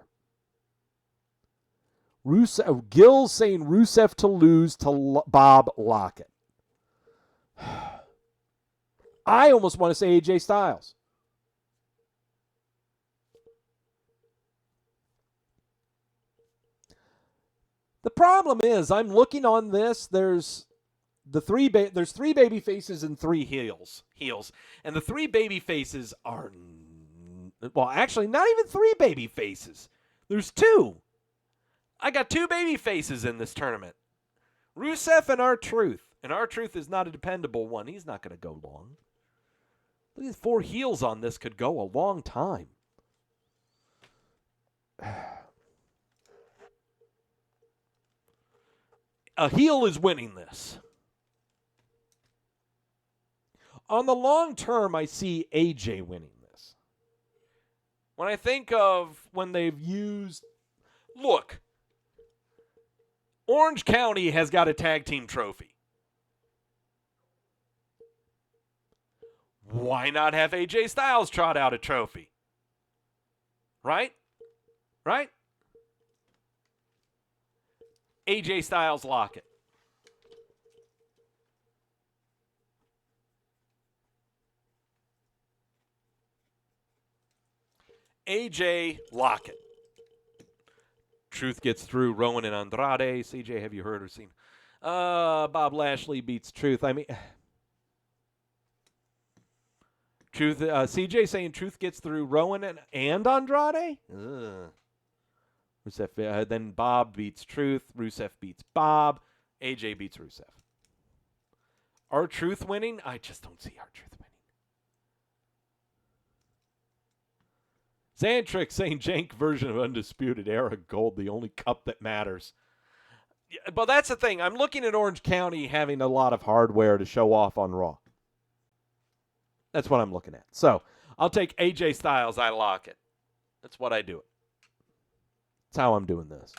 Gil saying Rusev to lose to Bob Lockett. I almost want to say AJ Styles. The problem is, I'm looking on this. There's 3 baby faces and 3 heels, and the 3 baby faces are Well, actually, not even 3 baby faces. There's 2. I got 2 baby faces in this tournament. Rusev and R-Truth. And R-Truth is not a dependable one. He's not going to go long. Look at 4 heels on this. Could go a long time. A heel is winning this. On the long term, I see AJ winning this. When I think of when they've used... Look, Orange County has got a tag team trophy. Why not have AJ Styles trot out a trophy? Right? Right? AJ Styles lock it. AJ lock it. Truth gets through Rowan and Andrade. CJ, have you heard or seen? Bob Lashley beats Truth. I mean, Truth. CJ saying Truth gets through Rowan and Andrade. Rusev, then Bob beats Truth. Rusev beats Bob. AJ beats Rusev. R-Truth winning? I just don't see R-Truth winning. Xantrix saying jank version of Undisputed Era Gold, the only cup that matters. Yeah, but that's the thing. I'm looking at Orange County having a lot of hardware to show off on Raw. That's what I'm looking at. So I'll take AJ Styles. I lock it. That's what I do it. That's how I'm doing this.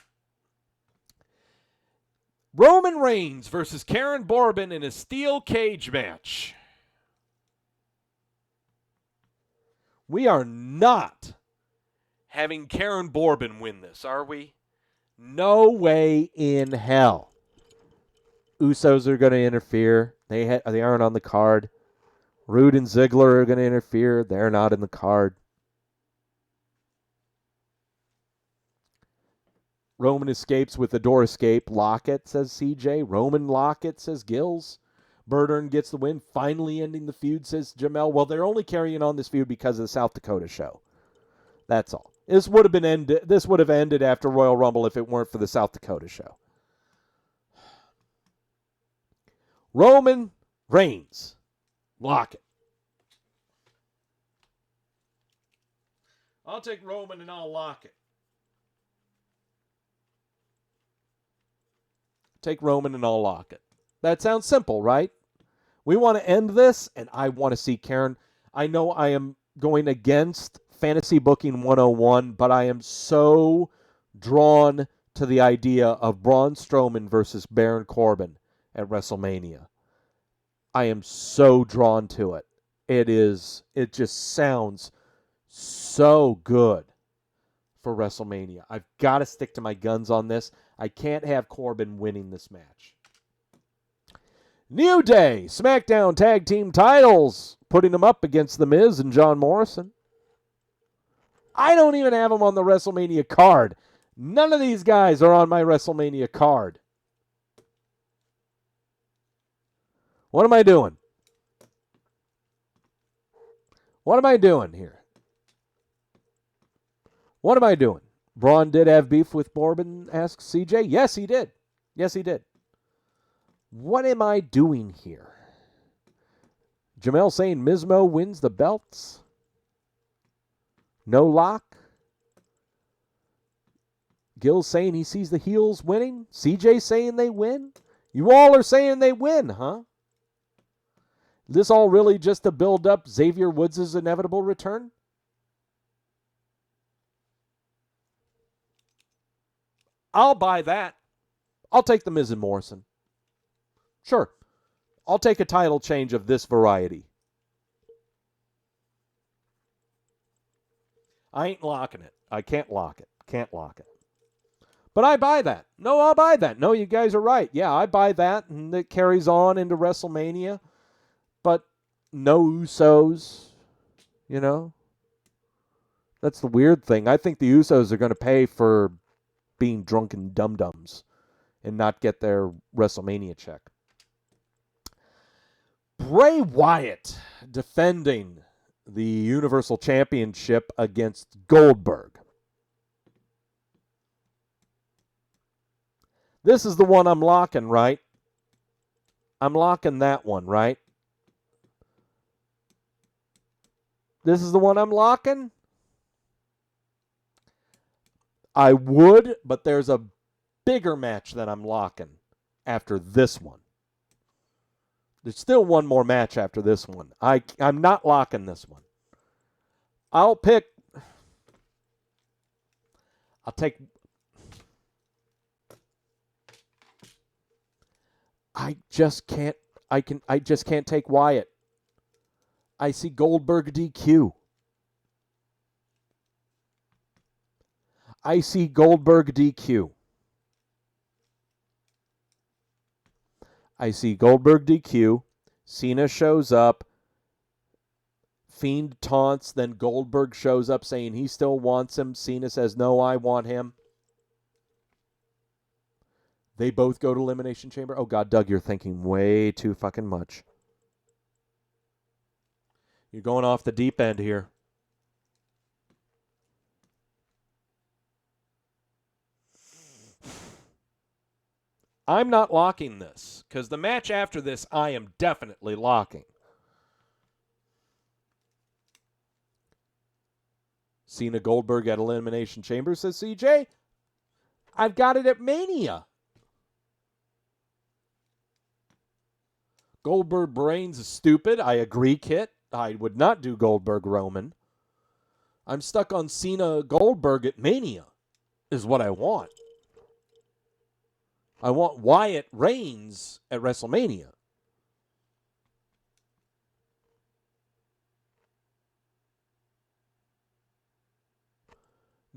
Roman Reigns versus Karen Bourbon in a steel cage match. We are not having Karen Bourbon win this, are we? No way in hell. Usos are going to interfere. They aren't on the card. Rude and Ziggler are going to interfere. They're not in the card. Roman escapes with the door escape. Lockett, says CJ. Roman Lockett, says Gills. Burdern gets the win, finally ending the feud, says Jamel. Well, they're only carrying on this feud because of the South Dakota show. That's all. This would have ended after Royal Rumble if it weren't for the South Dakota show. Roman Reigns. Lock it. I'll take Roman and I'll lock it. Take Roman and I'll lock it. That sounds simple, right? We want to end this, and I want to see Karen. I know I am going against Fantasy Booking 101, but I am so drawn to the idea of Braun Strowman versus Baron Corbin at WrestleMania. I am so drawn to it. It just sounds so good for WrestleMania. I've got to stick to my guns on this. I can't have Corbin winning this match. New Day, SmackDown Tag Team titles, putting them up against The Miz and John Morrison. I don't even have them on the WrestleMania card. None of these guys are on my WrestleMania card. What am I doing? What am I doing here? What am I doing? Braun did have beef with Bourbon, asks CJ. Yes, he did. Yes, he did. What am I doing here? Jamel saying Mizmo wins the belts. No lock. Gil saying he sees the heels winning. CJ saying they win. You all are saying they win, huh? This all really just to build up Xavier Woods' inevitable return? I'll buy that. I'll take the Miz and Morrison. Sure. I'll take a title change of this variety. I ain't locking it. I can't lock it. Can't lock it. But I buy that. No, I'll buy that. No, you guys are right. Yeah, I buy that, and it carries on into WrestleMania. But no Usos, you know. That's the weird thing. I think the Usos are going to pay for being drunken dum-dums and not get their WrestleMania check. Bray Wyatt defending the Universal Championship against Goldberg. This is the one I'm locking, right? I'm locking that one, right? This is the one I'm locking? I would, but there's a bigger match that I'm locking after this one. There's still one more match after this one. I'm not locking this one. I'll take... I just can't take Wyatt. I see Goldberg DQ. I see Goldberg DQ. I see Goldberg DQ. Cena shows up. Fiend taunts. Then Goldberg shows up saying he still wants him. Cena says, no, I want him. They both go to Elimination Chamber. Oh, God, Doug, you're thinking way too fucking much. You're going off the deep end here. I'm not locking this, because the match after this, I am definitely locking. Cena Goldberg at Elimination Chamber, says CJ. I've got it at Mania. Goldberg brains is stupid. I agree, Kit. I would not do Goldberg Roman. I'm stuck on Cena Goldberg at Mania, is what I want. I want Wyatt Reigns at WrestleMania.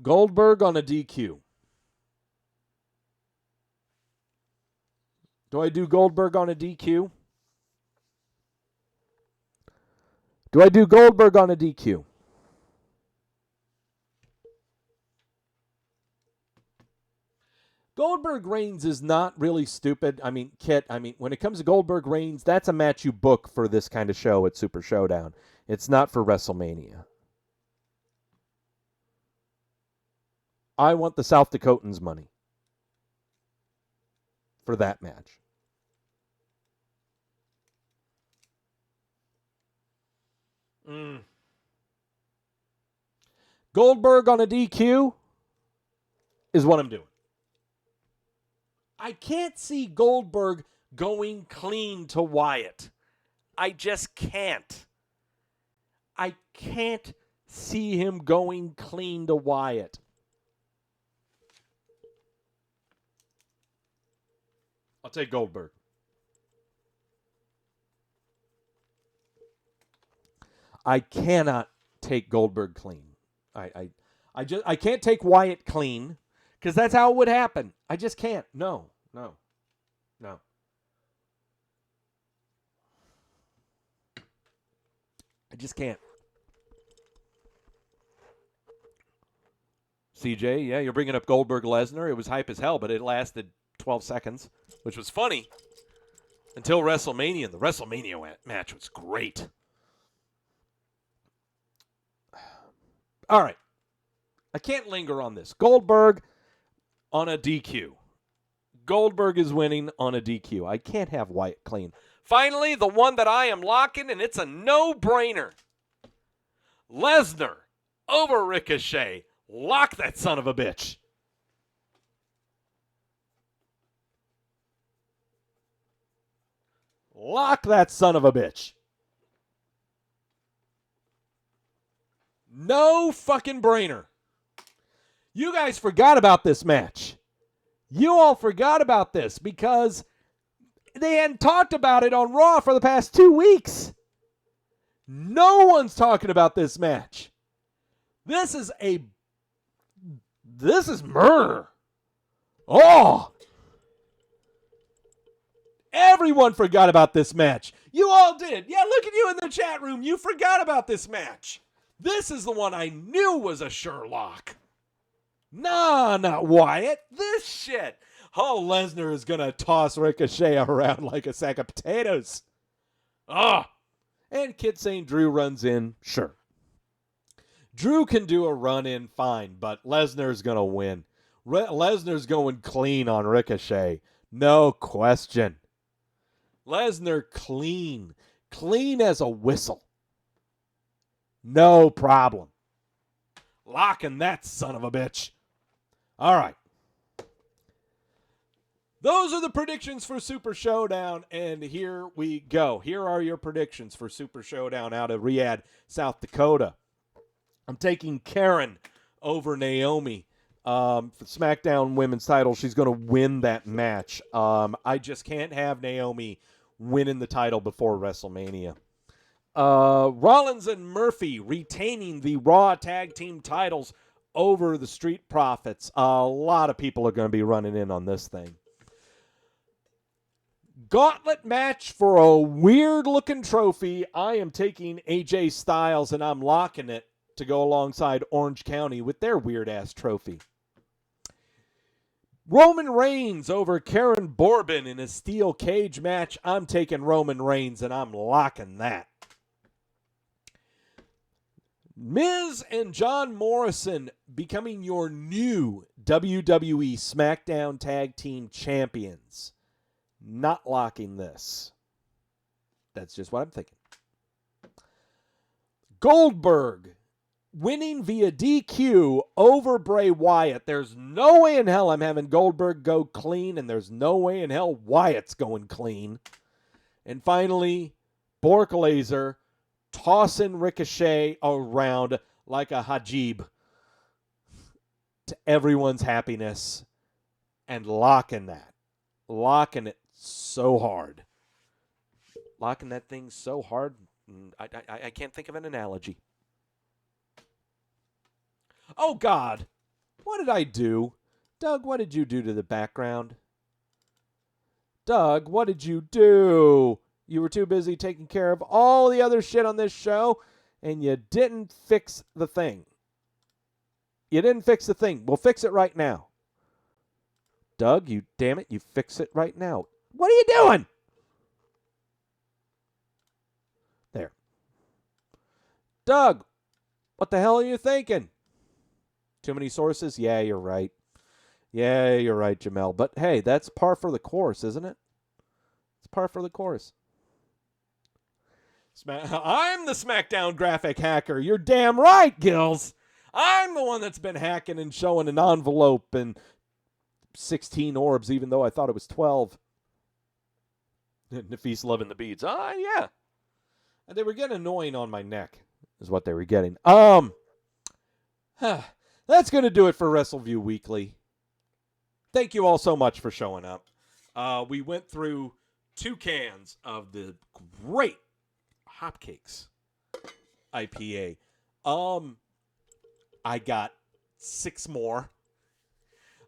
Goldberg on a DQ. Do I do Goldberg on a DQ? Do I do Goldberg on a DQ? Goldberg Reigns is not really stupid. I mean, Kit, when it comes to Goldberg Reigns, that's a match you book for this kind of show at Super Showdown. It's not for WrestleMania. I want the South Dakotans' money for that match. Goldberg on a DQ is what I'm doing. I can't see Goldberg going clean to Wyatt. I just can't. I can't see him going clean to Wyatt. I'll take Goldberg. I cannot take Goldberg clean. I can't take Wyatt clean because that's how it would happen. I just can't. No. I just can't. CJ, yeah, you're bringing up Goldberg Lesnar. It was hype as hell, but it lasted 12 seconds, which was funny until WrestleMania. And the WrestleMania match was great. All right. I can't linger on this. Goldberg on a DQ. Goldberg is winning on a DQ. I can't have Wyatt clean. Finally, the one that I am locking, and it's a no-brainer. Lesnar over Ricochet. Lock that son of a bitch. Lock that son of a bitch. No fucking brainer. You guys forgot about this match. You all forgot about this because they hadn't talked about it on Raw for the past 2 weeks. No one's talking about this match. This is murder. Oh. Everyone forgot about this match. You all did. Yeah, look at you in the chat room. You forgot about this match. This is the one I knew was a Sherlock. Nah, not Wyatt. This shit. Oh, Lesnar is going to toss Ricochet around like a sack of potatoes. Ah. And Kid St. Drew runs in. Sure. Drew can do a run-in fine, but Lesnar's going to win. Lesnar's going clean on Ricochet. No question. Lesnar clean. Clean as a whistle. No problem. Locking that son of a bitch. All right. Those are the predictions for Super Showdown, and here we go. Here are your predictions for Super Showdown out of Riyadh, South Dakota. I'm taking Karen over Naomi for SmackDown Women's title. She's going to win that match. I just can't have Naomi winning the title before WrestleMania. Rollins and Murphy retaining the Raw Tag Team titles over the Street Profits. A lot of people are going to be running in on this thing. Gauntlet match for a weird-looking trophy. I am taking AJ Styles, and I'm locking it to go alongside Orange County with their weird-ass trophy. Roman Reigns over Karen Bourbon in a steel cage match. I'm taking Roman Reigns, and I'm locking that. Miz and John Morrison becoming your new WWE SmackDown Tag Team Champions. Not locking this. That's just what I'm thinking. Goldberg winning via DQ over Bray Wyatt. There's no way in hell I'm having Goldberg go clean, and there's no way in hell Wyatt's going clean. And finally, Bork Laser tossing Ricochet around like a hajib to everyone's happiness and locking that. Locking it so hard. Locking that thing so hard, I can't think of an analogy. Oh, God. What did I do? Doug, what did you do to the background? Doug, what did you do? You were too busy taking care of all the other shit on this show, and you didn't fix the thing. You didn't fix the thing. We'll fix it right now. Doug, you damn it, you fix it right now. What are you doing? There. Doug, what the hell are you thinking? Too many sources? Yeah, you're right. Yeah, you're right, Jamel. But hey, that's par for the course, isn't it? It's par for the course. I'm the SmackDown graphic hacker. You're damn right, Gills. I'm the one that's been hacking and showing an envelope and 16 orbs, even though I thought it was 12. Nafis loving the beads. Yeah. And they were getting annoying on my neck, is what they were getting. That's going to do it for Wrestleview Weekly. Thank you all so much for showing up. We went through 2 cans of the great Hopcakes IPA. I got 6 more.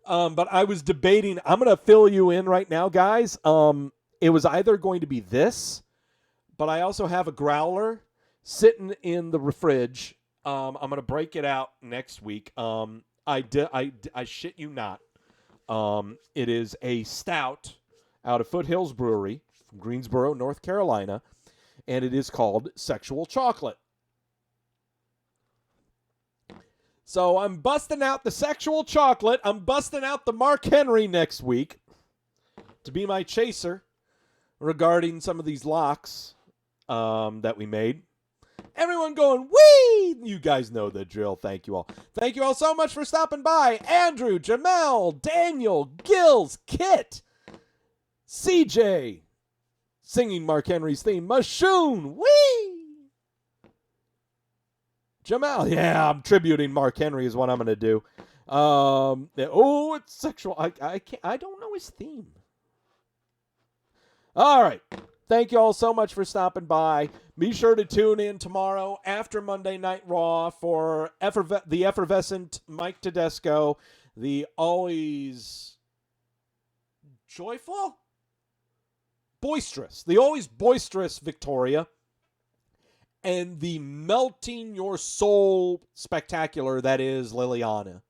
But I was debating. I'm going to fill you in right now, guys. It was either going to be this, but I also have a growler sitting in the fridge. I'm going to break it out next week. I shit you not. It is a stout out of Foothills Brewery from Greensboro, North Carolina, and it is called Sexual Chocolate. So I'm busting out the Sexual Chocolate. I'm busting out the Mark Henry next week to be my chaser regarding some of these locks that we made. Everyone going, wee! You guys know the drill. Thank you all. Thank you all so much for stopping by. Andrew, Jamel, Daniel, Gills, Kit, CJ, singing Mark Henry's theme, Mashoon, wee! Jamel, yeah, I'm tributing Mark Henry is what I'm going to do. It's sexual. I don't know his theme. All right. Thank you all so much for stopping by. Be sure to tune in tomorrow after Monday Night Raw for the effervescent Mike Tedesco, the always joyful, boisterous, the always boisterous Victoria, and the melting your soul spectacular that is Liliana.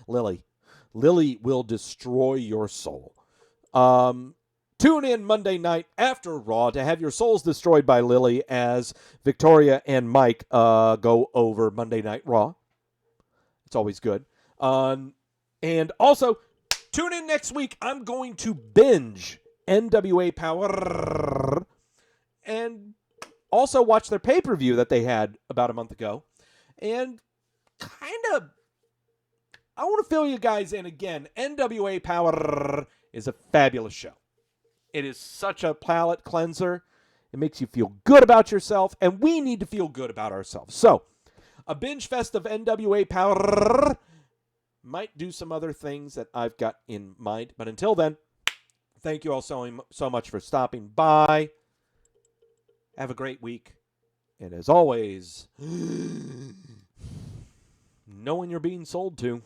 Lily will destroy your soul. Tune in Monday night after Raw to have your souls destroyed by Lily as Victoria and Mike go over Monday Night Raw. It's always good. And also, tune in next week. I'm going to binge NWA Power and also watch their pay-per-view that they had about a month ago. And I want to fill you guys in again. NWA Power is a fabulous show. It is such a palate cleanser. It makes you feel good about yourself, and we need to feel good about ourselves. So, a binge fest of NWA Power might do some other things that I've got in mind. But until then, thank you all so much for stopping by. Have a great week. And as always, know when you're being sold to.